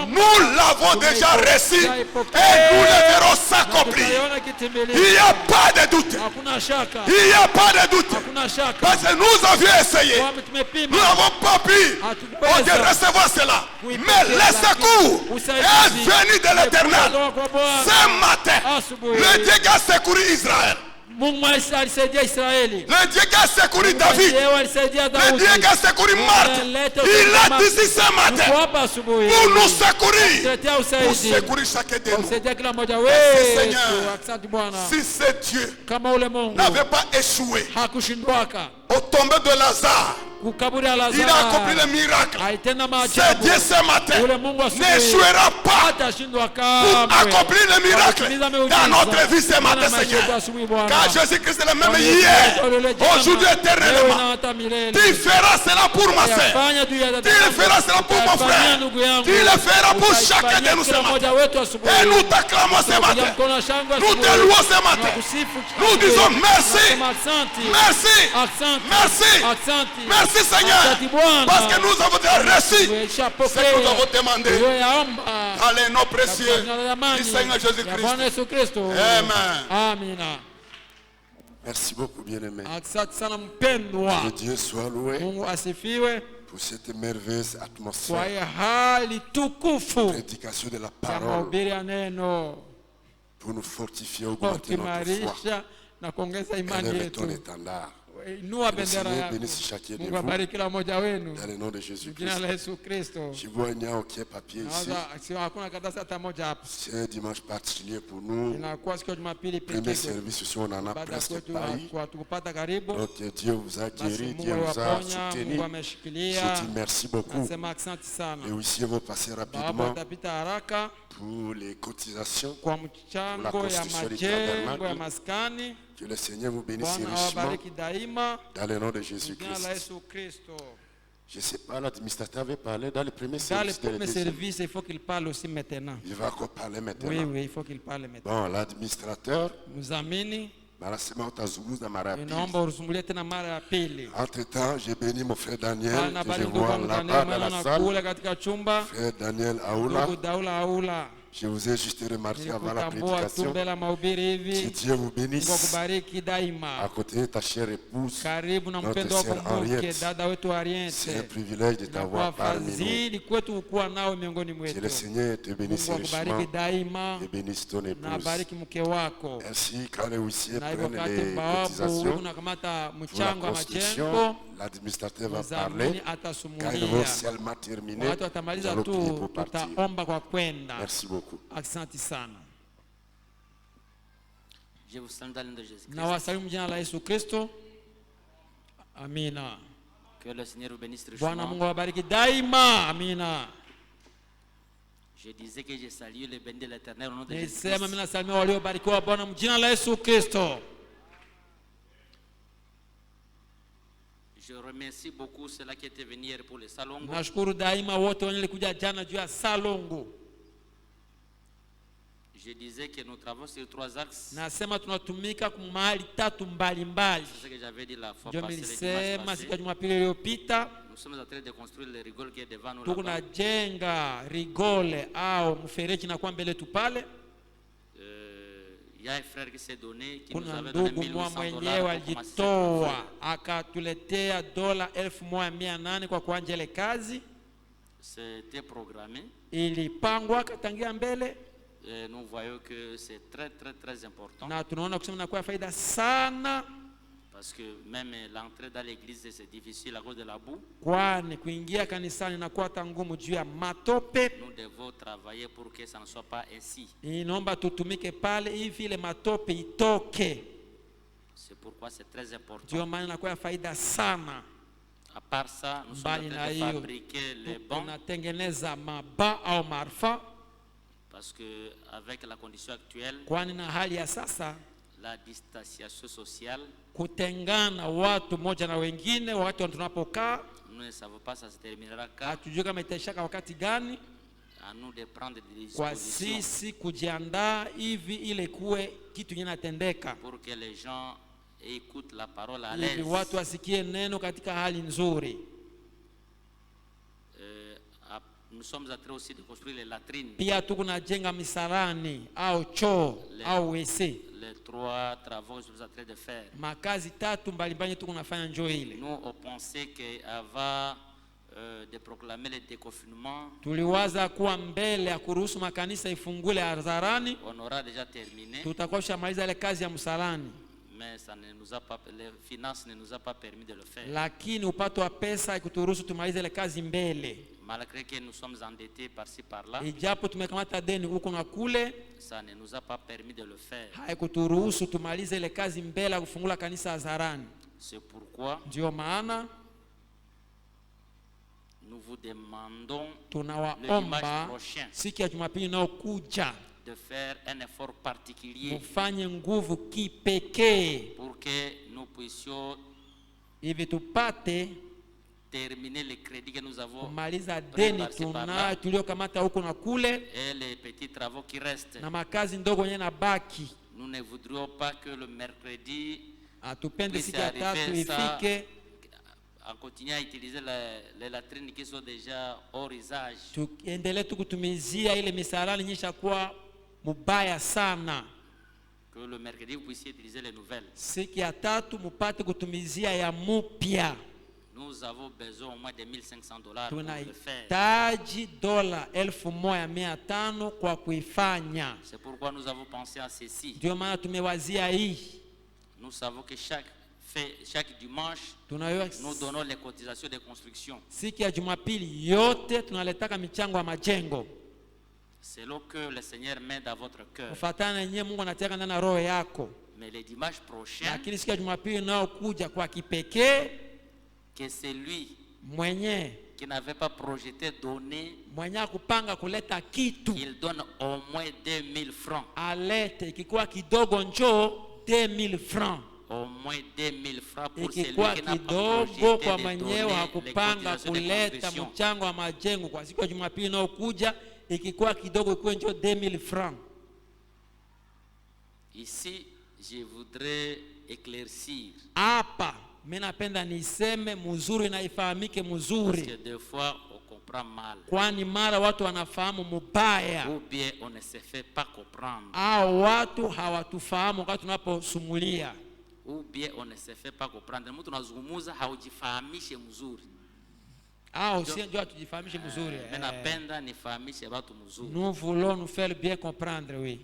B: nous l'avons déjà reçu et nous le verrons s'accomplir. Il n'y a pas de doute. Il n'y a pas de doute. Parce que nous avions essayé. Nous n'avons pas pu recevoir cela. Mais le secours est venu de l'Éternel. Ce matin, le Dieu qui a secouru Israël. Le Dieu qui a secouru David, le Dieu qui a secouru Marthe, il a dit ce matin pour nous secourir, pour secourir chacun de nous. Et Seigneur, si ce Dieu n'avait pas échoué au tombeau de Lazare, il a accompli le miracle. Ce Dieu ce matin n'échouera pas pour accomplir le miracle dans notre vie ce matin, Seigneur. Car Jésus-Christ est le même hier, aujourd'hui éternellement. Tu feras cela pour ma soeur. Tu feras cela pour mon frère. Tu le feras pour chacun de nous ce matin. Et nous t'acclamons ce matin. Nous te louons ce matin. Nous disons merci. Merci. Merci. Merci Seigneur. Parce que nous avons déjà reçu ce que nous avons demandé. Dans les noms précieux du Seigneur Jésus-Christ. Amen.
C: Merci beaucoup, bien-aimé. Que Dieu soit loué pour cette merveilleuse atmosphère. Prédication de la parole pour nous fortifier, augmenter notre foi. Élève ton étendard. Que le Seigneur bénisse chacun de vous. Dans le nom de Jésus-Christ. Je vois il n'y a aucun papier ici. C'est un dimanche particulier pour nous. Premier service, ce soir, on en a presque pas eu. Donc Dieu vous a guéri, Dieu vous a soutenu. Je dis merci beaucoup. Et aussi, on va passer rapidement pour les cotisations, pour la construction du tabernacle. Que le Seigneur vous bénisse richement dans le nom de Jésus-Christ. Je ne sais pas, l'administrateur avait parlé dans le premier service.
E: Dans le premier service, il faut qu'il parle aussi maintenant.
C: Il va encore parler maintenant.
E: Oui, il faut qu'il parle maintenant.
C: Bon, l'administrateur.
E: Nous amène.
C: Entre-temps, j'ai béni mon frère Daniel, que je vois là-bas dans la salle. Frère Daniel Aoula. Je vous ai juste remarqué avant la prédication.
E: Que
C: Dieu vous bénisse. À côté de ta chère épouse, notre sœur Henriette. C'est un privilège de t'avoir parmi nous. Que le Seigneur te bénisse richement et bénisse ton épouse. Ainsi, quand les huissiers prennent les cotisations pour la construction, l'administrateur va parler. Quand ils vont seulement terminer, nous allons prier pour partir. Merci beaucoup.
A: Asante sana. Je vous salue dans le nom de Jésus.
E: Na wasalimu jina la Yesu Kristo. Amina.
A: Que le Seigneur vous bénisse richement.
E: Bwana Mungu awabariki daima. Amina.
A: Je disais que je salue le béni de l'Éternel au nom de Jésus.
E: Nisema mimi nasalimia waliobarikiwa Bwana mjina la Yesu Kristo.
A: Je remercie beaucoup ceux-là qui étaient venus hier pour le Salongo.
E: Nashukuru daima wote walikuja jana juu ya Salongo.
A: Je disais que nous travaillons sur 3 axes.
E: Nasema tunatumika kwa mahali tatu mbalimbali.
A: C'est ce que j'avais dit la fois
E: passée.
A: Nilisema
E: siku ya Jumapili iliyopita.
A: Nous sommes en train de construire le rigole qui est devant nous.
E: Tunajenga rigole au mfereji na kwa mbele tu pale.
A: Il y a un frère qui s'est donné qui nous
E: kuna
A: avait donné
E: ndugu mwenyewe
A: $1,800
E: alijitoa akatuletea $1,800 kwa kuanza ile kazi.
A: C'était programmé.
E: Ilipangwa akatangia mbele.
A: Et nous voyons que c'est très important.
E: Na tunaona kusema na kwa faida sana.
A: Parce que même l'entrée dans l'église c'est difficile à cause de la boue.
E: Kwani kuingia kanisani inakuwa ngumu juu ya matope.
A: Nous devons travailler pour que ça ne soit pas ainsi.
E: Inaomba tutumike pale hivi ile matope itoke.
A: C'est pourquoi c'est très important.
E: Ndio maana inakuwa faida sana.
A: À part ça, nous sommes en train de fabriquer les bancs.
E: Tunatengeneza maba au marfa.
A: Parce que avec la condition actuelle,
E: kwani na hali ya sasa
A: la distanciation sociale,
E: kutengana watu moja na wengine wakati tunapokaa,
A: nous ne savons pas ça se terminera quand.
E: Hatujui kama itaishaka wakati gani.
A: À nous de prendre des dispositions.
E: Kwa sisi kujiandaa hivi ile kuwe kitu kinatendeka.
A: Pour que les gens écoutent la parole à l'aise.
E: Hivi watu wasikie neno katika hali nzuri.
A: Nous sommes en train aussi de construire les latrines.
E: Pia tunajenga misarani au choo au WC.
A: Les 3 travaux que nous sommes en train de faire.
E: Makazi tatu mbalimbali tunafanya njoo ile.
A: Nous on pensait que avant de proclamer le déconfinement,
E: tuliwaza kuwa mbele ya kuruhusu makanisa ifungule hadharani,
A: on aura déjà terminé.
E: Tutakuwa shamaliza ile kazi ya msalani.
A: Mais ça ne nous a pas, les finances ne nous a pas permis de le faire.
E: Lakini upato wa pesa ikuturuhusu tumalize ile kazi mbele.
A: Malgré que nous sommes endettés par-ci par-là,
E: ijapo tumekamata deni huko na kule,
A: ça ne nous a pas permis de le faire.
E: Haikuturuhusu tumalize ile kazi mbele ya kufungula kanisa hadharani.
A: C'est pourquoi
E: ndio maana
A: nous vous demandons
E: tunawaomba siku ya Jumapili inayokuja
A: de faire un effort particulier
E: mufanye nguvu kipekee
A: pour que nous puissions
E: hivi tupate
A: terminer les crédits que nous avons
E: kumaliza deni tuliokamata huko na kule
A: et les petits travaux qui restent.
E: Na makazi ndogo yenye na baki.
A: Nous ne voudrions pas que le mercredi
E: atupende siku ya tatu ifike
A: en continuant à utiliser les latrines qui sont déjà hors usage.
E: Tuendelee kutumizia ile misalani nyesha kwa mubaya sana.
A: Que le mercredi vous puissiez utiliser les nouvelles.
E: Siku ya tatu mupate kutumizia ya mupya.
A: Nous avons besoin au moins de $1,500 pour le faire.
E: Tunahitaji $1,500 kwa kuifanya.
A: C'est pourquoi nous avons pensé à ceci.
E: Ndio maana tumewazia hii.
A: Nous savons que chaque dimanche, nous donnons les cotisations de construction.
E: Siku ya Jumapili yote tunaletaka michango ya majengo.
A: C'est là que le Seigneur met dans votre cœur.
E: Ufatana yenyewe Mungu anataka ndani roho yako.
A: Mais le dimanche prochain,
E: lakini siku ya Jumapili nao kuja kwa kipekee,
A: que c'est lui
E: mwenye
A: qui n'avait pas projeté donner,
E: mwenye kupanga kuleta kitu,
A: il donne au moins 2,000 francs.
E: Alete ikikuwa kidogo njoo 2,000 francs.
A: Au moins 2,000 francs pour celui
E: ikikuwa
A: qui n'a pas
E: kidogo kwa
A: projeté
E: mwenyewe hakupanga kuleta mchango wa majengo kwa siku ya Jumapili nao kuja, ikikuwa kidogo ikuwe njoo 2,000 francs.
A: Ici, je voudrais éclaircir.
E: Hapa mimi napenda niseme mzuri na ifahamike mzuri.
A: Parce que des fois on comprend mal.
E: Kwani mara watu wanafahamu mubaya.
A: Ou bien on ne se fait pas comprendre.
E: Au watu hawatufahamu wakati tunaposumulia.
A: Ou bien on ne se fait pas comprendre. Mtu anazungumza haujifahamishe mzuri.
E: Si ndio tujifahamishe mzuri.
A: Mimi napenda nifahamishe watu mzuri.
E: Nous voulons nous faire bien comprendre, oui.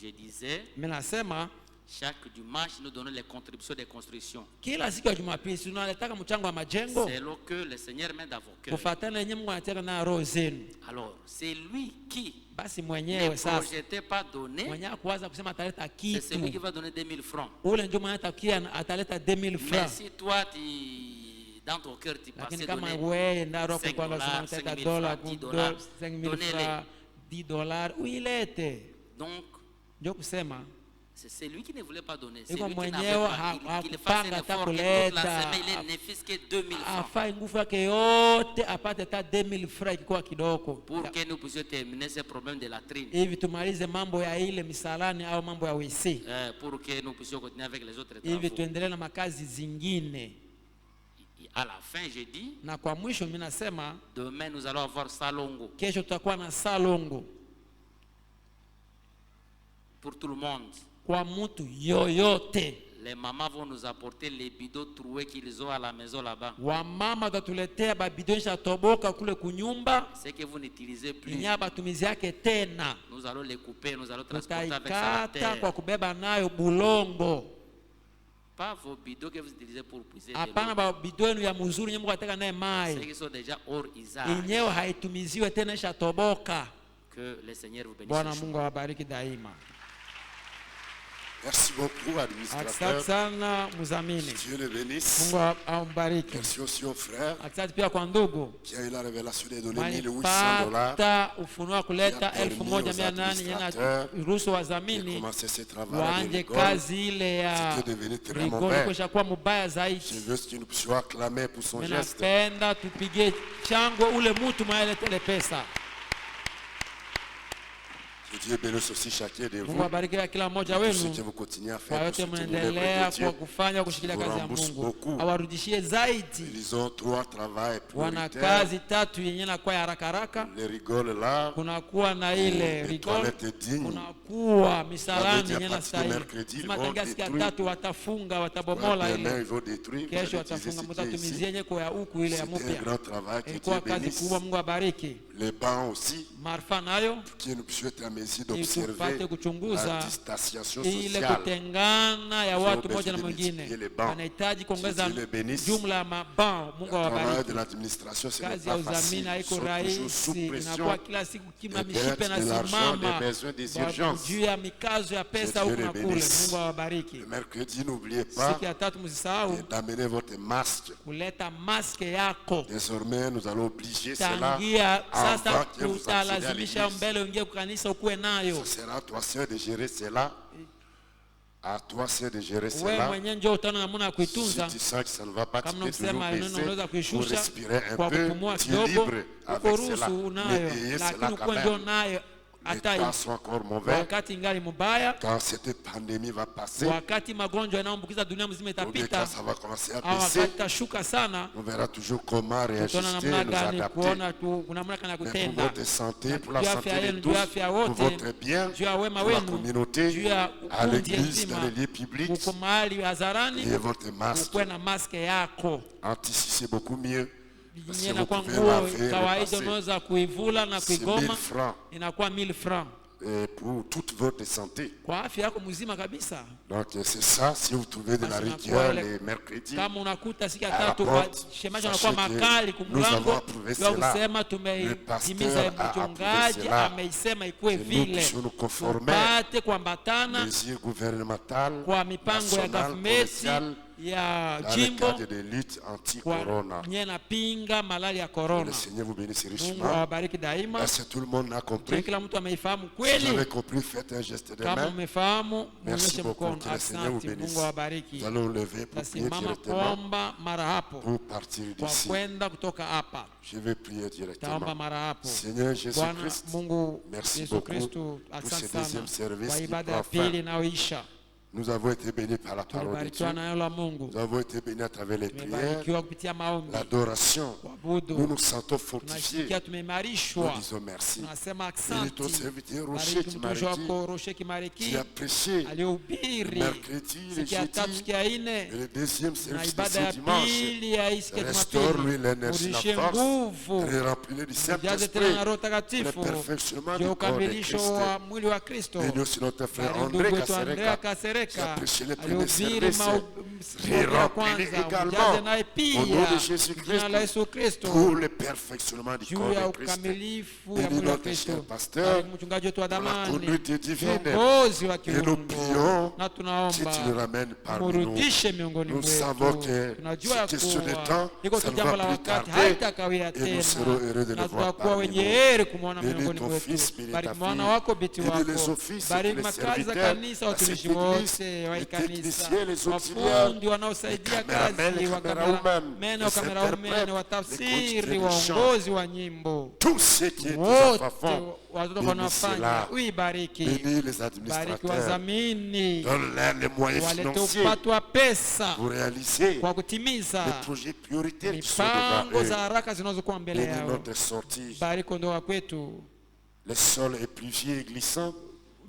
A: Je disais,
E: mimi nasema
A: chaque dimanche nous donnons les contributions des constructions.
E: Kila siku ya Jumapili tunaletaka mchango wa majengo.
A: C'est là que le Seigneur met dans vos cœurs.
E: Kufuatana yenyewe Mungu anataka na roho zenu.
A: Alors, c'est lui qui
E: basi mwenyewe sasa
A: projetait pas donner.
E: Mwenyewe kuanza kusema ataleta kitu.
A: C'est celui qui va donner 2000 francs.
E: Ule ndio mwenye ataleta 2000 francs.
A: Mais si toi dans ton cœur tu pensais donner
E: wewe ndaro kwa kwanza unataka dola $5,000 $10 uilete.
A: Donc
E: ndio kusema
A: c'est celui qui ne voulait pas donner, c'est lui qui
E: n'avait
A: pas, il fasse un effort que toute la semaine il ne fise que 2000 francs.
E: Afai nguvu yake yote apate ta 2000 francs ikikuwa kidogo.
A: Pour que nous puissions terminer ce problème de latrine.
E: Hivi tumalize mambo ya ile misalani au mambo ya WC.
A: Pour que nous puissions continuer avec les autres travaux.
E: Hivi tuendelee na makazi zingine.
A: À la fin j'ai dit,
E: na kwa mwisho mimi nasema
A: demain nous allons avoir salongo.
E: Kesho tutakuwa na salongo.
A: Pour tout le monde.
E: Kwa mtu yoyote.
A: Les mamans vont nous apporter les bidons troués qu'ils ont à la maison là-bas.
E: Wamama watatuletea babidon shatoboka kule kunyumba.
A: C'est que vous n'utilisez plus.
E: Nyaba tumizi yake tena.
A: Nous allons les couper, nous allons transporter avec ça.
E: Kwa kubeba nayo bulongo.
A: Pas vos bidons que vous utilisez pour puiser.
E: Hapana babidon ya mzuri nyinyi mkataka naye mai.
A: Ceux qui sont déjà hors usage.
E: Yenyewe haitumiziwe tena shatoboka.
A: Que le Seigneur vous bénisse.
E: Bwana Mungu awabariki daima.
C: Merci beaucoup, administrateur.
E: Dieu
C: le bénisse. Merci aussi au frère qui
E: a
C: eu la révélation de donner $1,800. Il a commencé ce travail de l'école. C'était devenu très mauvais. Je veux que nous puissions acclamer pour son geste. Que Dieu bénisse aussi chacun de vous. Pour ce que vous continuez à faire, pour soutenir l'œuvre de Dieu. Vous remboursez beaucoup. Ils ont 3 travails prioritaires. Les rigoles là, les toilettes dignes. Mercredi, ils vont détruire. Demain, ils vont détruire. C'était un grand travail. Que Dieu bénisse. Les bancs aussi. Que nous puissions être à mesure d'observer la distanciation sociale. Le travail de l'administration, ce n'est pas facile. Ils sont toujours sous pression. Des dettes, de l'argent, des besoins, des urgences. Que Dieu les bénisse. Le mercredi, n'oubliez pas d'amener votre masque. Désormais, nous allons obliger cela avant que vous accédez à l'église. Ce sera à toi seul de gérer cela. À toi seul de gérer cela. Si tu sens que ça ne va pas, tu peux toujours baisser pour respirer un peu. Tu es libre avec cela. Mais ayez cela quand même. Les temps sont encore mauvais. Quand cette pandémie va passer, ou bien quand ça va commencer à baisser, on verra toujours comment réajuster, nous adapter. Mais pour votre santé, pour la santé de tous, pour votre bien, pour la communauté, à l'église, dans les lieux publics, ayez votre masque. Anticipez beaucoup mieux. Si vous pouvez laver, c'est 1000 francs. Pour toute votre santé. Donc c'est ça, si vous trouvez de la rigueur les mercredis à la porte, sachez que nous avons approuvé cela. Le pasteur a approuvé cela. Que nous puissions nous conformer aux mesures gouvernementales, nationales, provinciales, dans le cadre de lutte anti-corona. Le Seigneur vous bénisse richement. Est-ce que tout le monde a compris? Si vous avez compris, faites un geste de main. Merci beaucoup. Que le Seigneur vous bénisse. Nous allons lever pour prier directement pour partir d'ici. Je vais prier directement. Seigneur Jésus-Christ, merci beaucoup pour ce deuxième service qui prend fin. Nous avons été bénis par la parole de Dieu. Nous avons été bénis à travers les prières, l'adoration. Nous nous sentons fortifiés. Nous disons merci. Bénis ton serviteur Rocher qui m'a dit, qui a prêché le mercredi, le jeudi, et le deuxième service de ce dimanche. Restaure-lui l'énergie, la force, et remplis-le du Saint-Esprit, le perfectionnement du corps de Christ. Bénis aussi notre frère André Kasereka, qui a prêché les premiers services, et remplis également, au nom de Jésus-Christ, pour le perfectionnement du corps de Christ. Bénis notre cher pasteur, pour la conduite divine, et nous prions, si tu le ramènes parmi nous, nous savons que cette question de temps, ça ne va plus tarder, et nous serons heureux de le voir parmi nous. Bénis ton fils, bénis ta fille, bénis les offices, les serviteurs, la cette église, les techniciens, les auxiliaires, les caméramens, les caméramans, les interprètes, les conducteurs de chant, tous ceux qui étaient en fond, bénis cela, bénis les administrateurs, donne-leur les moyens financiers pour réaliser les projets prioritaires qui sont devant eux. Bénis notre sortie. Le sol est pluvieux et glissant.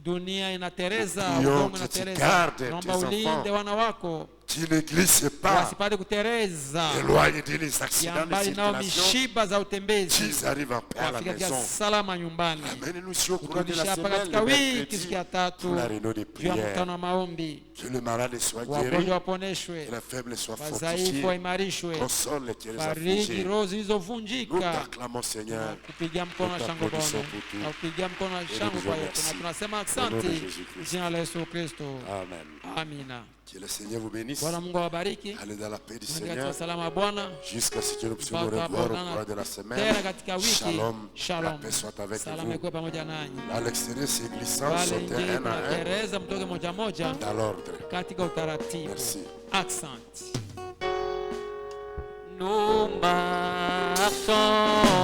D: Dunia inatereza,
C: Prions
D: udongo
C: que tu
D: inatereza.
C: gardes
D: Naomba
C: tes
D: ulinde
C: enfants,
D: wana wako
C: qui ne glissent pas,
D: wasipate kutereza,
C: éloigne des accidents de
D: mbali nao
C: circulation,
D: mishiba za utembezi,
C: qu'ils arrivent en paix à la
D: wafika pia
C: maison.
D: salama nyumbani.
C: Amène-nous au courant de
D: Turudishe
C: la
D: hapa
C: semaine,
D: katika
C: le
D: wiki
C: mercredi,
D: siku ya tatu
C: pour la réunion des
D: juu ya
C: prières.
D: mkutano wa maombi,
C: Que le malade soit guéri,
D: wagonjwa
C: que
D: waponeshwe,
C: les faibles soient
D: wadhaifu
C: fortifiés,
D: waimarishwe,
C: console les cœurs
D: fariji
C: affligés.
D: roho
C: Nous
D: zilizovunjika,
C: t'acclamons, Seigneur.
D: kupigia mkono wa shangwe Bwana, na kupigia mkono wa shangwe kwa yote, na tunasema asante jina la Yesu Kristo,
C: Amen.
D: amina.
C: Que le Seigneur vous bénisse.
D: Bwana Mungu awabariki.
C: Allez dans la paix du
D: Katika
C: Seigneur
D: salama ya Bwana
C: jusqu'à ce que nous puissions nous
D: mpaka
C: revoir au
D: hapo
C: cours de la
D: tena
C: semaine.
D: katika wiki.
C: Shalom. La
D: Shalom.
C: paix soit avec
D: Salama
C: vous.
D: ikuwe pamoja nanyi.
C: À l'extérieur, c'est glissant,
D: Wale
C: sautez
D: nje
C: un à un
D: mnatereza mtoke moja moja
C: dans l'ordre.
D: katika utaratibu.
C: Merci.
D: Asante.
A: Nous marchons